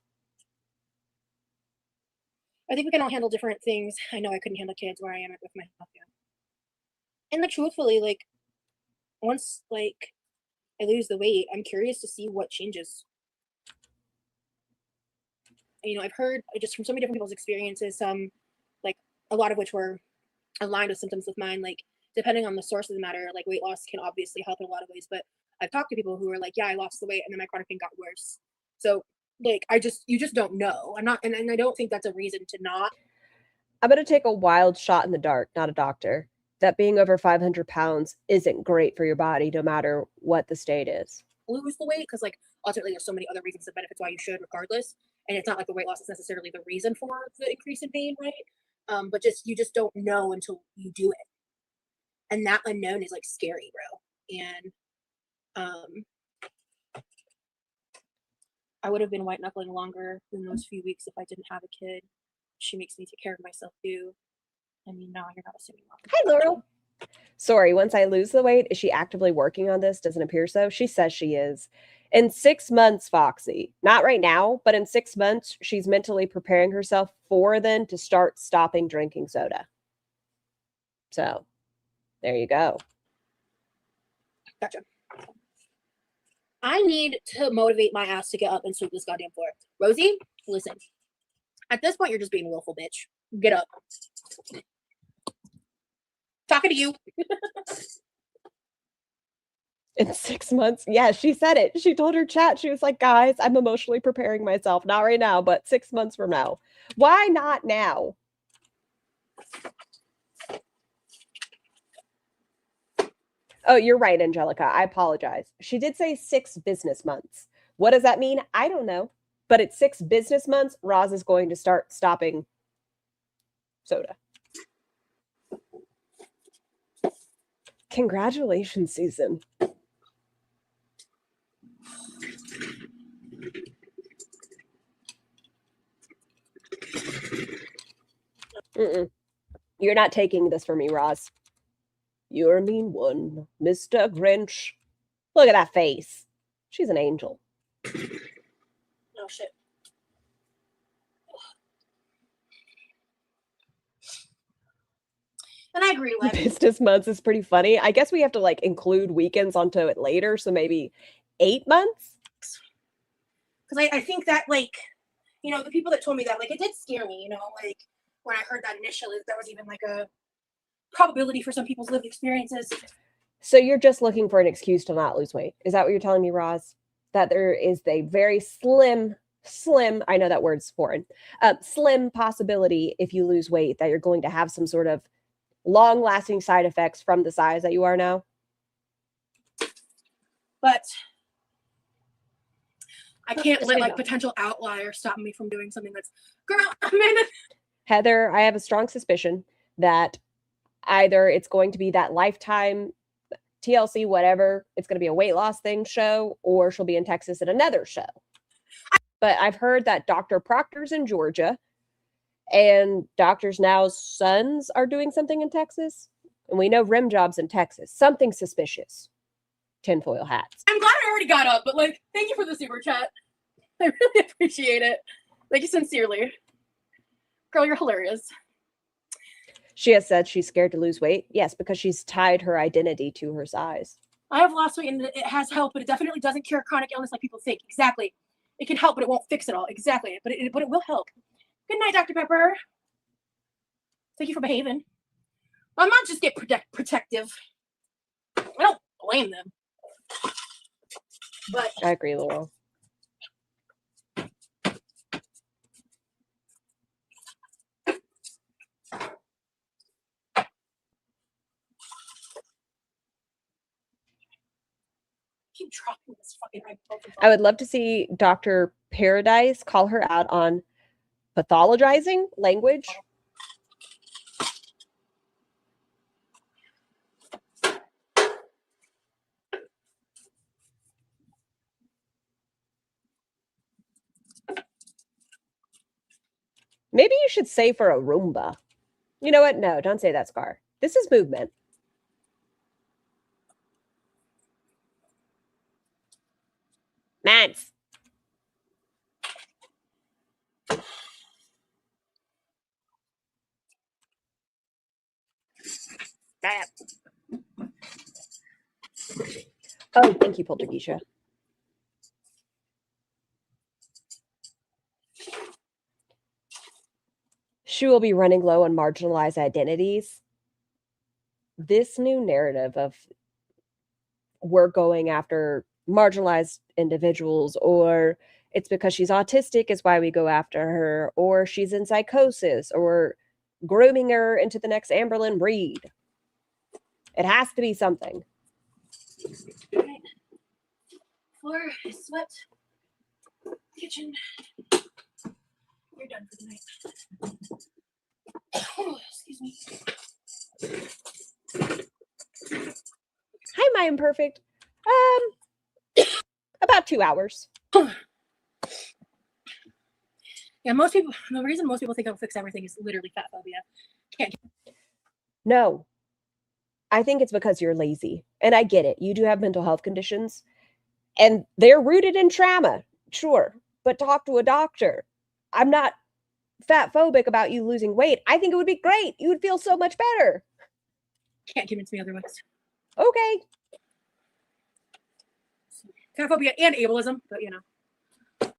I think we can all handle different things. I know I couldn't handle kids where I am with my health. Yeah. And like truthfully, like once like I lose the weight, I'm curious to see what changes. You know, I've heard just from so many different people's experiences, some like a lot of which were aligned with symptoms with mine, like depending on the source of the matter, like weight loss can obviously help in a lot of ways, but I've talked to people who are like, yeah, I lost the weight and then my chronic pain got worse. So like you just don't know. I'm not, and I don't think that's a reason to not. I'm going to take a wild shot in the dark, not a doctor, that being over 500 pounds isn't great for your body, no matter what the state is. Lose the weight, because like ultimately there's so many other reasons and benefits why you should regardless. And it's not like the weight loss is necessarily the reason for the increase in pain, right? But you just don't know until you do it. And that unknown is like scary, bro. And I would have been white knuckling longer than those few weeks if I didn't have a kid. She makes me take care of myself too. I mean, no, you're not assuming. Hi, Laurel. Sorry, once I lose the weight, is she actively working on this? Doesn't appear so. She says she is. In 6 months, Foxy, not right now, but in 6 months, she's mentally preparing herself for then to start stopping drinking soda. So there you go. Gotcha. I need to motivate my ass to get up and sweep this goddamn floor. Rosie, listen. At this point, you're just being a willful bitch. Get up. Talking to you. In 6 months? Yeah, she said it. She told her chat. She was like, guys, I'm emotionally preparing myself. Not right now, but 6 months from now. Why not now? Oh, you're right, Angelica. I apologize. She did say 6 business months. What does that mean? I don't know. But at 6 business months, Roz is going to start stopping soda. Congratulations, Susan. You're not taking this from me, Roz. You're a mean one, Mr. Grinch. Look at that face. She's an angel. Oh, shit. And I agree, Lev. Business months is pretty funny. I guess we have to like include weekends onto it later, so maybe 8 months. Because I think that, like, you know, the people that told me that, like, it did scare me, you know, like, when I heard that initially, there was even, like, a probability for some people's lived experiences. So you're just looking for an excuse to not lose weight. Is that what you're telling me, Roz? That there is a very slim, I know that word's foreign, slim possibility if you lose weight that you're going to have some sort of long-lasting side effects from the size that you are now? But I can't let, like, potential outliers stop me from doing something that's, girl, Amanda. Heather, I have a strong suspicion that either it's going to be that Lifetime TLC, whatever, it's going to be a weight loss thing show, or she'll be in Texas at another show. But I've heard that Dr. Proctor's in Georgia and Dr. Now's sons are doing something in Texas. And we know rim jobs in Texas. Something suspicious. Tinfoil hats. I'm glad I already got up, but, like, thank you for the super chat. I really appreciate it. Thank you sincerely. Girl, you're hilarious. She has said she's scared to lose weight. Yes, because she's tied her identity to her size. I have lost weight and it has helped, but it definitely doesn't cure chronic illness like people think. Exactly. It can help, but it won't fix it all. Exactly. But it will help. Good night, Dr. Pepper. Thank you for behaving. My mom just get protective. I don't blame them. But I agree, Laurel. keep dropping this fucking ibuprofen. I would love to see Dr. Paradise call her out on pathologizing language. Maybe you should say for a Roomba. You know what? No, don't say that, Scar. This is movement. Mance. Oh, thank you, Poltergeisha. She will be running low on marginalized identities. This new narrative of we're going after marginalized individuals, or it's because she's autistic is why we go after her, or she's in psychosis, or grooming her into the next Amberlynn Reed. It has to be something. Right. Floor is swept. Kitchen. You're done for the night. Oh, excuse me. Hi, my imperfect. About 2 hours. Yeah, most people, the reason most people think I'll fix everything is literally fat phobia. Can't. No. I think it's because you're lazy. And I get it. You do have mental health conditions. And they're rooted in trauma. Sure. But talk to a doctor. I'm not fat phobic about you losing weight. I think it would be great. You would feel so much better. Can't convince me otherwise. Okay. Fat phobia and ableism, but you know.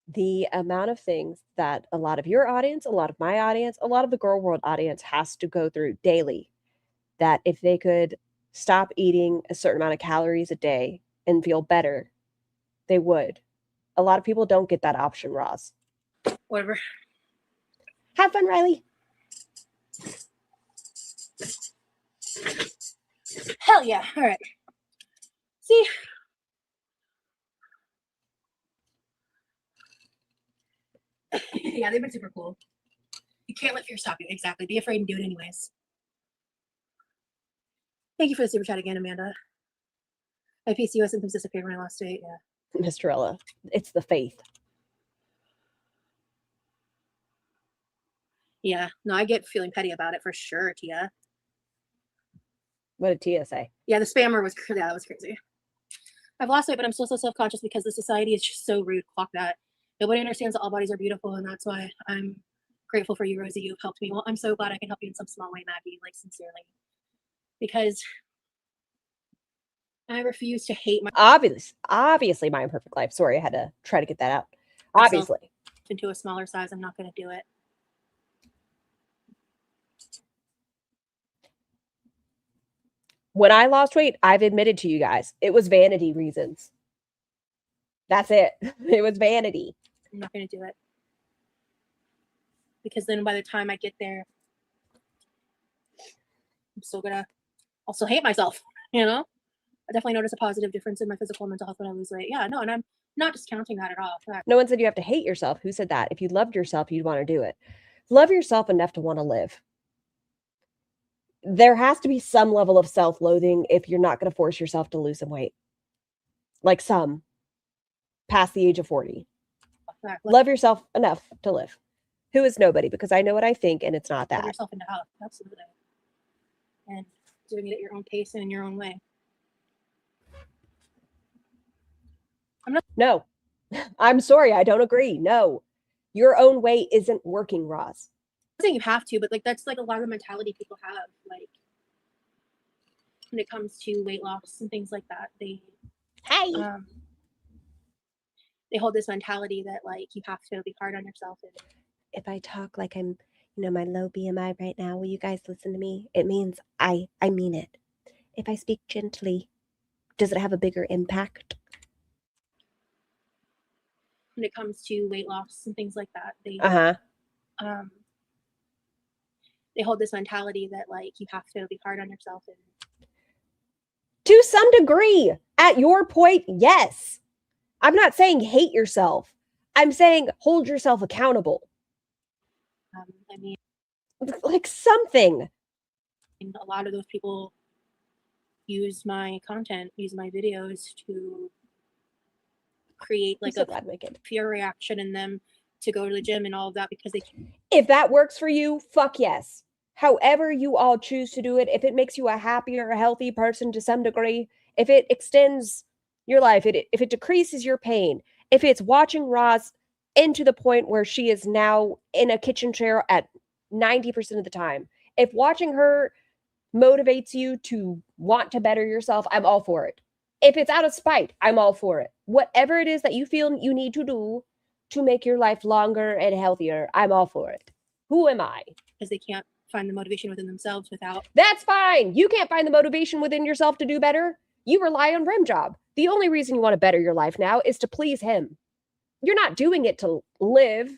The amount of things that a lot of your audience, a lot of my audience, a lot of the girl world audience has to go through daily, that if they could stop eating a certain amount of calories a day and feel better, they would. A lot of people don't get that option, Roz. Whatever. Have fun, Riley. Hell yeah. All right. See? Yeah, they've been super cool. You can't let fear stop you. Exactly. Be afraid and do it anyways. Thank you for the super chat again, Amanda. My PCOS symptoms disappeared when I lost weight. Yeah. Miss Torella, it's the faith. Yeah. No, I get feeling petty about it for sure, Tia. What did Tia say? Yeah, the spammer was, yeah, that was crazy. I've lost weight, but I'm still so self-conscious because the society is just so rude. Fuck that. Nobody understands that all bodies are beautiful, and that's why I'm grateful for you, Rosie. You've helped me. Well, I'm so glad I can help you in some small way, Maggie, like sincerely. Because I refuse to hate my obviously my imperfect life. Sorry, I had to try to get that out. Obviously. Into a smaller size. I'm not going to do it. When I lost weight, I've admitted to you guys, it was vanity reasons. That's it. It was vanity. I'm not going to do it. Because then by the time I get there, I'm still going to also hate myself, you know? I definitely notice a positive difference in my physical and mental health when I lose weight. Yeah, no, and I'm not discounting that at all. No one said you have to hate yourself. Who said that? If you loved yourself, you'd want to do it. Love yourself enough to want to live. There has to be some level of self-loathing if you're not going to force yourself to lose some weight. Like some, past the age of 40. Love yourself enough to live. Who is nobody? Because I know what I think, and it's not that. Love yourself into health, absolutely. And doing it at your own pace and in your own way. No. I'm sorry, I don't agree. No. Your own way isn't working, Roz. I'm saying you have to, but like that's like a lot of mentality people have, like when it comes to weight loss and things like that. They hold this mentality that like you have to be hard on yourself. And if I talk like I'm, my low BMI right now, will you guys listen to me? It means I mean it. If I speak gently, does it have a bigger impact? When it comes to weight loss and things like that, they hold this mentality that like you have to be hard on yourself. And to some degree, at your point, yes. I'm not saying hate yourself. I'm saying hold yourself accountable. I mean, like something. A lot of those people use my content, use my videos to create like a fear reaction in them to go to the gym and all of that because they can. If that works for you, fuck yes. However you all choose to do it, if it makes you a happier, healthy person to some degree, if it extends your life, if it decreases your pain, if it's watching Roz into the point where she is now in a kitchen chair at 90% of the time, if watching her motivates you to want to better yourself, I'm all for it. If it's out of spite, I'm all for it. Whatever it is that you feel you need to do to make your life longer and healthier, I'm all for it. Who am I? Because they can't find the motivation within themselves without. That's fine. You can't find the motivation within yourself to do better. You rely on Rim Job. The only reason you want to better your life now is to please him. You're not doing it to live.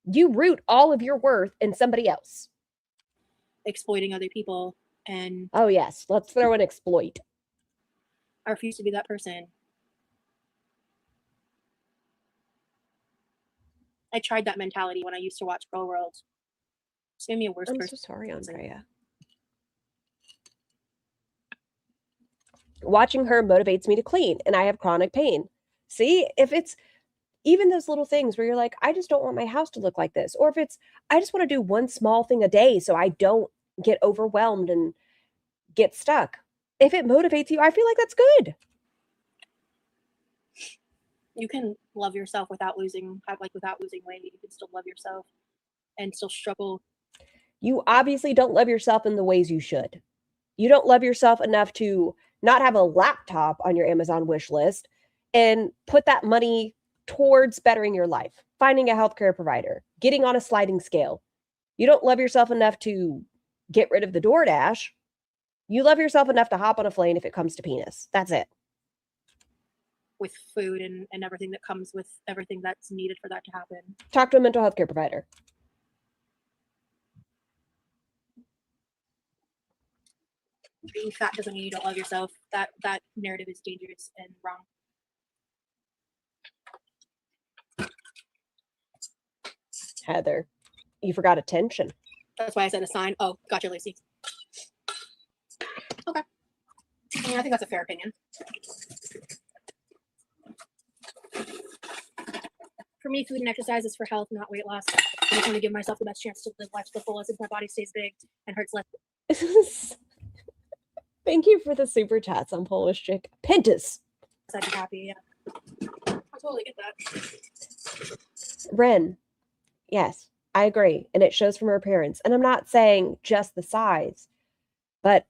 You root all of your worth in somebody else. Exploiting other people and... Oh, yes. Let's throw an exploit. I refuse to be that person. I tried that mentality when I used to watch Girl World. It's made me a worse person. I'm so sorry, Andrea. Watching her motivates me to clean, and I have chronic pain. See, if it's even those little things where you're like, I just don't want my house to look like this. Or if it's, I just want to do one small thing a day so I don't get overwhelmed and get stuck. If it motivates you, I feel like that's good. You can love yourself without losing weight. You can still love yourself and still struggle. You obviously don't love yourself in the ways you should. You don't love yourself enough to not have a laptop on your Amazon wish list and put that money towards bettering your life, finding a healthcare provider, getting on a sliding scale. You don't love yourself enough to get rid of the DoorDash. You love yourself enough to hop on a plane if it comes to penis. That's it. With food and everything that comes with everything that's needed for that to happen. Talk to a mental health care provider. Being fat doesn't mean you don't love yourself. That narrative is dangerous and wrong. Heather, you forgot attention. That's why I said a sign. Oh, gotcha, Lacey. Okay. Yeah, I think that's a fair opinion. For me, food and exercise is for health, not weight loss. I just want to give myself the best chance to live life to the fullest if my body stays big and hurts less. Thank you for the super chats on Polish Chick. Pentas. I'd be happy, yeah. I totally get that. Ren. Yes. I agree. And it shows from her appearance. And I'm not saying just the size, but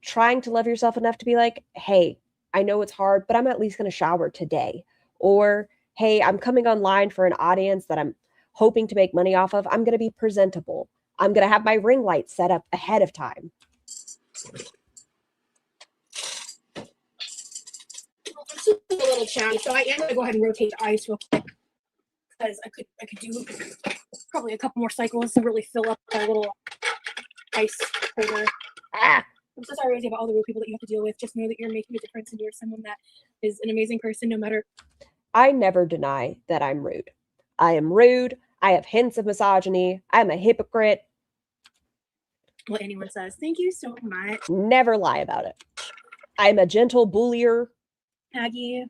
trying to love yourself enough to be like, hey, I know it's hard, but I'm at least going to shower today. Or, hey, I'm coming online for an audience that I'm hoping to make money off of. I'm going to be presentable. I'm going to have my ring light set up ahead of time. This is a little chatty, so I am going to go ahead and rotate the ice real quick because I could do probably a couple more cycles to really fill up our little ice holder. Ah! I'm so sorry, Rosie, about all the rude people that you have to deal with. Just know that you're making a difference and you're someone that is an amazing person no matter. I never deny that I'm rude. I am rude. I have hints of misogyny. I'm a hypocrite. What anyone says. Thank you so much. Never lie about it. I'm a gentle bullier. Aggie.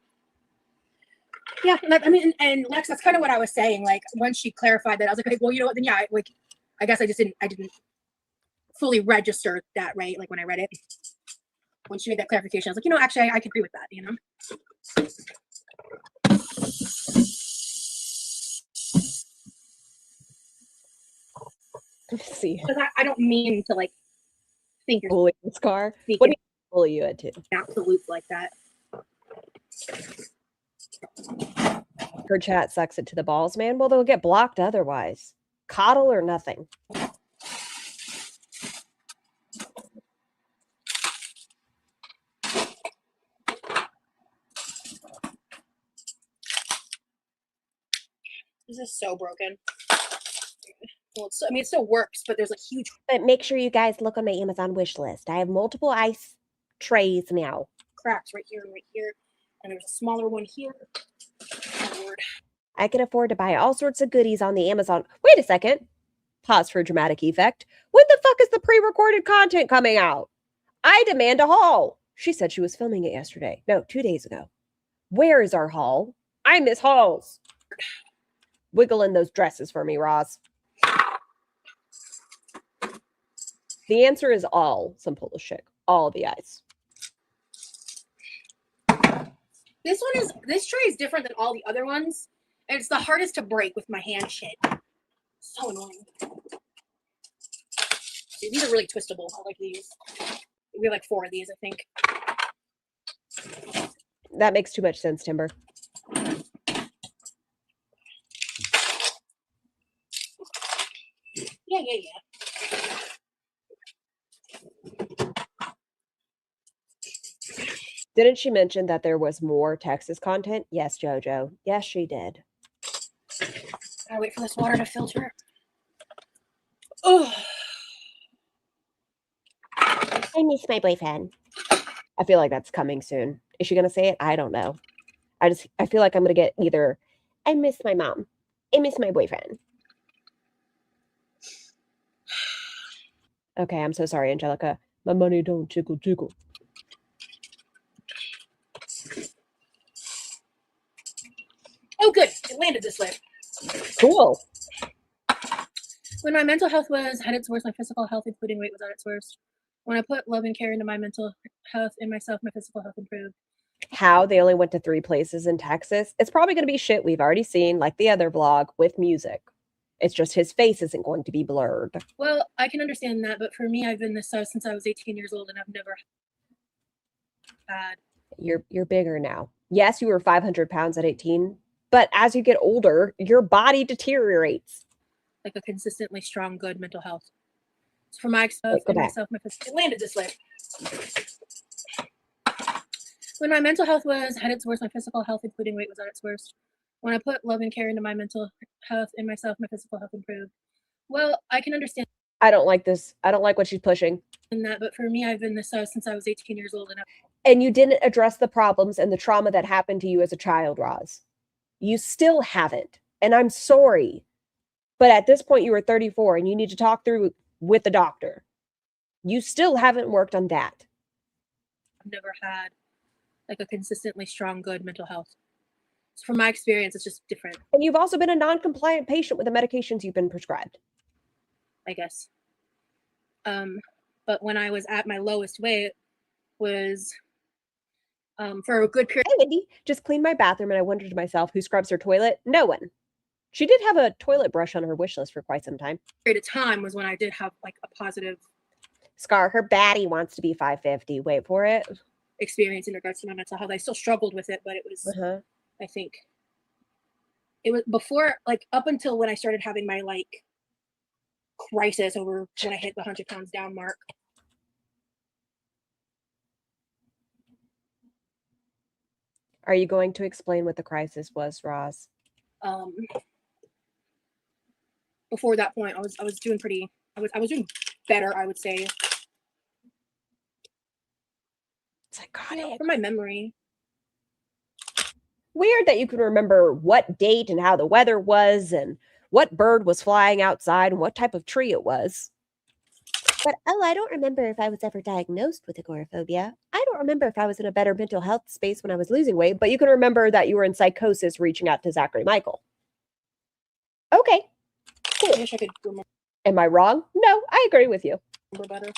Yeah, and Lex, that's kind of what I was saying. Like, once she clarified that, I was like, okay, well, you know what? Then yeah, I guess I didn't fully register that, right? Like when I read it, when she made that clarification, I was like, actually, I could agree with that. Let's see. Because I don't mean to think you're Bully this car. What do you bully you into? Absolutes like that. Her chat sucks it to the balls, man. Well, they'll get blocked otherwise. Coddle or nothing. This is so broken. Well, it still works, but there's huge. But make sure you guys look on my Amazon wish list. I have multiple ice trays now. Cracks right here and right here. And there's a smaller one here. Oh, Lord. I can afford to buy all sorts of goodies on the Amazon. Wait a second. Pause for dramatic effect. When the fuck is the pre-recorded content coming out? I demand a haul. She said she was filming it yesterday. No, 2 days ago. Where is our haul? I miss hauls. Wiggle in those dresses for me, Roz. The answer is all, some Polish chick. All the ice. This tray is different than all the other ones. And it's the hardest to break with my hand shit. So annoying. These are really twistable. I like these. We have 4 of these, I think. That makes too much sense, Timber. Yeah. Didn't she mention that there was more Texas content? Yes, JoJo. Yes, she did. Gotta wait for this water to filter. Oh, I miss my boyfriend. I feel like that's coming soon. Is she gonna say it? I don't know. I feel like I'm gonna get either I miss my mom. I miss my boyfriend. Okay, I'm so sorry, Angelica. My money don't jiggle jiggle. Oh, good. It landed this way. Cool. When my mental health was at its worst, my physical health, including weight, was at its worst. When I put love and care into my mental health and myself, my physical health improved. How they only went to 3 places in Texas. It's probably going to be shit we've already seen, like the other vlog with music. It's just his face isn't going to be blurred. Well, I can understand that, but for me, I've been this size since I was 18 years old, and I've never had. You're bigger now. Yes, you were 500 pounds at 18, but as you get older, your body deteriorates. Like a consistently strong, good mental health. So for myself, my physical, it landed this way. When my mental health was at its worst, my physical health, including weight, was at its worst. When I put love and care into my mental health and myself, my physical health improved. Well, I can understand. I don't like this. I don't like what she's pushing. But for me, I've been this size since I was 18 years old. And you didn't address the problems and the trauma that happened to you as a child, Roz. You still haven't. And I'm sorry. But at this point, you were 34 and you need to talk through with the doctor. You still haven't worked on that. I've never had a consistently strong, good mental health. So from my experience, it's just different. And you've also been a non-compliant patient with the medications you've been prescribed. I guess. But when I was at my lowest weight was for a good period. Hey, Wendy, just cleaned my bathroom and I wondered to myself, who scrubs her toilet? No one. She did have a toilet brush on her wish list for quite some time. Period of time was when I did have like a positive Scar, her baddie wants to be 550. Wait for it. Experience in regards to my mental health. I still struggled with it, but it was, I think, it was before, like up until when I started having my like crisis over when I hit the 100 pounds down mark. Are you going to explain what the crisis was, Roz? Before that point, I was doing pretty. I was doing better, I would say. Psychotic. From my memory. Weird that you can remember what date and how the weather was and what bird was flying outside and what type of tree it was. But, oh, I don't remember if I was ever diagnosed with agoraphobia. I don't remember if I was in a better mental health space when I was losing weight, but you can remember that you were in psychosis reaching out to Zachary Michael. Okay. Cool. I wish I could remember. Am I wrong? No, I agree with you. Better.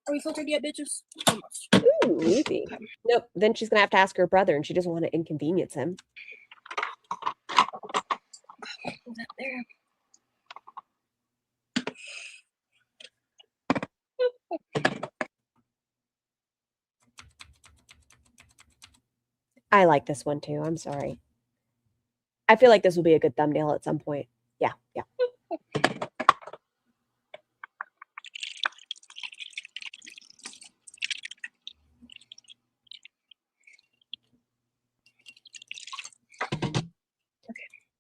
Are we filtered yet, bitches? Almost. Ooh, easy. Okay. Nope. Then she's going to have to ask her brother, and she doesn't want to inconvenience him. Hold that there. I like this one, too. I'm sorry. I feel like this will be a good thumbnail at some point. Yeah, yeah.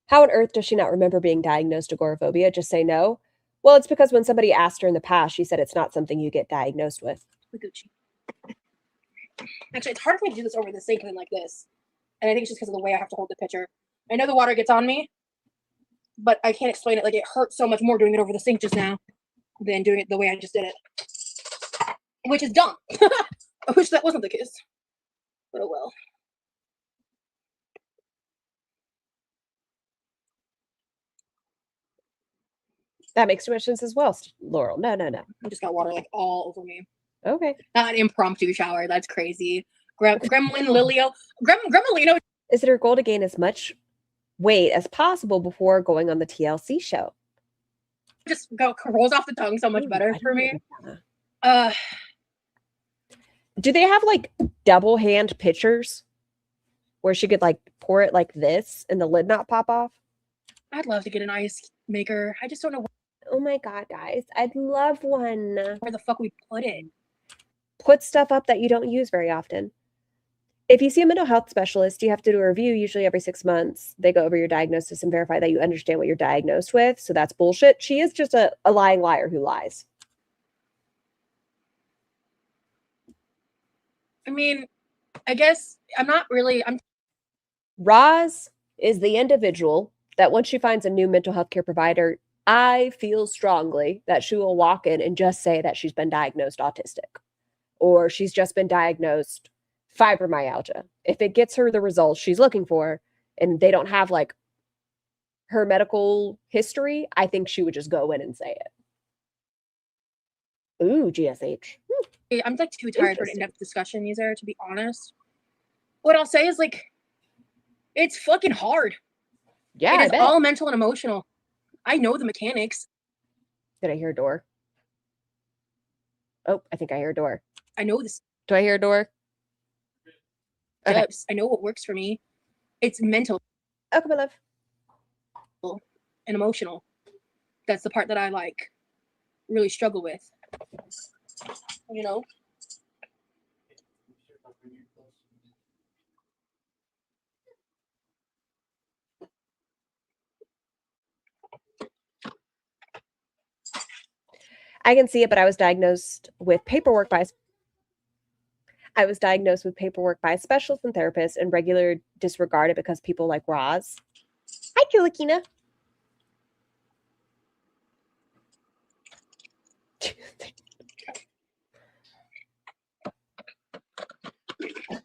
How on earth does she not remember being diagnosed agoraphobia? Just say no? Well, it's because when somebody asked her in the past, she said it's not something you get diagnosed with. Gucci. Actually, it's hard for me to do this over the sink and like this. And I think it's just because of the way I have to hold the pitcher. I know the water gets on me, but I can't explain it. Like, it hurt so much more doing it over the sink just now than doing it the way I just did it. Which is dumb. I wish that wasn't the case. But oh well. That makes too much sense as well, Laurel. No. I just got water like all over me. Okay. Not an impromptu shower. That's crazy. Gremlino. Is it her goal to gain as much weight as possible before going on the TLC show? Just rolls off the tongue so much better for me. Do they have like double hand pitchers where she could like pour it like this and the lid not pop off? I'd love to get an ice maker. I just don't know Oh my God, guys. I'd love one. where the fuck we put it. Put stuff up that you don't use very often. If you see a mental health specialist, you have to do a review usually every 6 months. They go over your diagnosis and verify that you understand what you're diagnosed with. So that's bullshit. She is just a lying liar who lies. I mean, I guess I'm Roz is the individual that once she finds a new mental health care provider, I feel strongly that she will walk in and just say that she's been diagnosed autistic or she's just been diagnosed fibromyalgia. If it gets her the results she's looking for and they don't have like her medical history, I think she would just go in and say it. Ooh, GSH. I'm like too tired for an in-depth discussion user, to be honest. What I'll say is like, it's fucking hard. Yeah, it is all mental and emotional. I know the mechanics. Did I hear a door? Oh, I think I hear a door. I know this. Do I hear a door? Okay. Yes, I know what works for me. It's mental. Okay, my love. And emotional. That's the part that I like really struggle with. You know? I can see it, but I was diagnosed with paperwork by a specialist and therapist and regular disregard it because people like Roz. Hi, Julakina.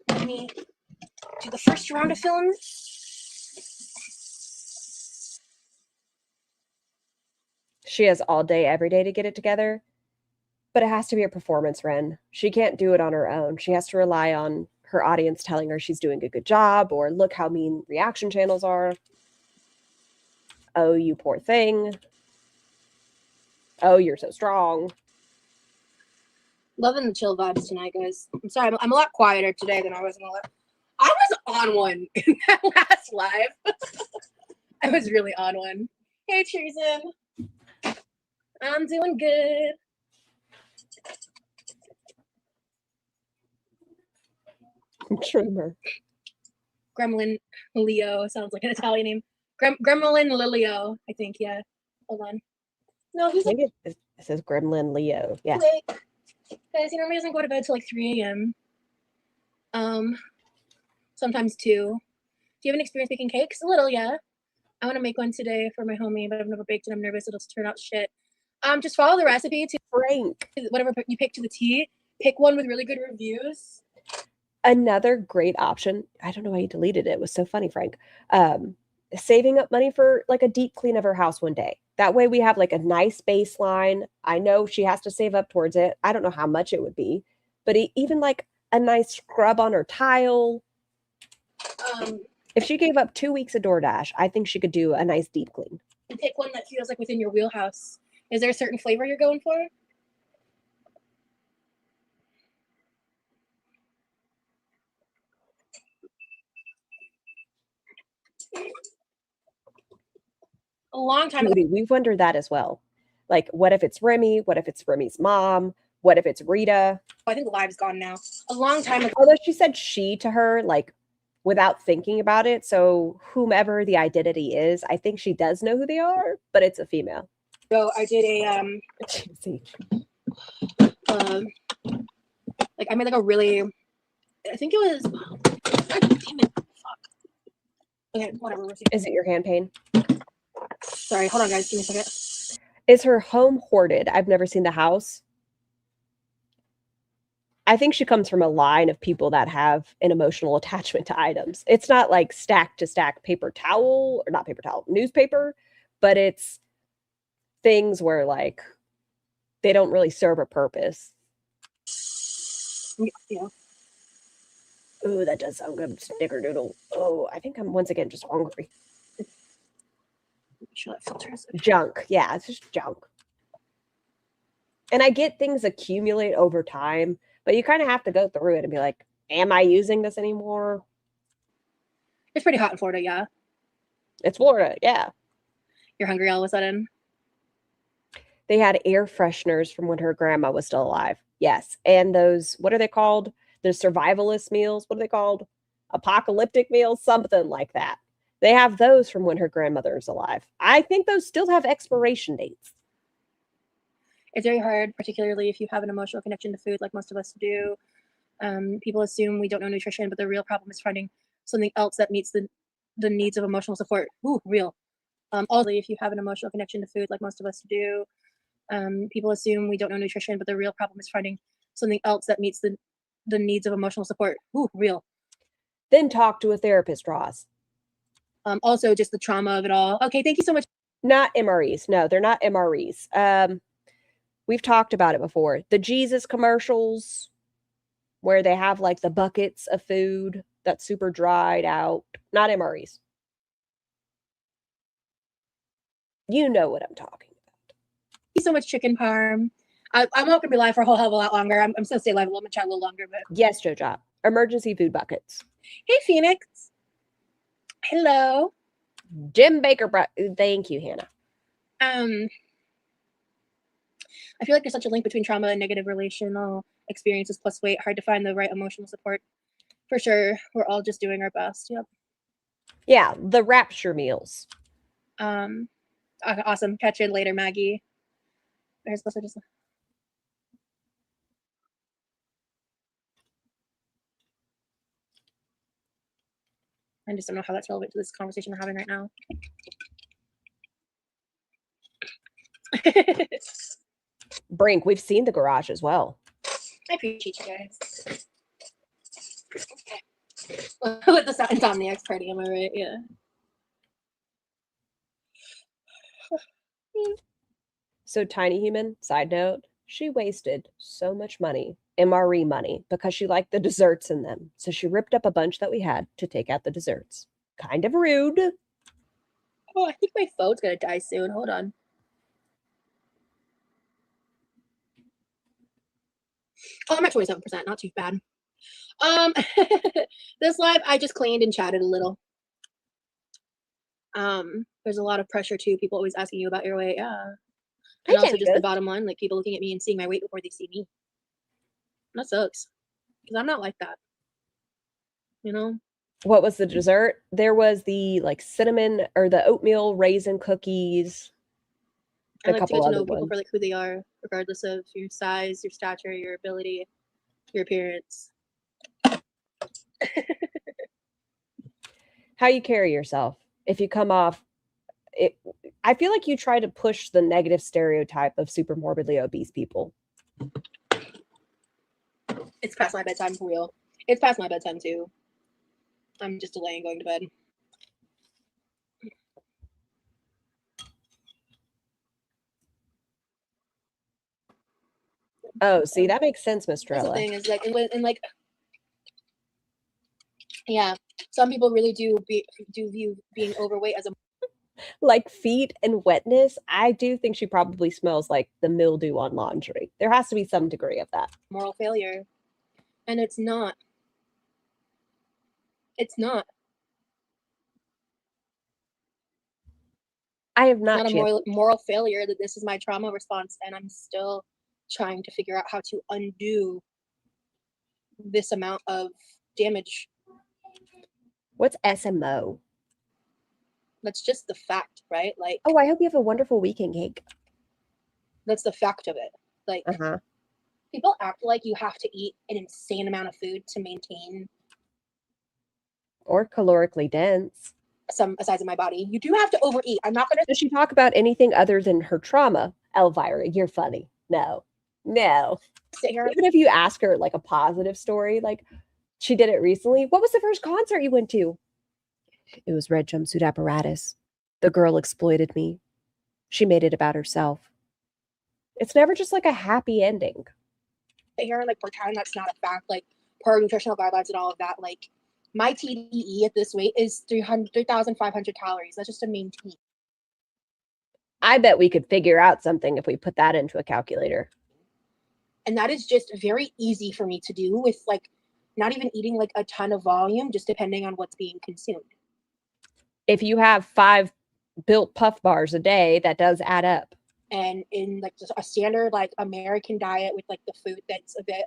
Let me do the first round of filling. She has all day, every day to get it together. But it has to be a performance, Ren. She can't do it on her own. She has to rely on her audience telling her she's doing a good job, or look how mean reaction channels are. Oh, you poor thing. Oh, you're so strong. Loving the chill vibes tonight, guys. I'm sorry, I'm a lot quieter today than I was in the last. I was on one in that last live. I was really on one. Hey, Treason. I'm doing good. Trimmer. Gremlin Leo sounds like an Italian name. Gremlin Lilio, I think. Yeah. Hold on. No, he's I think it says Gremlin Leo. Yeah. Wait. Guys, he normally doesn't go to bed till like 3 a.m. Sometimes 2. Do you have an experience making cakes? A little, yeah. I want to make one today for my homie, but I've never baked and I'm nervous it'll turn out shit. Just follow the recipe to Frank. Whatever you pick to the T. Pick one with really good reviews. Another great option. I don't know why you deleted it. It was so funny, Frank. Saving up money for like a deep clean of her house one day. That way we have like a nice baseline. I know she has to save up towards it. I don't know how much it would be, but even like a nice scrub on her tile. If she gave up 2 weeks of DoorDash, I think she could do a nice deep clean. And pick one that feels like within your wheelhouse. Is there a certain flavor you're going for? A long time ago. We've wondered that as well. Like, what if it's Remy? What if it's Remy's mom? What if it's Rita? I think the live's gone now. A long time ago. Although she said she to her, like, without thinking about it. So whomever the identity is, I think she does know who they are, but it's a female. So I did a like I made like a really, I think it was, God damn it, fuck. Okay, whatever. Is it your hand pain? Sorry, hold on guys, give me a second. Is her home hoarded? I've never seen the house. I think she comes from a line of people that have an emotional attachment to items. It's not like stack to stack paper towel, or not paper towel, newspaper, but it's things where like they don't really serve a purpose. Yeah. Oh, that does sound good. Snickerdoodle. Oh, I think I'm once again just hungry. Make sure that filters. Junk. Yeah, it's just junk. And I get things accumulate over time, but you kind of have to go through it and be like, am I using this anymore? It's pretty hot in Florida, yeah. It's Florida, yeah. You're hungry all of a sudden? They had air fresheners from when her grandma was still alive. Yes. And those, what are they called? The survivalist meals. What are they called? Apocalyptic meals? Something like that. They have those from when her grandmother is alive. I think those still have expiration dates. It's very hard, particularly if you have an emotional connection to food like most of us do. People assume we don't know nutrition, but the real problem is finding something else that meets the needs of emotional support. Ooh, real. Also, if you have an emotional connection to food like most of us do, people assume we don't know nutrition, but the real problem is finding something else that meets the needs of emotional support. Ooh, real. Then talk to a therapist, Ross. Also, just the trauma of it all. Okay, thank you so much. Not MREs. No, they're not MREs. We've talked about it before. The Jesus commercials where they have like the buckets of food that's super dried out. Not MREs. You know what I'm talking about. Thank you so much, Chicken Parm. I'm not going to be live for a whole hell of a lot longer. I'm still stay live a little bit, chat a little longer. But yes, JoJo. Emergency food buckets. Hey, Phoenix. Hello. Jim Baker. Thank you, Hannah. I feel like there's such a link between trauma and negative relational experiences plus weight. Hard to find the right emotional support. For sure. We're all just doing our best. Yep. Yeah, the rapture meals. Awesome. Catch you later, Maggie. There's also just. I just don't know how that's relevant to this conversation we're having right now. Brink, we've seen the garage as well. I appreciate you guys. With the Insomniacs party, am I right? Yeah. So Tiny Human, side note, she wasted so much money, MRE money, because she liked the desserts in them. So she ripped up a bunch that we had to take out the desserts. Kind of rude. Oh, I think my phone's gonna die soon. Hold on. Oh, I'm at 27%, not too bad. This live, I just cleaned and chatted a little. There's a lot of pressure too. People always asking you about your weight. Yeah. And also just the bottom line, like people looking at me and seeing my weight before they see me. That sucks. Because I'm not like that. You know? What was the dessert? There was the like cinnamon or the oatmeal raisin cookies. I like to get to know people for like who they are, regardless of your size, your stature, your ability, your appearance. How you carry yourself. If you come off it, I feel like you try to push the negative stereotype of super morbidly obese people. It's past my bedtime for real. It's past my bedtime too. I'm just delaying going to bed. Oh, see, that makes sense, Miss That's the Trella. thing is like, and like, yeah, some people really do view being overweight as a like feet and wetness. I do think she probably smells like the mildew on laundry. There has to be some degree of that. Moral failure, and it's not. It's not. I have not a moral failure that this is my trauma response, and I'm still trying to figure out how to undo this amount of damage. What's SMO? That's just the fact, right? Like, oh, I hope you have a wonderful weekend cake. That's the fact of it. Like, people act like you have to eat an insane amount of food to maintain or calorically dense a size of my body. You do have to overeat. I'm not gonna. Does she talk about anything other than her trauma? Elvira, you're funny. No. Sit here. Even if you ask her like a positive story, like she did it recently. What was the first concert you went to? It was Red Jumpsuit Apparatus. The girl exploited me. She made it about herself. It's never just like a happy ending. Sit here and like pretend that's not a fact. Like per nutritional guidelines and all of that. Like my TDE at this weight is 3,500 calories. That's just to maintain. I bet we could figure out something if we put that into a calculator. And that is just very easy for me to do with like not even eating like a ton of volume, just depending on what's being consumed. If you have 5 built puff bars a day, that does add up. And in like just a standard like American diet with like the food that's a bit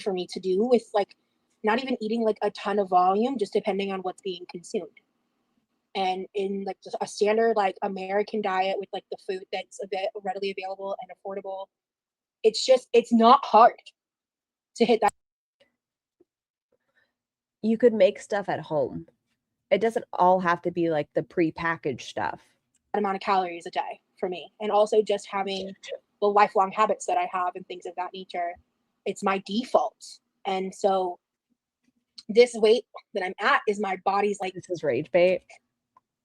for me to do with like not even eating like a ton of volume, just depending on what's being consumed. And in like just a standard like American diet with like the food that's a bit readily available and affordable, it's not hard to hit that. You could make stuff at home. It doesn't all have to be like the pre-packaged stuff. That amount of calories a day for me. And also just having the lifelong habits that I have and things of that nature. It's my default. And so this weight that I'm at is my body's like, this is rage bait,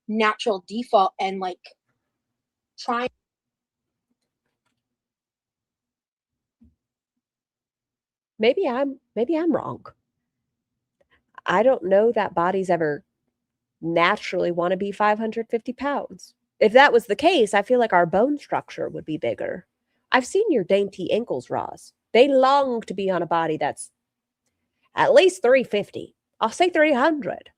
natural default, and like trying. Maybe I'm wrong. I don't know that bodies ever naturally want to be 550 pounds. If that was the case, I feel like our bone structure would be bigger. I've seen your dainty ankles, Roz. They long to be on a body that's at least 350. I'll say 300.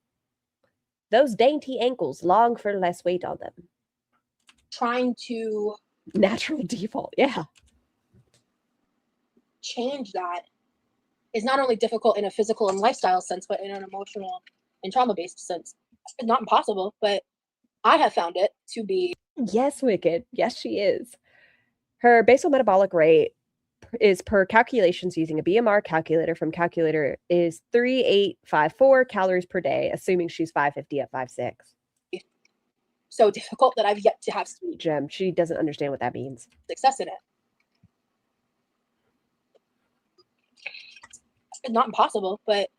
Those dainty ankles long for less weight on them. Trying to natural default, yeah. Change that is not only difficult in a physical and lifestyle sense, but in an emotional and trauma-based sense. It's not impossible, but I have found it to be. Yes, Wicked. Yes, she is. Her basal metabolic rate is per calculations using a BMR calculator from calculator is 3,854 calories per day, assuming she's 550 at 5'6". So difficult that I've yet to have. Sweet gem. She doesn't understand what that means. Success in it. It's not impossible, but.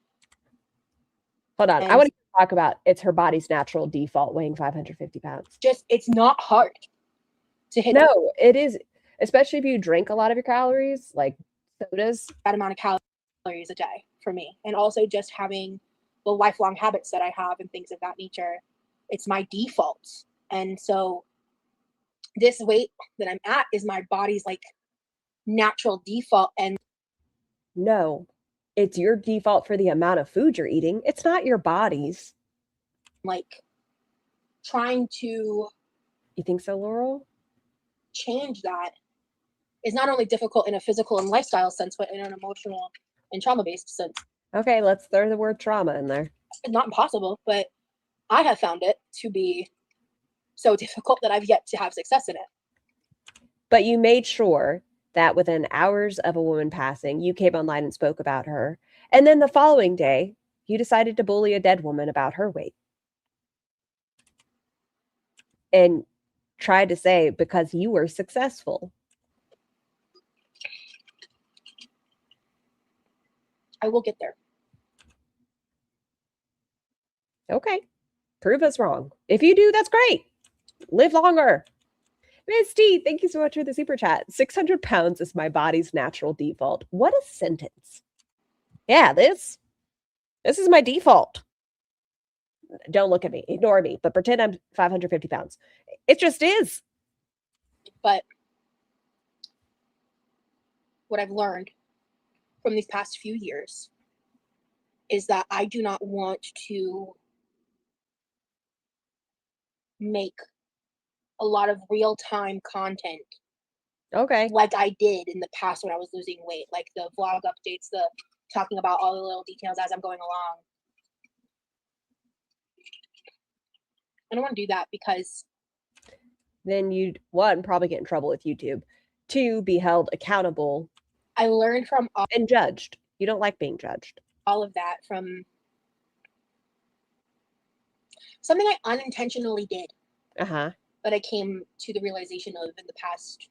Hold on. I want to talk about it's her body's natural default weighing 550 pounds. It's not hard to hit No, it is, especially if you drink a lot of your calories, like sodas. that amount of calories a day for me. And also just having the lifelong habits that I have and things of that nature. It's my default. And so this weight that I'm at is my body's like natural default. And No, it's your default for the amount of food you're eating. It's not your body's. like trying to You think so, Laurel? change that is not only difficult in a physical and lifestyle sense, but in an emotional and trauma-based sense. Okay, let's throw the word trauma in there. It's not impossible, but I have found it to be so difficult that I've yet to have success in it. But you made sure that within hours of a woman passing, you came online and spoke about her. And then the following day, you decided to bully a dead woman about her weight. And tried to say because you were successful. I will get there. Okay. Prove us wrong. If you do, that's great. Live longer. Misty, thank you so much for the super chat. 600 pounds is my body's natural default. What a sentence. Yeah, this is my default. Don't look at me. Ignore me. But pretend I'm 550 pounds. It just is. But what I've learned from these past few years is that I do not want to make a lot of real-time content Okay. like I did in the past when I was losing weight, like the vlog updates, the talking about all the little details as I'm going along. I don't want to do that because then you'd, one, probably get in trouble with YouTube. Two, be held accountable. I learned from and judged. You don't like being judged. all of that from something I unintentionally did. But I came to the realization of in the past.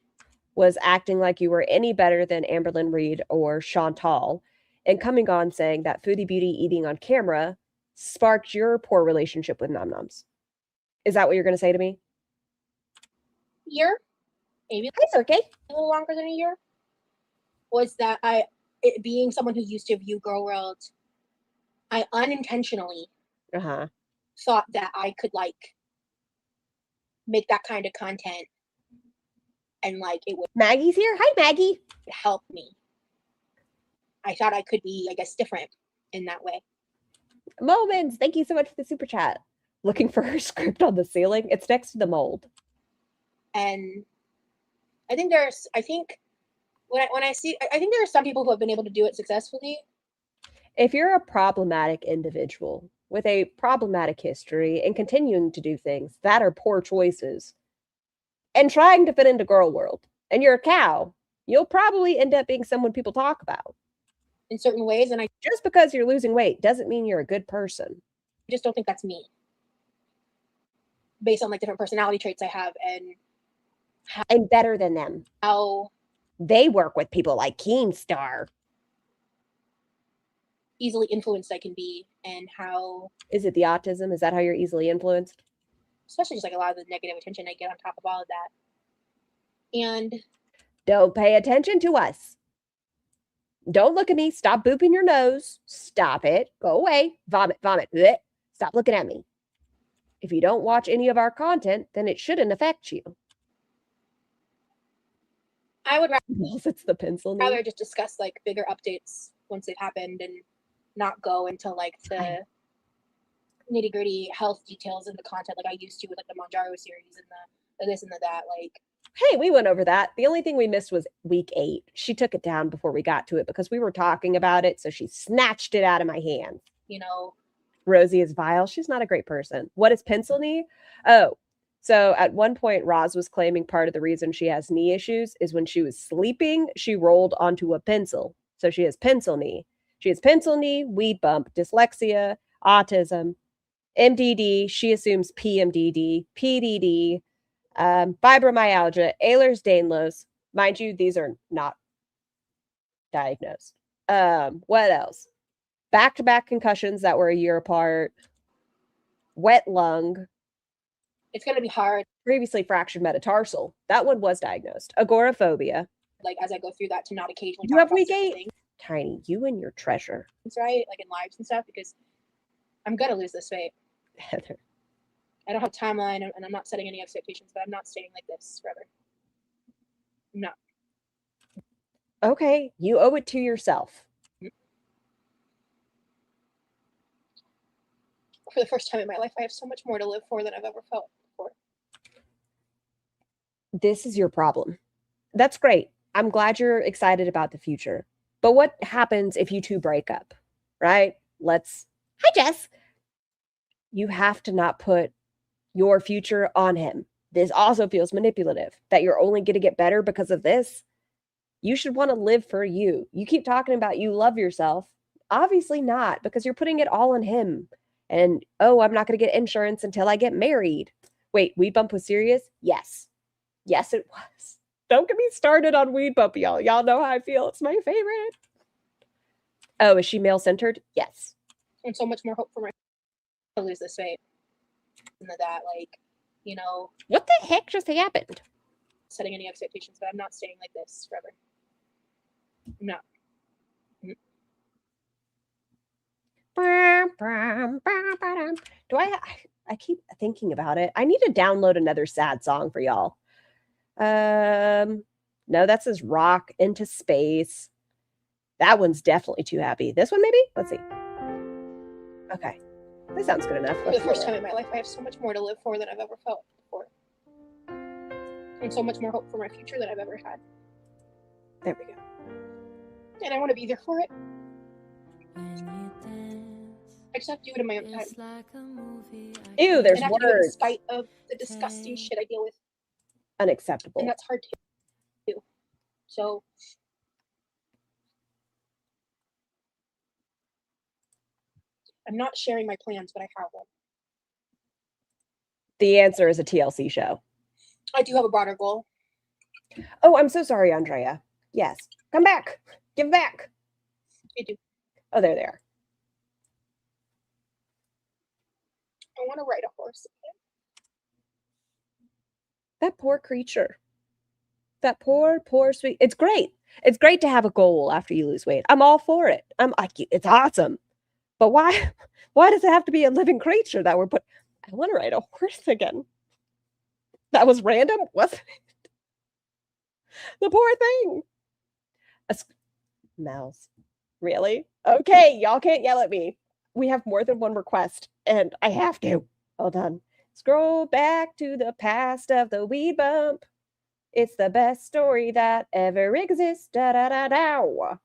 Was acting like you were any better than Amberlynn Reed or Chantal and coming on saying that Foodie Beauty eating on camera sparked your poor relationship with Nom Noms. Is that what you're going to say to me? Year? Maybe it's okay. A little longer than a year. Was that being someone who used to view Girl World, I unintentionally thought that I could like make that kind of content and like it would. Maggie's here. Hi, Maggie. Help me. I thought I could be, I guess, different in that way. Moments. Thank you so much for the super chat. Looking for her script on the ceiling. It's next to the mold. And I think there are some people who have been able to do it successfully. If you're a problematic individual with a problematic history and continuing to do things that are poor choices and trying to fit into Girl World, and you're a cow, you'll probably end up being someone people talk about in certain ways. And just because you're losing weight doesn't mean you're a good person. I just don't think that's me, based on like different personality traits I have and better than them. How they work with people like Keemstar. Easily influenced I can be, and how is it the autism? Is that how you're easily influenced? Especially just like a lot of the negative attention I get on top of all of that. And don't pay attention to us. Don't look at me. Stop booping your nose. Stop it. Go away. Vomit, vomit. Blech. Stop looking at me. If you don't watch any of our content, then it shouldn't affect you. I would it's the pencil. Rather just discuss like bigger updates once they've happened and not go into like the nitty gritty health details in the content like I used to with like the Monjaro series and the this and the that. Like, hey, we went over that. The only thing we missed was week 8. She took it down before we got to it because we were talking about it. So she snatched it out of my hand. You know, Rosie is vile. She's not a great person. What is pencil knee? Oh, so at one point, Roz was claiming part of the reason she has knee issues is when she was sleeping, she rolled onto a pencil. So she has pencil knee. She has pencil knee, weed bump, dyslexia, autism, MDD. She assumes PMDD, PDD, fibromyalgia, Ehlers-Danlos. Mind you, these are not diagnosed. What else? Back-to-back concussions that were a year apart. Wet lung. It's going to be hard. Previously fractured metatarsal. That one was diagnosed. Agoraphobia. Like, as I go through that, to not occasionally You talk have about weak certain eight. things, Tiny, you and your treasure. right? Like in lives and stuff, because I'm going to lose this weight. Heather. I don't have a timeline, and I'm not setting any expectations, but I'm not staying like this forever. I'm not. Okay, you owe it to yourself. For the first time in my life, I have so much more to live for than I've ever felt before. This is your problem. That's great. I'm glad you're excited about the future. But what happens if you two break up, right? Hi, Jess. You have to not put your future on him. This also feels manipulative, that you're only going to get better because of this. You should want to live for you. You keep talking about you love yourself. Obviously not, because you're putting it all on him. And, oh, I'm not going to get insurance until I get married. Wait, Weed Bump was serious? Yes. Yes, it was. Don't get me started on Weed Bump, y'all. Y'all know how I feel. It's my favorite. Oh, is she male-centered? Yes. And so much more hope for my to lose this weight. And that, like, you know. What the heck just happened? Setting any expectations, but I'm not staying like this forever. I'm not. Do I keep thinking about it. I need to download another sad song for y'all. No, that says Rock into Space. That one's definitely too happy. This one maybe? Let's see. Okay. This sounds good enough. For the first time in my life, I have so much more to live for than I've ever felt before. And so much more hope for my future than I've ever had. There we go. And I want to be there for it. I just have to do it in my own time. Ew, there's and I have to do it in words. spite of the disgusting shit I deal with. Unacceptable. And that's hard to do. So I'm not sharing my plans, but I have them. The answer is a TLC show. I do have a broader goal. Oh, I'm so sorry, Andrea. Yes. Come back. Give back. I do. Oh, there they are. I want to ride a horse again. That poor creature. That poor sweet. It's great. It's great to have a goal after you lose weight. I'm all for it. I'm like, it's awesome. But why does it have to be a living creature that we're put? I want to ride a horse again. That was random, wasn't it? The poor thing. Mouse. Really? Okay, y'all can't yell at me. We have more than one request, and I have to. Hold on. Scroll back to the past of the Weed Bump. It's the best story that ever exists. Da-da-da-da.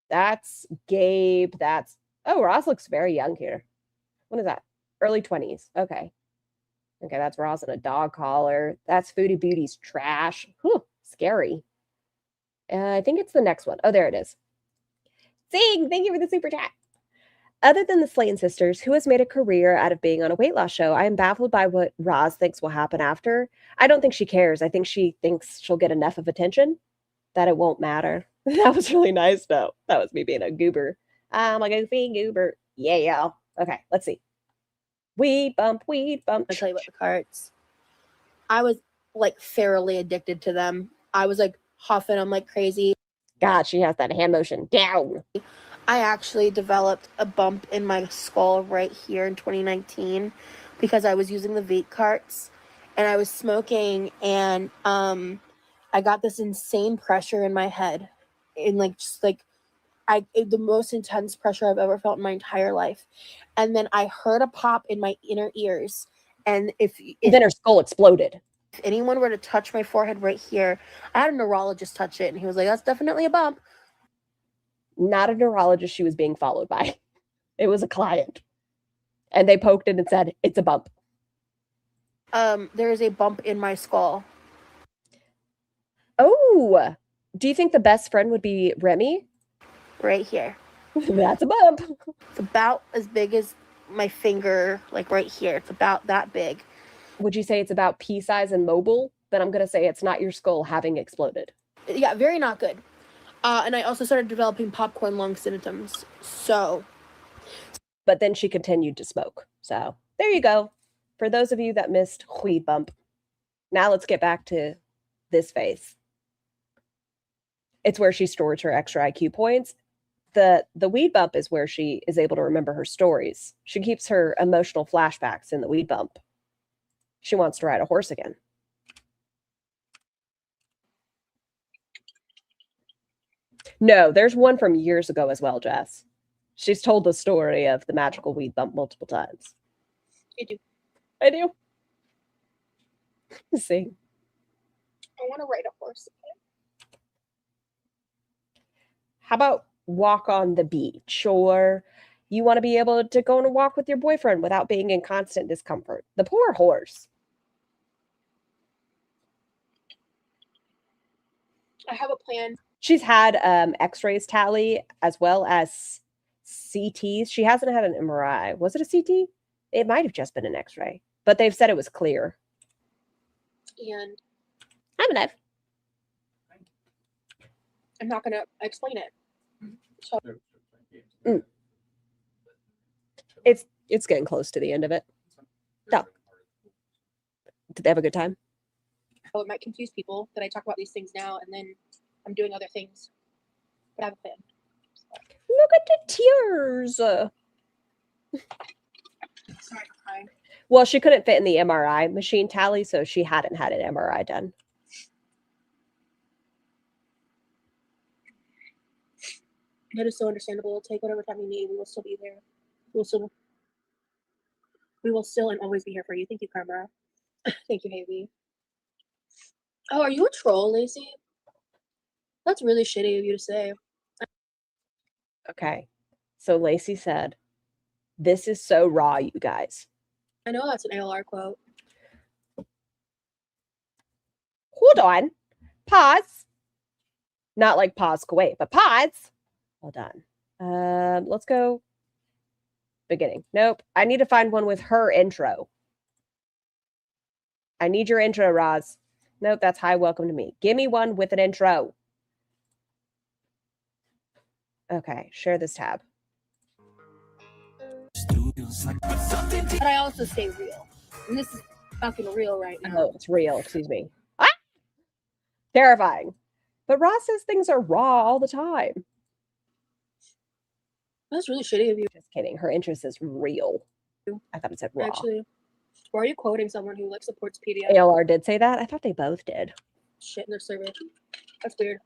That's Gabe. Oh, Ross looks very young here. What is that? Early 20s. Okay. Okay, that's Ross in a dog collar. That's Foodie Beauty's trash. Whew, scary. I think it's the next one. Oh, there it is. Sing, thank you for the super chat. Other than the Slayton sisters, who has made a career out of being on a weight loss show, I am baffled by what Roz thinks will happen after. I don't think she cares. I think she thinks she'll get enough of attention that it won't matter. That was really nice, though. That was me being a goober. I'm a goofy goober. Yeah, y'all. Okay, let's see. Weed bump. I'll tell you about the carts. I was like thoroughly addicted to them. I was like huffing them like crazy. God, she has that hand motion down. I actually developed a bump in my skull right here in 2019 because I was using the vape carts and I was smoking, and I got this insane pressure in my head, in the most intense pressure I've ever felt in my entire life. And then I heard a pop in my inner ears, and if then her skull exploded. If anyone were to touch my forehead right here, I had a neurologist touch it, and he was like, "That's definitely a bump." Not a neurologist she was being followed by. It was a client. And they poked it and said, it's a bump. There is a bump in my skull. Oh, do you think the best friend would be Remy? Right here. That's a bump. It's about as big as my finger, like right here. It's about that big. Would you say it's about pea size and mobile? Then I'm going to say it's not your skull having exploded. Yeah, very not good. And I also started developing popcorn lung symptoms. So. But then she continued to smoke. So there you go. for those of you that missed weed bump, now let's get back to this face. It's where she stores her extra IQ points. The weed bump is where she is able to remember her stories. She keeps her emotional flashbacks in the weed bump. She wants to ride a horse again. No, there's one from years ago as well, Jess. She's told the story of the magical weed bump multiple times. You do. I do. See. I want to ride a horse again. How about walk on the beach? Or you want to be able to go on a walk with your boyfriend without being in constant discomfort. The poor horse. I have a plan. She's had x-rays tally as well as CTs. She hasn't had an MRI. Was it a CT? It might have just been an x-ray, but they've said it was clear. And I'm alive. I'm not going to explain it. So It's getting close to the end of it. No. Did they have a good time? it might confuse people that I talk about these things now and then I'm doing other things. But I have a plan. Look at the tears. Sorry for crying. Well, she couldn't fit in the MRI machine tally, so she hadn't had an MRI done. That is so understandable. It'll take whatever time you need. We will still be there. We will still and always be here for you. Thank you, Karma. Thank you, Haley. Oh, are you a troll, Lacey? That's really shitty of you to say. Okay. So Lacey said, "This is so raw, you guys." I know that's an ALR quote. Hold on. Pause. Not like pause Kuwait, but pause. Hold on. Let's go beginning. Nope. I need to find one with her intro. I need your intro, Roz. Nope, that's hi, welcome to me. Give me one with an intro. Okay, share this tab. But I also stay real. And this is fucking real right now. Oh, it's real. Excuse me. Ah! Terrifying. But Roz says things are raw all the time. That's really shitty of you. Just kidding. Her interest is real. I thought it said raw. Actually, why are you quoting someone who like supports PDF? ALR did say that. I thought they both did. Shit in their survey. That's weird.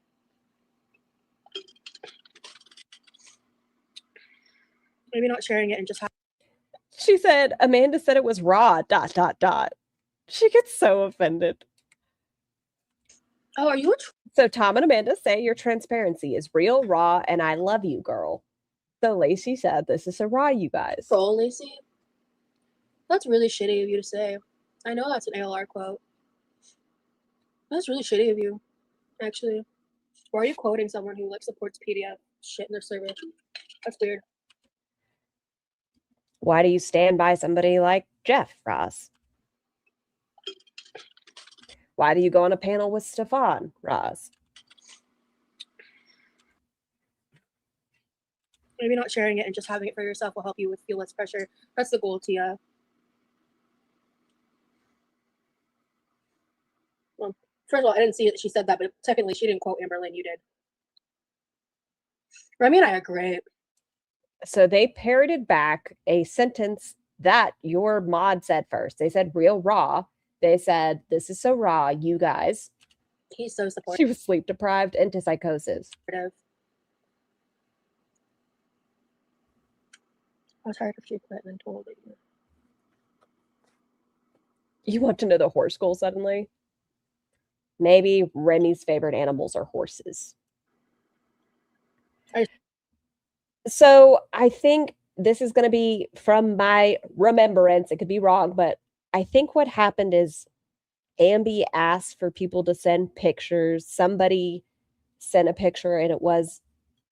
Maybe not sharing it and just She said, Amanda said it was raw, ... She gets so offended. Oh, are you a So Tom and Amanda say your transparency is real, raw, and I love you, girl. So Lacey said, this is so raw, you guys. troll, Lacey? That's really shitty of you to say. I know that's an ALR quote. That's really shitty of you. Actually, why are you quoting someone who like supports PDF shit in their survey? That's weird. Why do you stand by somebody like Jeff, Roz? Why do you go on a panel with Stefan, Roz? Maybe not sharing it and just having it for yourself will help you with feel less pressure. That's the goal, Tia. Well, first of all, I didn't see that she said that, but secondly, she didn't quote Amberlynn. You did. Remy and I are great. So they parroted back a sentence that your mod said first. They said real raw. They said, this is so raw, you guys. He's so She supportive. was sleep deprived, into psychosis. I was hard if she quit and then told it. You want to know the horse goal suddenly? Maybe Remy's favorite animals are horses. So I think this is going to be from my remembrance. It could be wrong, but I think what happened is Ambi asked for people to send pictures. Somebody sent a picture and it was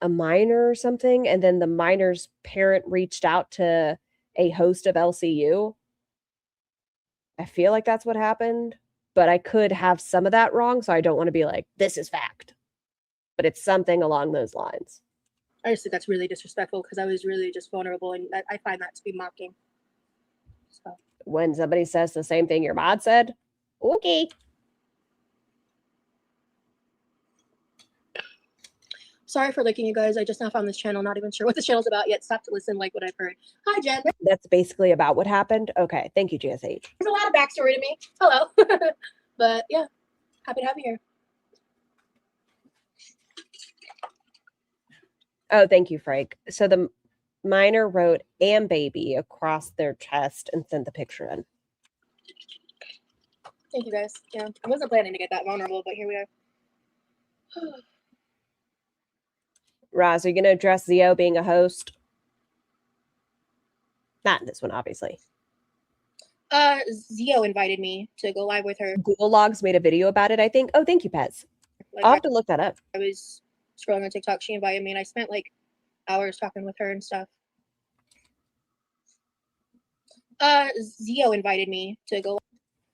a minor or something. And then the minor's parent reached out to a host of LCU. I feel like that's what happened, but I could have some of that wrong. So I don't want to be like, this is fact, but it's something along those lines. I just think that's really disrespectful because I was really just vulnerable, and I find that to be mocking. So. When somebody says the same thing your mod said, okay. Sorry for licking you guys. I just now found this channel. Not even sure what this channel's about yet. Stop to listen like what I've heard. Hi, Jen. That's basically about what happened. Okay. Thank you, GSH. There's a lot of backstory to me. Hello. But yeah, happy to have you here. Oh, thank you, Frank. So the minor wrote "and baby" across their chest and sent the picture in. Thank you, guys. Yeah, I wasn't planning to get that vulnerable, but here we are. Roz, are you going to address Zio being a host? Not in this one, obviously. Zio invited me to go live with her. Google Logs made a video about it, I think. Oh, thank you, Pez. Like, I'll have to look that up. I was scrolling on TikTok. She invited me, and I spent like hours talking with her and stuff. Zio invited me to go.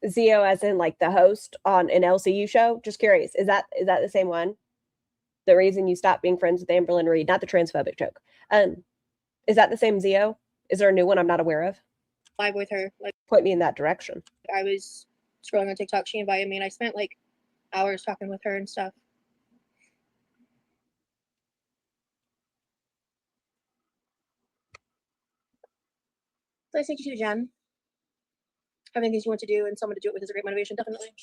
Zio, as in like the host on an LCU show. Just curious, is that the same one? The reason you stopped being friends with Amberlynn Reed, not the transphobic joke. Is that the same Zio? Is there a new one I'm not aware of? Live with her. Like, point me in that direction. I was scrolling on TikTok. She invited me, and I spent like hours talking with her and stuff. Nice to meet you too, Jen. Having things you want to do and someone to do it with is a great motivation, definitely.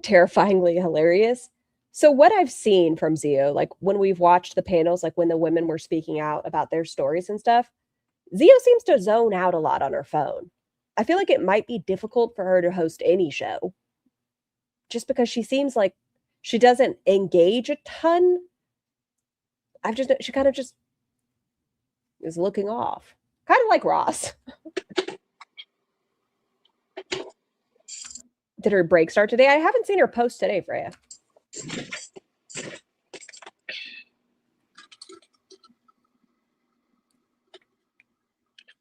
Terrifyingly hilarious. So what I've seen from Zio, like when we've watched the panels, like when the women were speaking out about their stories and stuff, Zio seems to zone out a lot on her phone. I feel like it might be difficult for her to host any show just because she seems like she doesn't engage a ton. She kind of just is looking off, kind of like Ross. Did her break start today? I haven't seen her post today, Freya.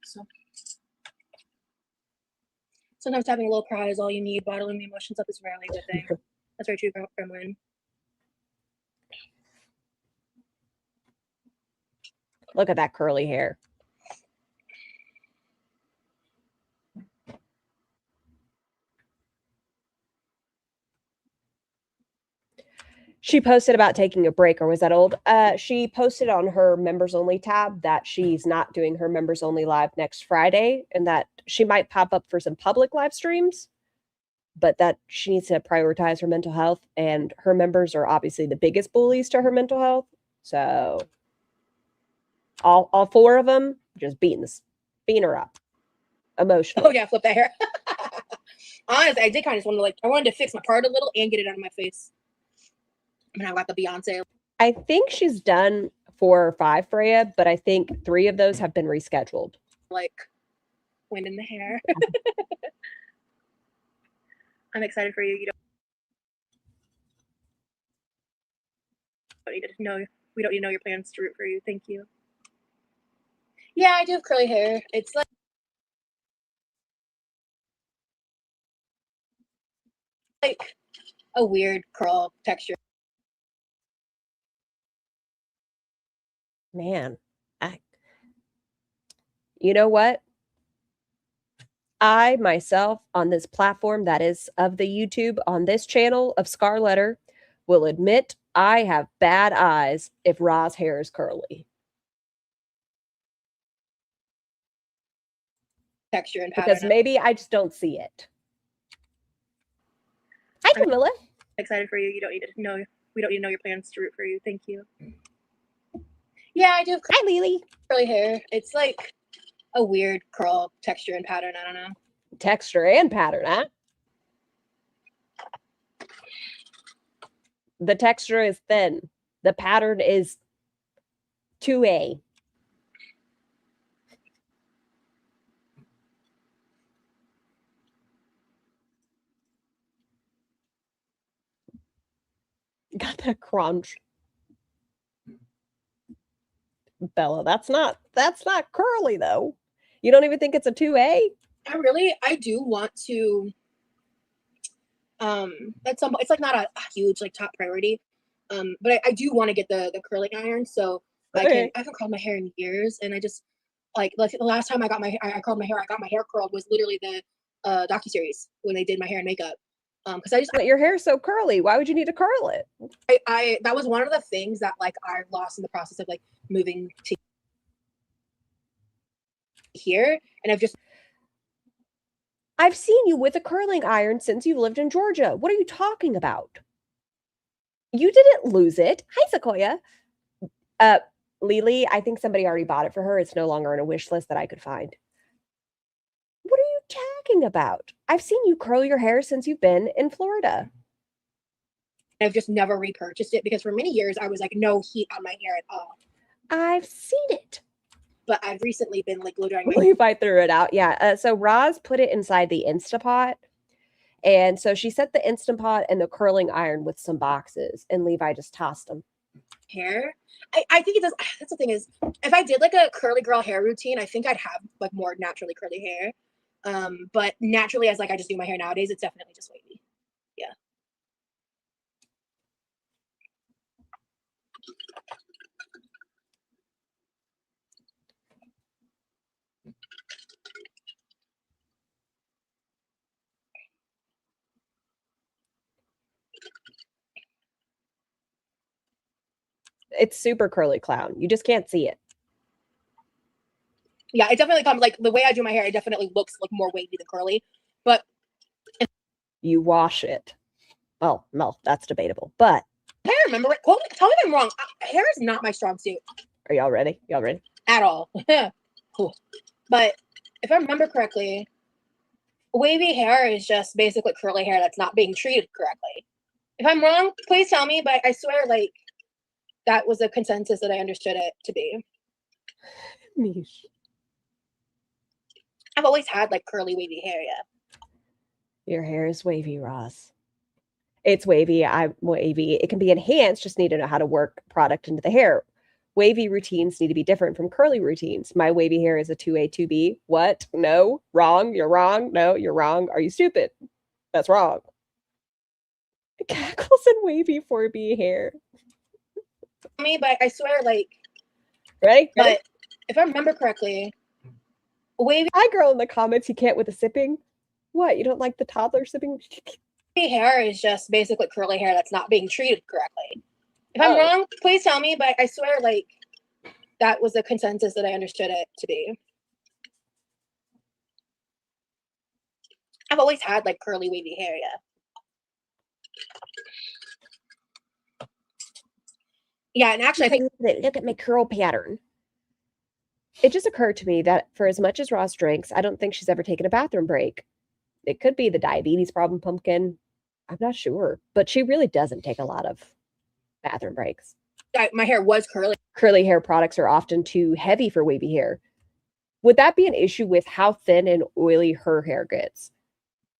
So sometimes having a little cry is all you need. Bottling the emotions up is rarely a good thing. That's very true, Gremlin. Look at that curly hair. She posted about taking a break, or was that old? She posted on her members only tab that she's not doing her members only live next Friday and that she might pop up for some public live streams, but that she needs to prioritize her mental health. And her members are obviously the biggest bullies to her mental health. So all four of them just beating her up emotionally. Oh yeah, flip that hair. Honestly, I did kind of just want to I wanted to fix my part a little and get it out of my face. And I got the Beyonce. I think she's done 4 or 5, Freya, but I think 3 of those have been rescheduled. Like wind in the hair. I'm excited for you. You don't need to know. We don't need to know your plans to root for you. Thank you. Yeah, I do have curly hair. It's like a weird curl texture. Man, you know what? I myself on this platform that is of the YouTube on this channel of Scarletter will admit I have bad eyes if Ra's hair is curly. Texture and pattern. Because maybe I just don't see it. Hi, Camilla. Excited for you. You don't need to know. We don't need to know your plans to root for you. Thank you. Yeah, I do have Hi, Lily. curly hair. It's like a weird curl texture and pattern. I don't know. Texture and pattern, huh? The texture is thin. The pattern is 2A. Got that crunch. Bella, that's not curly though. You don't even think it's a 2A? I do want to at some it's like not a huge like top priority. But I do want to get the curling iron so I haven't curled my hair in years and I just Like the last time I got my I curled my hair, I got my hair curled was literally the docuseries when they did my hair and makeup. Because But your hair's so curly. Why would you need to curl it? I that was one of the things that like I lost in the process of like moving to here, and I've seen you with a curling iron since you've lived in Georgia. What are you talking about? You didn't lose it. Hi, Sequoia. Lily, I think somebody already bought it for her. It's no longer on a wish list that I could find. What are you talking about? I've seen you curl your hair since you've been in Florida. I've just never repurchased it because for many years I was like no heat on my hair at all. I've seen it. But I've recently been like blow drying my Levi threw it out. Yeah. So Roz put it inside the Instapot. And so she set the Instant Pot and the curling iron with some boxes, and Levi just tossed them. hair. I think it does. That's the thing is, if I did like a curly girl hair routine, I think I'd have like more naturally curly hair. But naturally, as like I just do my hair nowadays, it's definitely just wavy. Yeah. It's super curly clown. You just can't see it. Yeah, it definitely comes like the way I do my hair, it definitely looks like more wavy than curly. But you wash it. Well, no, that's debatable. But I remember it. Tell me if I'm wrong. Hair is not my strong suit. Are y'all ready? Y'all ready? At all. Cool. But if I remember correctly, wavy hair is just basically curly hair that's not being treated correctly. If I'm wrong, please tell me, but I swear like that was a consensus that I understood it to be. Niche. I've always had like curly wavy hair, yeah. Your hair is wavy, Ross. It's wavy. I'm wavy. It can be enhanced, just need to know how to work product into the hair. Wavy routines need to be different from curly routines. My wavy hair is a 2A, 2B. What? No. Wrong. You're wrong. No, you're wrong. Are you stupid? That's wrong. Cackles and wavy 4B hair. Me, but I swear like Ready? But if I remember correctly, wavy girl in the comments, you can't with the sipping. What? You don't like the toddler sipping? hair is just basically curly hair that's not being treated correctly. If I'm wrong, please tell me, but I swear like that was a consensus that I understood it to be. I've always had like curly wavy hair, yeah. Yeah, and actually I think look at my curl pattern. It just occurred to me that for as much as Ross drinks, I don't think she's ever taken a bathroom break. It could be the diabetes problem, pumpkin. I'm not sure, but she really doesn't take a lot of bathroom breaks. my hair was curly. Curly hair products are often too heavy for wavy hair. Would that be an issue with how thin and oily her hair gets?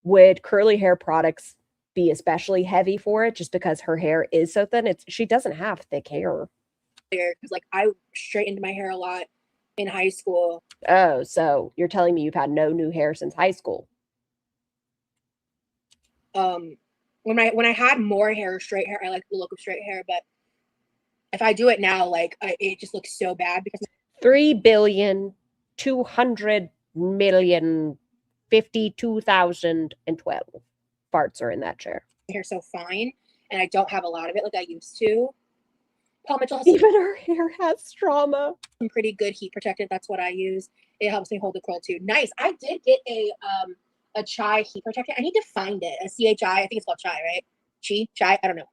Would curly hair products be especially heavy for it just because her hair is so thin? She doesn't have thick hair. Because like I straightened my hair a lot in high school. Oh, so you're telling me you've had no new hair since high school? When I had more hair, straight hair, I like the look of straight hair, but if I do it now, like it just looks so bad because 3,200,052,012 farts are in that chair. my hair's so fine, and I don't have a lot of it like I used to. Paul Mitchell has Even her hair has trauma. some pretty good heat protectant. That's what I use. It helps me hold the curl too. Nice. I did get a chai heat protectant. I need to find it. A CHI. I think it's called chai, right? Chai. I don't know.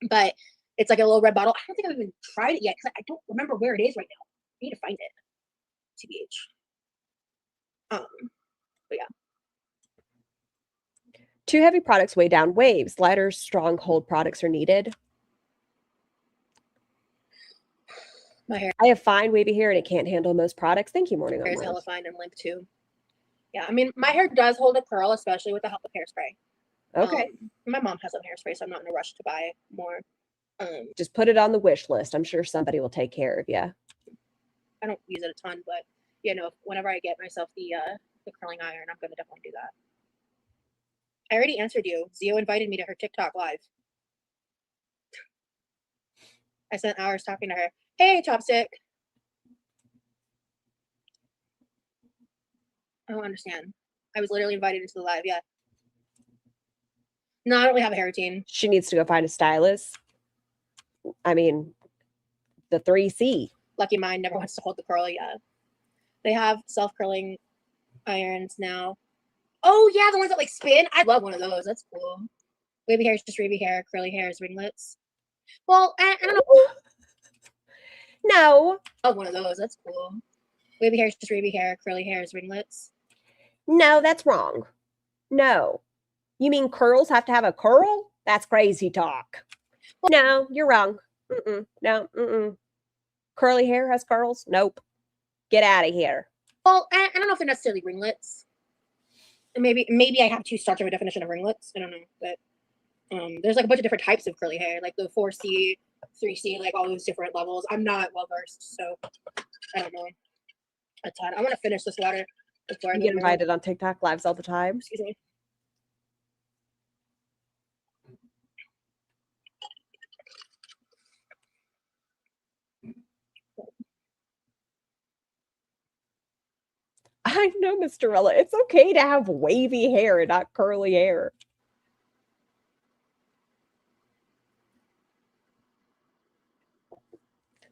But it's like a little red bottle. I don't think I've even tried it yet because I don't remember where it is right now. I need to find it. TBH. But yeah. Too heavy products weigh down waves. Lighter, strong hold products are needed. My hair. I have fine wavy hair and it can't handle most products. Thank you, Morning on Hair is Mars. hella fine and limp too. Yeah, I mean, my hair does hold a curl, especially with the help of hairspray. Okay. My mom has some hairspray, so I'm not in a rush to buy more. Just put it on the wish list. I'm sure somebody will take care of you. I don't use it a ton, but you know, whenever I get myself the curling iron, I'm gonna definitely do that. I already answered you. Zio invited me to her TikTok live. I spent hours talking to her. Hey, Chopstick. I don't understand. I was literally invited into the live. Yeah. No, I don't really have a hair routine. She needs to go find a stylist. I mean, the 3C. Lucky mine never wants to hold the curl. Yeah. They have self-curling irons now. Oh, yeah, the ones that like spin. I love one of those. That's cool. Wavy hair is just wavy hair. Curly hair is ringlets. Well, I don't know. No. I love one of those. That's cool. Wavy hair is just wavy hair. Curly hair is ringlets. No, that's wrong. No. You mean curls have to have a curl? That's crazy talk. No, you're wrong. No. Curly hair has curls? Nope. Get out of here. Well, I don't know if they're necessarily ringlets. Maybe I have too starch of a definition of ringlets. I don't know, but there's like a bunch of different types of curly hair, like the 4C, 3C, like all those different levels. I'm not well versed, so I don't know a ton. I want to finish this water before I get invited on TikTok lives all the time. Excuse me. I know, Mr. Rella. It's okay to have wavy hair and not curly hair.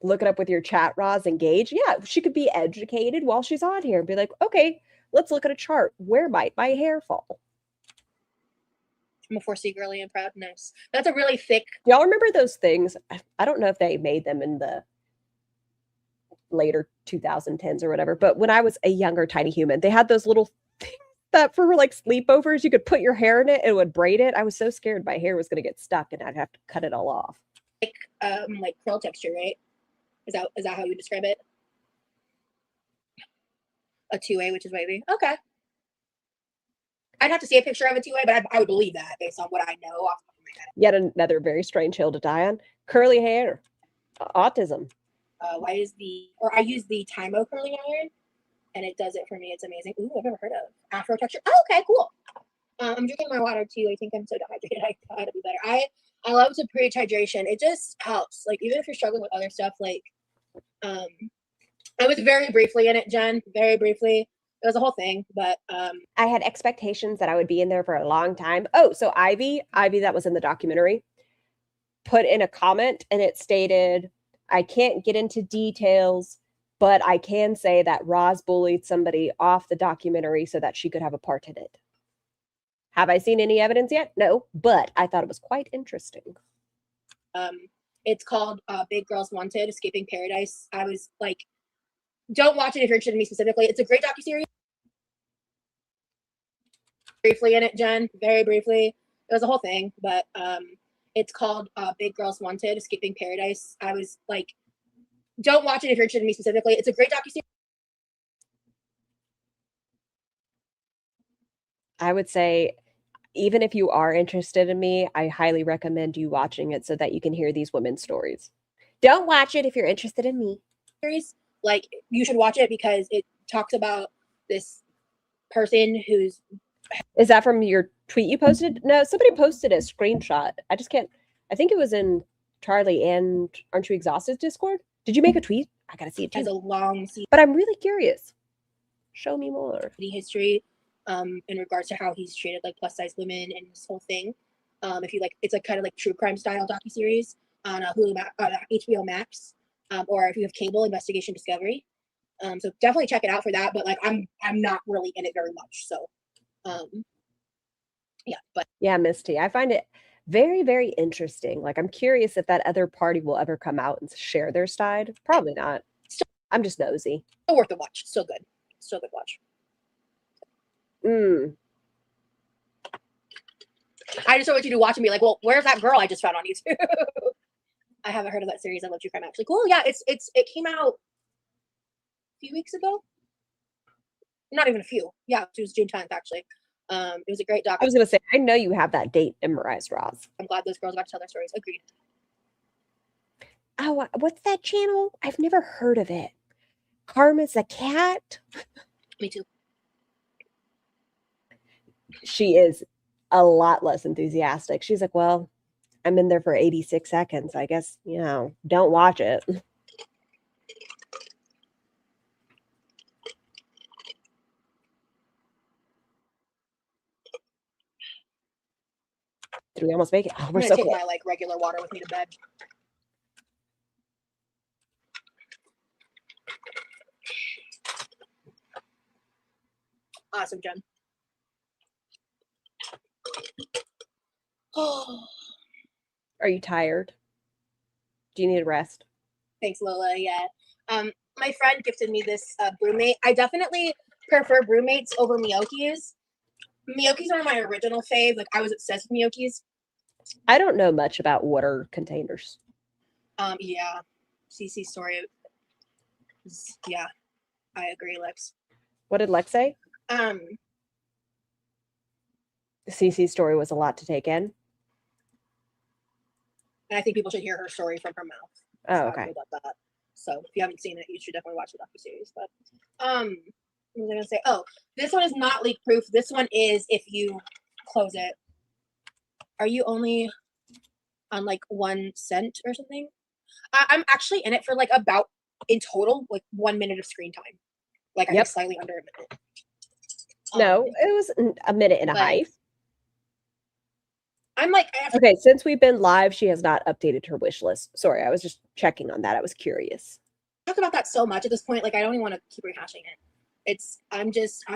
Look it up with your chat, Roz. Engage. Yeah, she could be educated while she's on here and be like, okay, let's look at a chart. Where might my hair fall? I'm a 4C girly and proud. Nice. That's a really thick. Y'all remember those things? I don't know if they made them in the later 2010s or whatever, but when I was a younger tiny human, they had those little things that for like sleepovers, you could put your hair in it and it would braid it. I was so scared my hair was going to get stuck and I'd have to cut it all off. Like curl texture, right? Is that how you describe it? A 2A, which is wavy. Okay. I'd have to see a picture of a 2A, but I would believe that based on what I know off the top of my head. Yet another very strange hill to die on. Curly hair. Autism. I use the Tymo curling iron, and it does it for me. It's amazing. Ooh, I've never heard of Afro texture. Oh, okay, cool. I'm drinking my water too. I think I'm so dehydrated. I thought it'd be better. I love to preach hydration. It just helps. Like even if you're struggling with other stuff, like I was very briefly in it, Jen. Very briefly. It was a whole thing, but I had expectations that I would be in there for a long time. Oh, so Ivy, that was in the documentary, put in a comment and it stated, I can't get into details, but I can say that Roz bullied somebody off the documentary so that she could have a part in it. Have I seen any evidence yet? No, but I thought it was quite interesting. It's called Big Girls Wanted, Escaping Paradise. I was like, don't watch it if you're interested in me specifically. It's a great docuseries. Briefly in it, Jen. Very briefly. It was a whole thing, but it's called Big Girls Wanted, Escaping Paradise. I was like, don't watch it if you're interested in me specifically. It's a great docuseries. I would say, even if you are interested in me, I highly recommend you watching it so that you can hear these women's stories. Don't watch it if you're interested in me. Like, you should watch it because it talks about this person who's... Is that from your tweet you posted? No, somebody posted a screenshot. I just can't... I think it was in Charlie and Aren't You Exhausted Discord. Did you make a tweet? I gotta see it too. Has a long season. But I'm really curious. Show me more. History in regards to how he's treated like plus size women and this whole thing. If you like, it's like kind of like true crime style docuseries on HBO Max, or if you have cable, Investigation Discovery. So definitely check it out for that. But like, I'm not really in it very much. So yeah, Misty, I find it very, very interesting. Like, I'm curious if that other party will ever come out and share their side. Probably not. I'm just nosy. Still worth the watch. Still good. Still good watch. I just don't want you to watch and be like, well, where's that girl I just found on YouTube? I haven't heard of that series. I love True Crime, actually. Cool. Yeah, it came out a few weeks ago. Not even a few. Yeah, it was June 10th, actually. It was a great doc. I was going to say, I know you have that date memorized, Roz. I'm glad those girls got to tell their stories. Agreed. Oh, what's that channel? I've never heard of it. Karma's a cat? Me too. She is a lot less enthusiastic. She's like, well, I'm in there for 86 seconds. I guess, don't watch it. Did we almost make it? Oh, I'm we're gonna so take close. my like regular water with me to bed. Awesome, Jen. Oh, Are you tired? Do you need a rest? thanks, Lola. Yeah. My friend gifted me this brewmate. I definitely prefer brewmates over Miyokis. Miyokis are my original fave. Like I was obsessed with Miyokis. I don't know much about water containers. Yeah. CC's story. Yeah, I agree, Lex. What did Lex say? Cece's story was a lot to take in. And I think people should hear her story from her mouth. Oh, okay. That. So if you haven't seen it, you should definitely watch the docuseries. But what was I gonna say? Oh, this one is not leak proof. This one is if you close it. Are you only on like 1 cent or something? I'm actually in it for like about in total like 1 minute of screen time. Like I think slightly under a minute. No, it was a minute and a half. I'm like, okay, since we've been live, she has not updated her wish list. Sorry, I was just checking on that. I was curious. I talk about that so much at this point. Like, I don't even want to keep rehashing it. I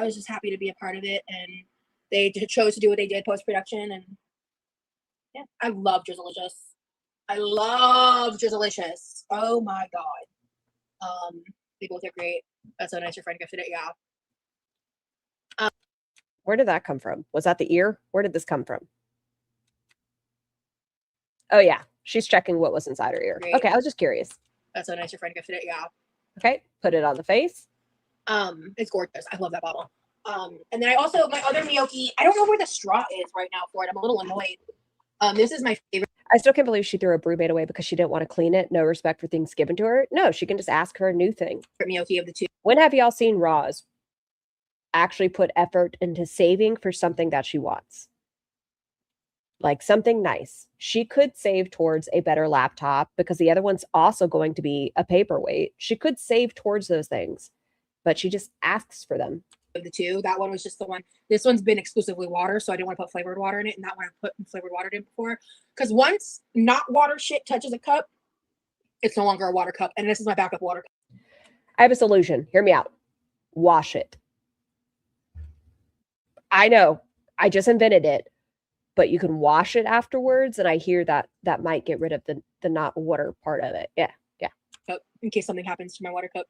was just happy to be a part of it. And they chose to do what they did post-production. And yeah, I love Drizzlicious. I love Drizzlicious. Oh my God. They both are great. That's so nice your friend gifted it. Yeah. Where did that come from? Was that the ear? Where did this come from? Oh, yeah. She's checking what was inside her ear. Great. Okay, I was just curious. That's so nice your friend gifted it. Yeah. Okay, put it on the face. It's gorgeous. I love that bottle. And then I also, my other Miyoki, I don't know where the straw is right now for it. I'm a little annoyed. This is my favorite. I still can't believe she threw a brewmate away because she didn't want to clean it. No respect for things given to her. No, she can just ask her a new thing. Miyoki of the two. When have y'all seen Roz actually put effort into saving for something that she wants? Like something nice. She could save towards a better laptop because the other one's also going to be a paperweight. She could save towards those things, but she just asks for them. Of the two, that one was just the one. This one's been exclusively water, so I didn't want to put flavored water in it, and that one I put flavored water in before. Because once not water shit touches a cup, it's no longer a water cup, and this is my backup water cup. I have a solution. Hear me out. Wash it. I know. I just invented it. But you can wash it afterwards, and I hear that that might get rid of the not water part of it. Yeah. In case something happens to my water cup,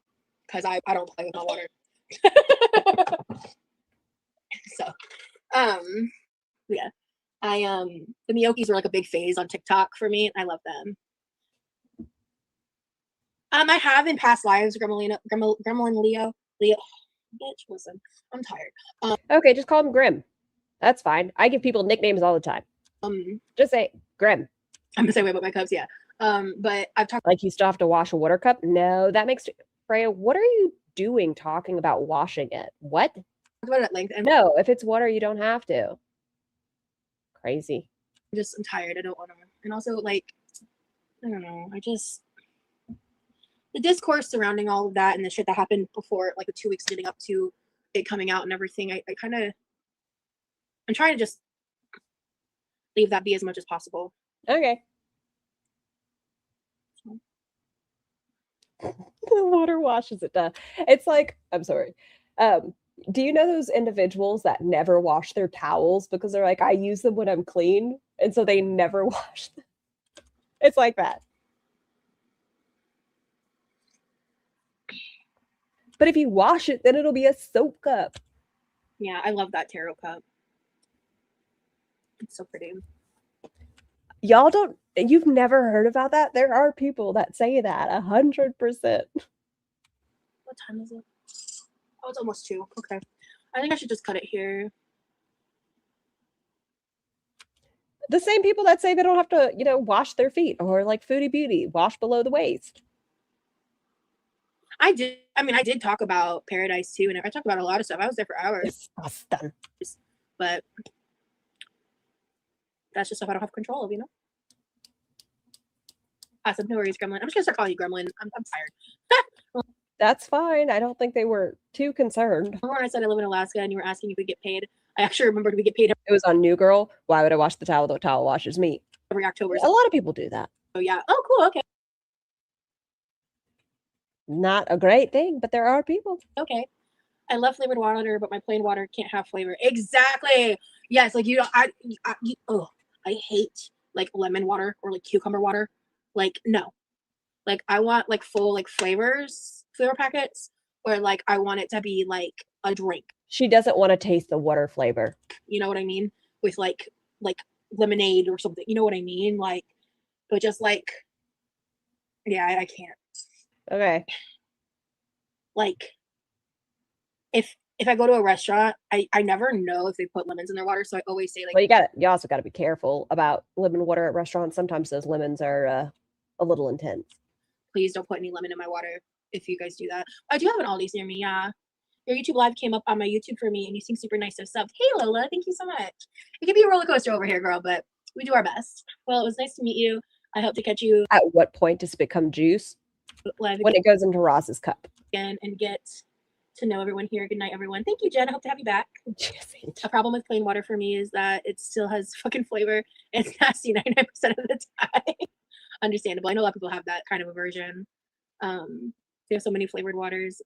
because I don't play with my water. So, yeah, the Miyokis were like a big phase on TikTok for me. I love them. I have in past lives Gremlin Leo. Bitch, listen, I'm tired. Okay, just call him Grim. That's fine. I give people nicknames all the time. Just say Grim. I'm the same way about my cups, yeah. But I've talked like you still have to wash a water cup. No, that makes Freya. What are you doing talking about washing it? What? About it at length. And no, if it's water, you don't have to. Crazy. I'm tired. I don't want to. And also, like, I don't know. The discourse surrounding all of that and the shit that happened before, like the 2 weeks leading up to it coming out and everything. I'm trying to just leave that be as much as possible. Okay. The water washes it down. It's like, I'm sorry. Do you know those individuals that never wash their towels because they're like, I use them when I'm clean, and so they never wash them? It's like that. But if you wash it, then it'll be a soap cup. Yeah, I love that tarot cup. It's so pretty. You've never heard about that? There are people that say that 100%. What time is it? Oh, it's almost 2. Okay. I think I should just cut it here. The same people that say they don't have to, wash their feet, or like Foodie Beauty, wash below the waist. I did talk about Paradise too, and I talked about a lot of stuff. I was there for hours. Disgusting. But that's just stuff I don't have control of, Awesome. No worries, Gremlin. I'm just gonna start calling you Gremlin. I'm tired. That's fine. I don't think they were too concerned. Remember when I said I live in Alaska and you were asking if we get paid? I actually remember we get paid It was on New Girl. Why would I wash the towel? The towel washes me. every October. A lot of people do that. So yeah. Oh, cool. Okay. Not a great thing, but there are people. Okay. I love flavored water, but my plain water can't have flavor. Exactly. Yes. Like I hate like lemon water or like cucumber water. Like no. Like I want like full like flavor packets, or like I want it to be like a drink. She doesn't want to taste the water flavor. You know what I mean? With like lemonade or something. You know what I mean? Like, but just like, yeah, I can't. Okay. Like, if I go to a restaurant, I never know if they put lemons in their water, so I always say like. Well, you also got to be careful about lemon water at restaurants. Sometimes those lemons are a little intense. Please don't put any lemon in my water if you guys do that. I do have an Aldi's near me. Yeah. Your YouTube live came up on my YouTube for me, and you seem super nice. So subbed. Hey Lola, thank you so much. It can be a roller coaster over here, girl, but we do our best. Well, it was nice to meet you. I hope to catch you. At what point does it become juice? Live when it goes into Ross's cup. Again, and get to know everyone here. Good night, everyone. Thank you, Jen. I hope to have you back. A problem with plain water for me is that it still has fucking flavor. It's nasty 99% of the time. Understandable. I know a lot of people have that kind of aversion. They have so many flavored waters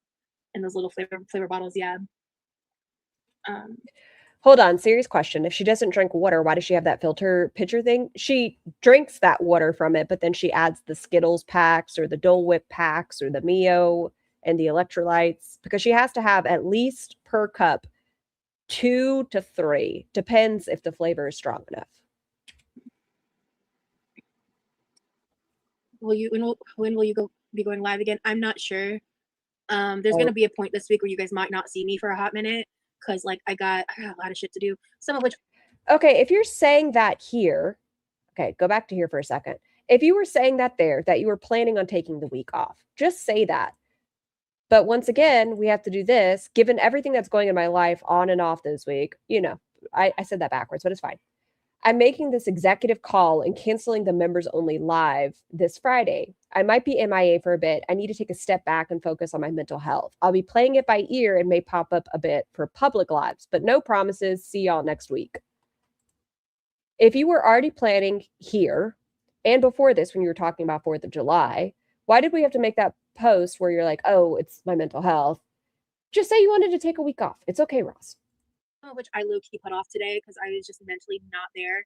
and those little flavor bottles. Yeah. Hold on, serious question. If she doesn't drink water, why does she have that filter pitcher thing? She drinks that water from it, but then she adds the Skittles packs or the Dole Whip packs or the Mio and the electrolytes, because she has to have at least per cup 2 to 3. Depends if the flavor is strong enough. When will you be going live again? I'm not sure. There's gonna be a point this week where you guys might not see me for a hot minute, because like I got a lot of shit to do. Some of which. Okay, if you're saying that here, okay, go back to here for a second. If you were saying that there, that you were planning on taking the week off, just say that. But once again, we have to do this. Given everything that's going in my life on and off this week, I said that backwards, but it's fine. I'm making this executive call and canceling the members only live this Friday. I might be MIA for a bit. I need to take a step back and focus on my mental health. I'll be playing it by ear and may pop up a bit for public lives, but no promises. See y'all next week. If you were already planning here and before this, when you were talking about 4th of July, why did we have to make that post where you're like, oh, it's my mental health? Just say you wanted to take a week off. It's okay, Ross. Which I low-key put off today because I was just mentally not there.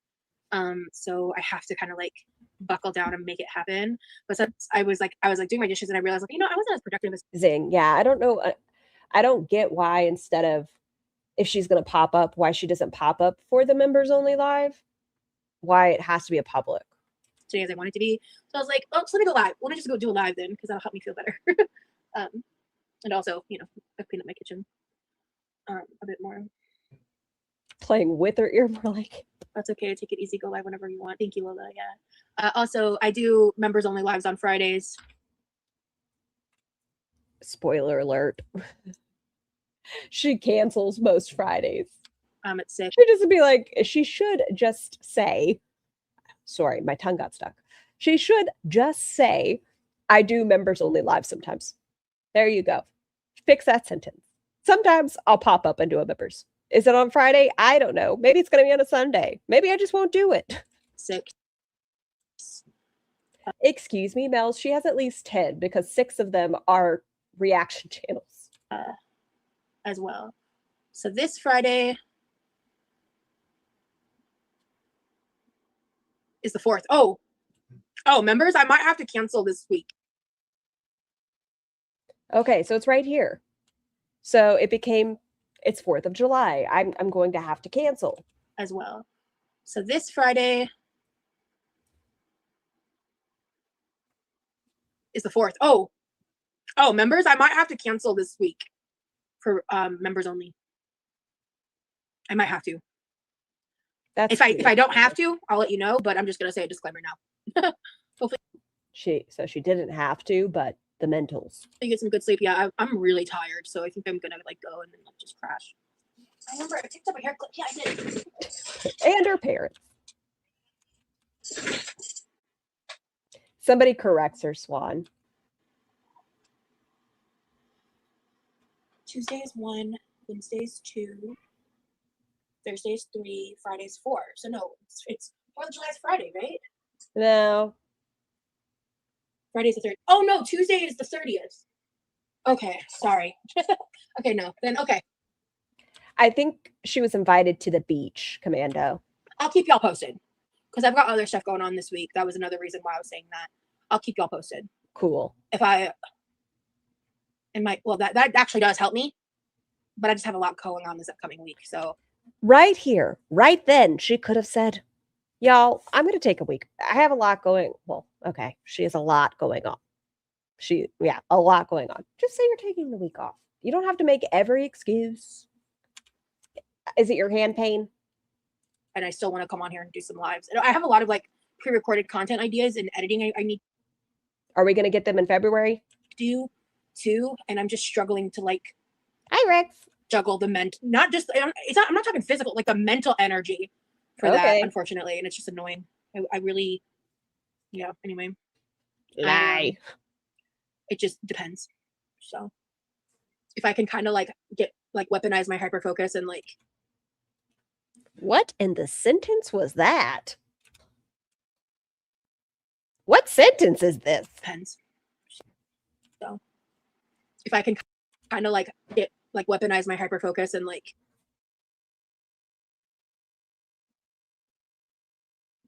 So I have to kind of like buckle down and make it happen. But since I was like doing my dishes and I realized like, I wasn't as productive as Zing. Yeah, I don't know. I don't get why instead of if she's going to pop up, why she doesn't pop up for the members only live, why it has to be a public. Today as I want it to be. So I was like, oh, so let me go live. Let me just go do a live then, because that'll help me feel better. And also, I've cleaned up my kitchen a bit more. Playing with her ear more like. That's okay. Take it easy. Go live whenever you want. Thank you, Lola. Yeah. Also, I do members only lives on Fridays. Spoiler alert. She cancels most Fridays. At 6. She should just say, sorry, my tongue got stuck. She should just say, I do members only live sometimes. There you go. Fix that sentence. Sometimes I'll pop up and do a members. Is it on Friday? I don't know. Maybe it's going to be on a Sunday. Maybe I just won't do it. 6. Excuse me, Mel. She has at least 10 because 6 of them are reaction channels. As well. So this Friday is the 4th. Oh, members, I might have to cancel this week. Okay, so it's right here. So it's 4th of July. I'm going to have to cancel. As well. So this Friday is the 4th. Oh, members, I might have to cancel this week for members only. I might have to. If I don't have to, I'll let you know, but I'm just gonna say a disclaimer now. Hopefully she didn't have to, but the mentals. You get some good sleep. Yeah, I'm really tired, so I think I'm gonna like go and then like just crash. I remember I picked up a hair clip. Yeah, I did. And her parents. Somebody corrects her, Swan. Tuesday is 1, Wednesday is 2. Thursday's 3, Friday's 4. So no, it's 4th of July's Friday, right? No. Friday's the 3rd. Oh no, Tuesday is the 30th. Okay, sorry. Okay, no, then okay. I think she was invited to the beach, Commando. I'll keep y'all posted because I've got other stuff going on this week. That was another reason why I was saying that. I'll keep y'all posted. Cool. That actually does help me, but I just have a lot going on this upcoming week. So right here, right then, she could have said, y'all, I'm going to take a week. I have a lot going. Well, okay. She has a lot going on. A lot going on. Just say you're taking the week off. You don't have to make every excuse. Is it your hand pain? And I still want to come on here and do some lives. I have a lot of like pre-recorded content ideas and editing I need. Are we going to get them in February? Do too. And I'm just struggling to like. Hi, Rex. Juggle the not just, I'm not talking physical, like the mental energy for that, unfortunately. And it's just annoying. I really, anyway. Lie. It just depends. So if I can kind of like get like weaponize my hyper focus and like. What in the sentence was that? What sentence is this? Depends. So if I can kind of like get like weaponize my hyper focus and like.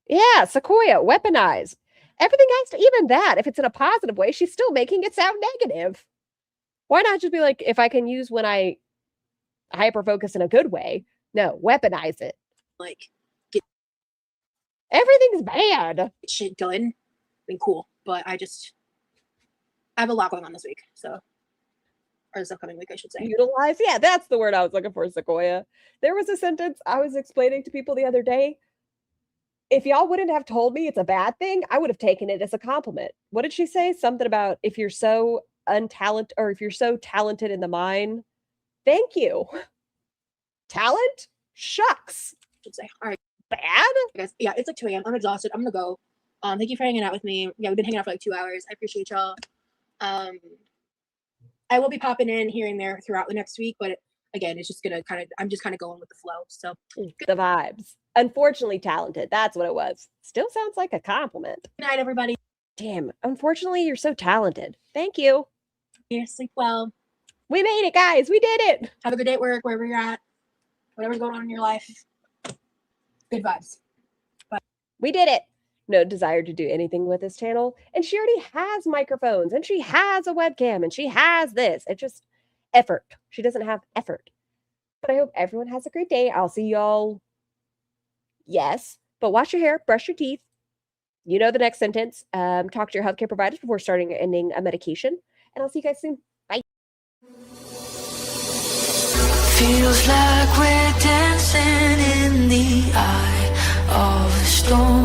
Yeah, Sequoia, weaponize. Everything has to, even that, if it's in a positive way, she's still making it sound negative. Why not just be like, if I can use when I hyper focus in a good way? No, weaponize it. Like, everything's bad. Shit done. Been cool, but I have a lot going on this week, so. Or this upcoming week, I should say. Utilize? Yeah, that's the word I was looking for, Sequoia. There was a sentence I was explaining to people the other day. If y'all wouldn't have told me it's a bad thing, I would have taken it as a compliment. What did she say? Something about if you're so untalented or if you're so talented in the mind. Thank you. Talent? Shucks. I should say. All right. Bad? Guys, yeah, it's like 2 a.m. I'm exhausted. I'm gonna go. Thank you for hanging out with me. Yeah, we've been hanging out for like 2 hours. I appreciate y'all. I will be popping in here and there throughout the next week, but again, it's just gonna I'm just kind of going with the flow. So the vibes. Unfortunately talented. That's what it was. Still sounds like a compliment. Good night, everybody. Damn. Unfortunately, you're so talented. Thank you. Yeah, sleep well. We made it, guys. We did it. Have a good day at work, wherever you're at. Whatever's going on in your life. Good vibes. Bye. We did it. No desire to do anything with this channel. And she already has microphones. And she has a webcam. And she has this. It's just effort. She doesn't have effort. But I hope everyone has a great day. I'll see y'all. Yes. But wash your hair. Brush your teeth. You know the next sentence. Talk to your healthcare providers before starting or ending a medication. And I'll see you guys soon. Bye. Feels like we're dancing in the eye of a storm.